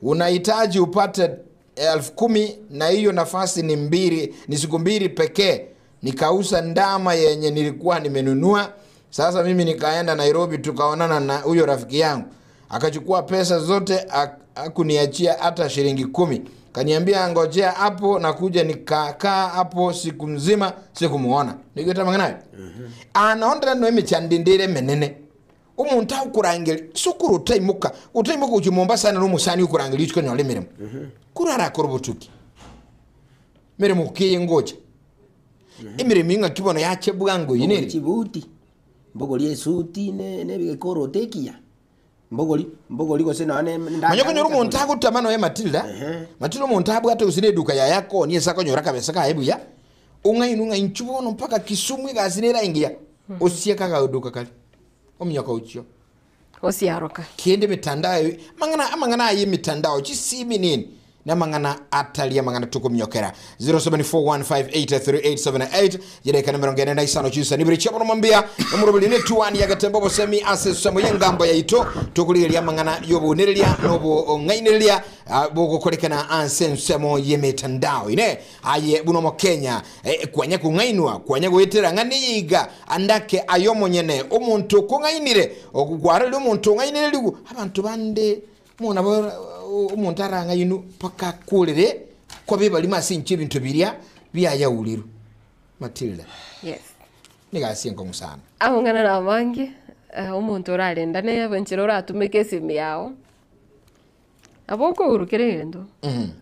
unahitaji upate 10,000 na hiyo nafasi ni siku 2 pekee nikauza ndama yenye nilikuwa nimenunua sasa mimi nikaenda Nairobi tukaonana na huyo rafiki yangu akachukua pesa zote akuniachia hata shilingi 10 kaniambia ngojea hapo nakuja nikakaa hapo siku nzima sikumuona nigeta mangana anaonda no emichandindire menene umuntu akurangira sukuru utaimuka uchimomba sana no musani ukurangira ichiko nyole miremo kurara korobutuki miremo kiye ngoja imirimo inga kibono yache bwango yinere chibuti mbogoli esuti ne bigekoro tekia mbogoli ko sena ne manyoko nyoru umuntu agutamano ya Matilda Matilda umuntu abwate usine duka ya yako niye sako nyora kabesa ka hebu ya unga inchubono mpaka Kisumu gazinera ingia osieka ka duka kali omnyaka uchiyo osiaroka kiende mitandao mangana ayi mitandao chisimi nini na mangana atalia mangana tuko mnyokera 0741583878 jere kana merongene na isano chusa nibiri chapo mwambia nomurobili ne tuani ya gatembo bosemi asesu moyengambo ya ito tukulilia mangana yobo nerelia nobo ngainelia boko kolekana ansensemo yemetandao ine aye buno mo Kenya kwanya kungainwa kwanya gwetera ngani yiga andake ayomo nyene omuntu kungainire okugwarira omuntu ngainire ligu abantu bande muna umuntu aranga yinu paka kulire ko bibali masinchi ibintu birya byayawuliro Matilda yes nigasinko musana ahungana na mangi umuntu urarenda ne yabenchiro ratumike simi yao aboko urukire yendo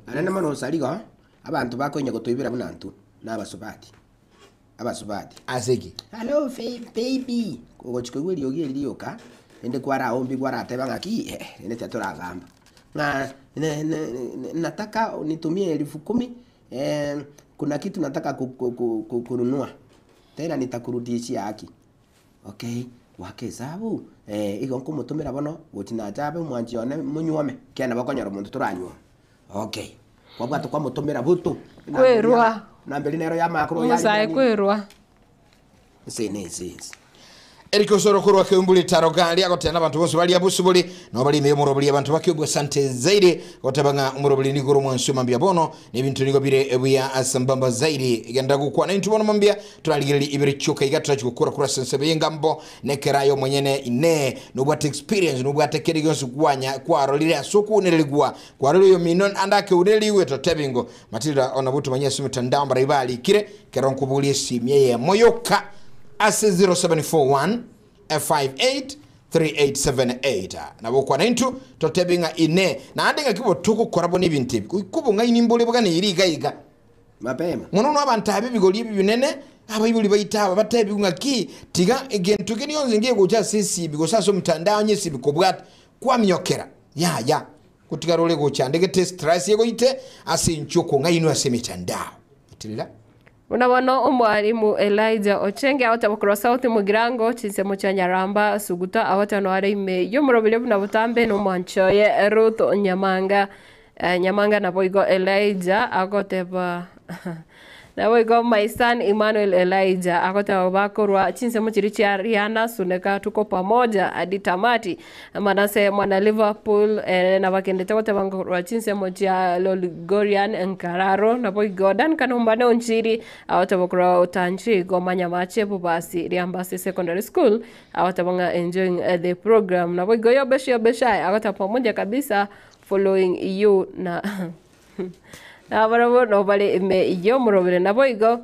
arana mano saliga abantu bakonya gotoibira bunantu n'abasubati azegi hello baby kogochiko wili yogi elioka ende kwara ombi kwara tebanga ki ende tatora gamba na nataka unitumie 10,000, kuna kitu nataka kununua tena nitakurudishia haki. Okay, wake sabu igo kumutumira bono gutina jabe mwanjione munyuome kiana bakonyora muntu turanywa. Okay, kwabwa to kwamutumira butu kwerwa na mbere nero ya makuru ya musai kwerwa sene Eriko soro kurwa keumbuli tarogali akotena abantu bose bali abusubuli no bali murobuli abantu bakyobwe sante zaidi kotabanga murobuli ni guru mwansu mambia bono ne bintu nigo bire ebuya asambamba zaidi igenda gukwa na intu bono mambia turaligirili ibire chuka igatra chukura kura sensebe yengambo nekerayo mwenyene ine no what experience no what kerigo sukwanya kwa rolire asuku neligwa kwa rolo minon andake udeliwe to tebingo matilda onabutu manyesi mutandao mbaribali kire keronkubuli simye ya moyoka ase 0741 58 3878 nabo kwa nintu totebinga ine na andinga kibo tuko korabo n'ibintu kubo ngai nimbole bwa ni iriga mapema munono abantu abibigoli binene abayibuli bayitaba batebinga ki tiga egentu kini yonze ngiye gocha sisi bigosaso mtandao nyesi bikobwat kwa myokera ya kutika role gocha ndege stress yego ite ase nchoko ngai no ase mitandao tilila Unabona umwalimu Elijah Ochenge awata bakora South Mugirango chinsemo cha Nyaramba Suguta awata no arime yo murobile buna butambe no manchoye Ruth Nyamanga Nyamanga na boigo Elijah agoteba na boigo my son Emmanuel Elijah agoteba bakorwa chinsemo chirichi Ariana suneka tuko pamoja hadi tamati manase mwana Liverpool na bakendete wote bangorwa chinsemo cha Lolgorian Nkararo na boigo Dan Kanumbane Onchiri awata bakora utanchi gomanya mache bubasi Riambasi Secondary School awata banga enjoying the program na boigo yo besha awata pamoja kabisa following you na na barabo no bale me yo murobere na boigo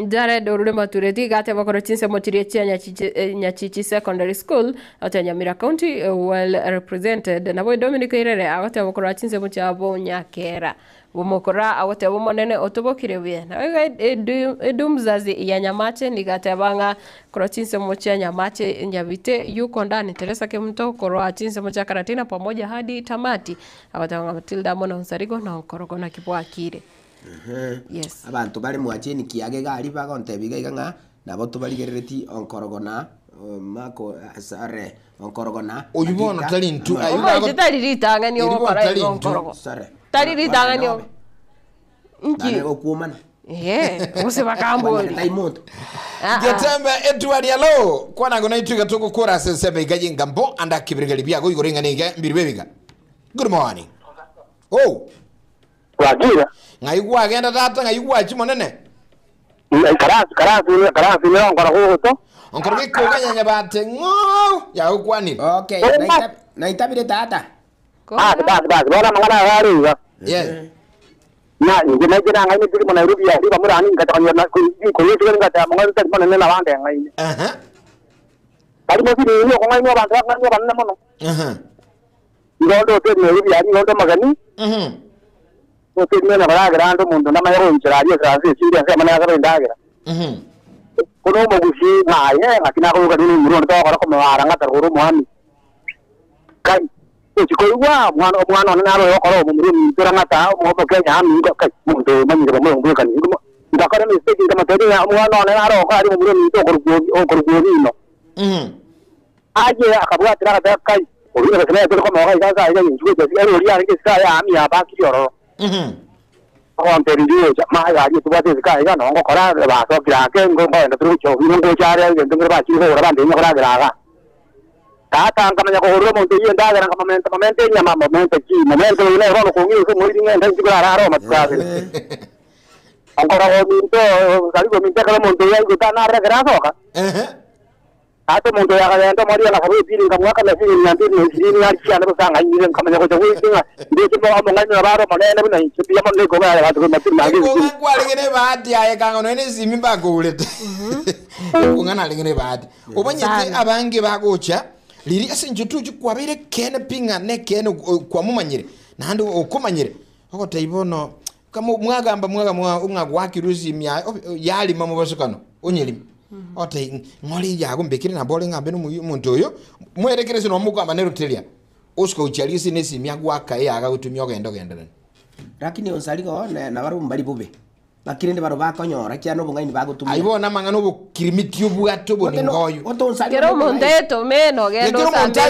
Jared Orule Matureti gate bakora chinse motirie chia Nyachichi Secondary School ata Nyamira County well represented na boy Dominic Irere agate bakora chinse mocha abo Nyakera bumokora awate bumonene otobokire bye na edumzazi ya Nyamache nigate banga kora chinse mocha Nyamache Nyabite yuko ndani Teresa Kemto kora chinse mocha Karatina pamoja hadi tamati awate Matilda Mona Nsarigo na Nkorogo na Kibwa Akire. Yes. Abantu bari mwacheni kiage gali bagontebiga iganga nabo tubaligereti onkorogona mako sare onkorogona uyubona talintu ayuba taririta ni okora onkorogo sare taririta ni nki okumana use bakamboli taimoto Getembe Edward yalo kwana ngona ituga toko kora sensebe igaje ngambo anda kibirgali byago igorenga nega mbiribebiga. Good morning. Oh wagira ngaigwa agenda tata ngaigwa chimonene karasi ni ongora huto ongora bikoganya nyabate ngo ya ukwani okay na itabire tata basi bora mangana hariga yes na ngina ngai ni tiri Nairobi ya riba murani ngatakanya na ko yetu ngata mangana tari monene na wande ngai bari mo biri yo ngai no bantu ngai banna mono ngondo te Nairobi ya ngondo magani Mena baragira ndo muntu namayero nchiraje kazi sindi ase mana yakaro ndagira kuno mugushi naye akina ko kadini murundo to ko mara ngata ko muhani kai chikoigwa mwana naro yokoro murundo tura ngata mo Kenya ami kai muntu manyi ko mo kan ndakara ni stage kama tedi ya mwana naro ko ari murundo ko no aje akabwa tira ka kai uri ka tena ko mo kai sasa ida njugo je uri ari ke sa ya ami ya ba ki yoro Ako teridio ma ya ni tuwa tesi kai ga no kora ba so kira ke ngo ba na tru cho ni ngo chare ge ngir ba chi ho ra ba de ngora gra ga ta ta ka ma ko ro mo te yenda ga ka momento nya ma momento chi momento ni ro ko ngi so mo ri ngi nda chi gra ro ma ka ancora ho vinto salgo mi te ka mo te ya ga na ra gra so ka ate mo ya ga ndo mari la ko pili ka mwaka la sini nyanti ni sini ya chi ana ba nga ni kama ya ko te wi tinga ndi chi mo mo ngai na ba ro mo ne na ni chi ya mo ne ko ba ya ko ma ti ma gi ko kwa lengene baati aye kanga no ne zimi ba go ulete ko ngana lengene baati obanyete abange bagocha liri asinjutu kwa bere kene pinga ne kene kwa mumanyire nandi okumanyire oko taibono kama mwagamba ungagwa kiruzi mya yali mamo basukano onyelimi ote ngoli yago mbekire na bole ngambe no muntu oyo mwerekerese no mugamba ne rutelia usko uchalisi nesi miagwa kai aga utumia ogenda gendana lakini onsaligo na baru mbali bube lakini ndi baru bakonyora kiano bungaini bagutumia aibona mangano bo kirimiti obwato bo ningoyo oto onsaligo kero monteto meno gendo sambe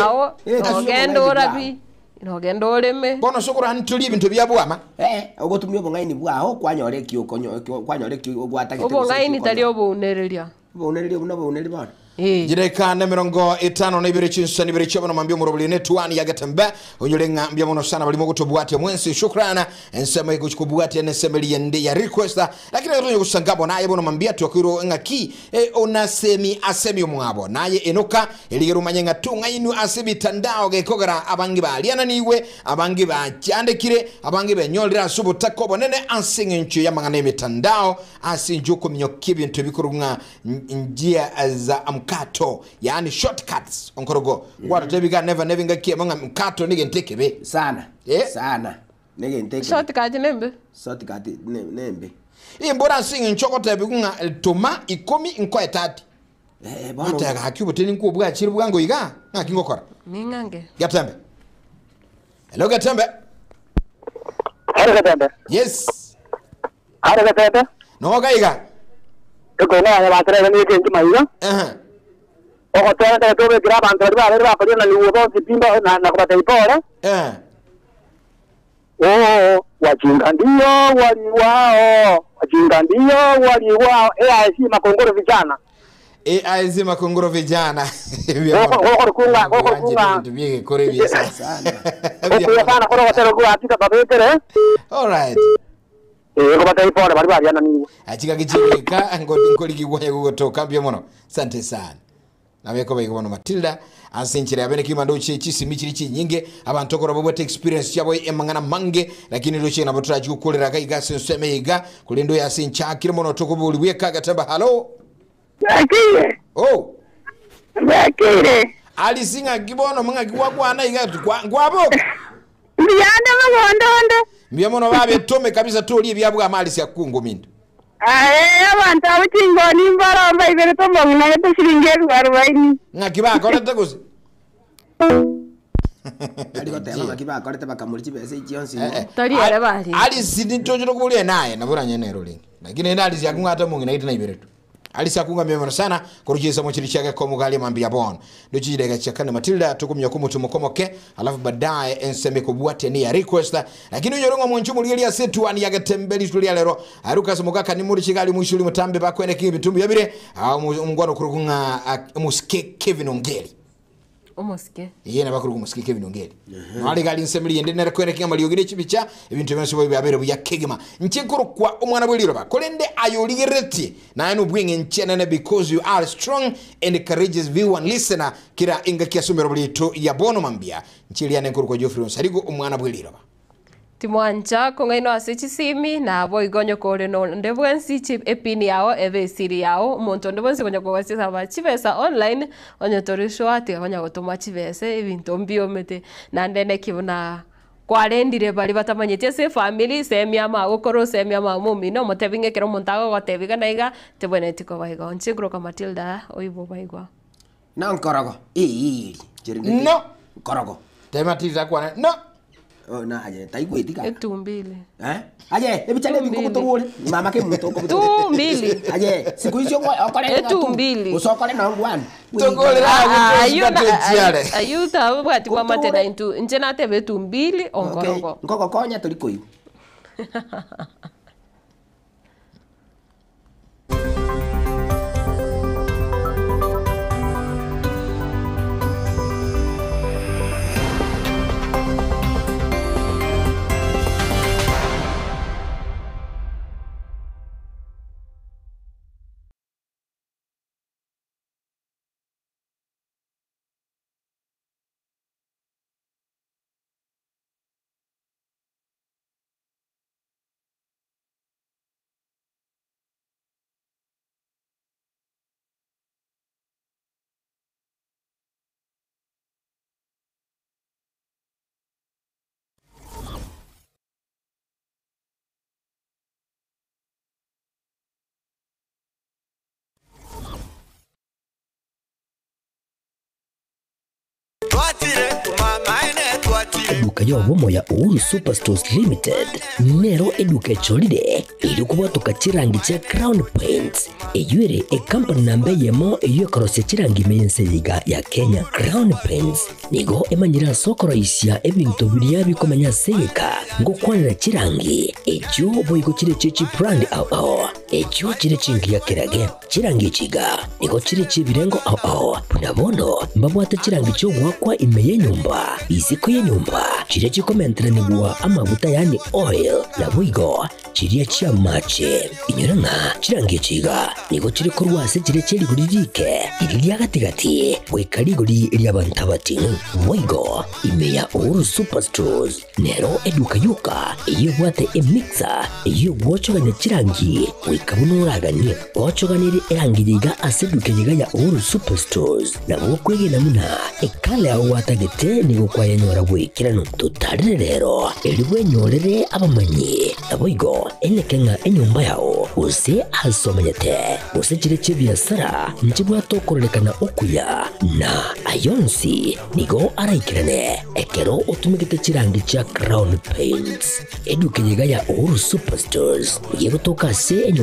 bawo ogendo rabi inogendo oleme bono sokora ntuli ibintu byabwama ogotumia bungaini bwaho kwanyore kyo kwanyore kyo gwatagite obungaini tali obunereria buneri bana jireka na 52 chinsani bere chabona mambio murobuli netwani yagatembe onyolenga mbia mono sana bali mogoto bwati mwensi shukrana ensema iko bwati enesemeli yende ya request lakini royo kusangabo naye bono mambia twakiro ngaki onasemi asemi omwabo naye enoka eligero manyenga tunga inu asemi tandao gekogera abangi baliana niwe abangi bacyandekire abangi benyolera subutako bonene ansinge ncho yamangane mitandao asinjuko minyoki bintu bikurunga njia za mkato yani shortcuts onkorogo gwara tebiga never ngakie manga mkato nige ntekebe sana sana nige ntekebe shortcut nembe nembe imbora singi nchoko tebigunga toma ikomi nko etati bano ata hakibo teni nko bwa chiri bwango iga ngakingokora ningange gatembe hello gatembe yes gatembe no gaiga eko na ya batera ni ke maiga ogo tena tobe graba antar ba pa na lugo tipimba na kwa taipora wajinga ndio waliwao AIC makongoro vijana AIC makongoro vijana kunga ndio kore biasa sana sana kwa hotelo kwa atika babetere all right kwa taipora bali yana nini achika kichika ngoli kigwanya kutoka mbio mono asante sana nabeko bayikono Matilda asinchira yabene kimando chisi michiri nyinge abantu okora bobote experience yabo emangana mange lakini roche na botra jukolera kaiga senseme iga kulendo yasincha kirimono tokobuli weka gatamba hello akire akire alisinga kibono manga kiwakwana iga gwabo biyanda mangondonde mbiamono babe tome kabisa toli byabwa amali sya kungu mindu abantu abukingoni mbaramba ibere tombongina yeto shiringeru 40 ngakibaka olete gusi aliko tema ngakibaka olete bakamuliki bese ichionsi tali yale bali ali sidintojero kubulie naye nabura nyenero lingi lakini enda ali yakungata mungina itina iberetu ali sakunga myemana sana kurujisa mochiri chake kwa mugali mambia bon ndo chidega chakana Matilda tukumya kumutumokomoke alafu baadaye enseme kubwate ni ya request lakini unyoronga mwanchumu lili ya setu ani yagatembeli tulia lero aruka somokaka ni muri chigali mwishuli mutambe bakwene kibitumbi yabire mungwano kurukunga muske Kevin Ongeli omoske yena bakuruku muske Kevin Ongeli nali gali nsemeli yende nere kwene kinga maliogire chibicha ibintu byanso byabere bya kegema nchekuru kwa umwana bweliro ba kolende ayoligireti na enu bwinge nchenene because you are strong and courageous viewer and listener kira inga kiasumero bulito ya bono mambia nchili ya nenkuru kwa Geoffrey Onsarigo umwana bweliro ba timwanja kongaino asichi simi na abo igonyo kore no ndebwensi chip epini yao eve siri yao monto ndebwensi konyo kwasisa ba chibesa online onyo torisho ati konyo gutuma chibese ibintu mbio mete na ndene kibuna kwarendire bali batamanyete se family semia ma gukoro semia ma mumi no motebinge kero montago gotebiga naiga tebwenetiko baigo nchigro ka Matilda oibo baigwa na nkorogo no nkorogo tematiza kwa no na aje taigwetika etumbili aje ebichale bikokotogole mama ke muntu tumbili aje siku hizo okole etumbili usokole na ngwan togole ayuta bwati kwa matena into njena tebe tumbili onkorogo nkoko konya tulikoyo Twatire kumama eduka yobomo ya Uhuru Superstores Limited nero eduka echolide ili kubwatuka chirangi cha Crown Paints eyuere company nambe yemo eyo korose chirangi meyense liga ya Kenya. Crown Paints nigo emanyira sokoro isya ebintu biria bikomanya seka ngo kwanira chirangi ejo boyiko chire chichi brand ao ejo chire chingi ya kirage chirangi chiga nigo chire chibirengo ao punabono mbabwata chirangi cyo gwakwa imeye nyumba iziko ye nyumba chire chikomentera nibwa amavuta yani oil na bwigo chiriya chia mache inyuranga chirangi chiga nigo chire korwase chire cheri guririke iri gatigati wekari guri iri abantabati bwigo imeya Uhuru Superstores nero eduka yuka iyo bwate emixer iyo gwochoganya chirangi wikabunuraganye gwochoganire erangi riga aseduke yiga ya Uhuru Superstores na bokwege namuna ekale aho watagete nigo kwayanyora bwikirano tutarire rero eri bwenyorere abamanyi naboigo enekenga enyumba yao use asomanyete use chire chibiasara nchibwatokorelekana okuya na ayonsi nigo araikirane ekero utumikite chirangi cha Crown Paints eduke yiga ya Uhuru Superstores ugiye gutoka se enyumba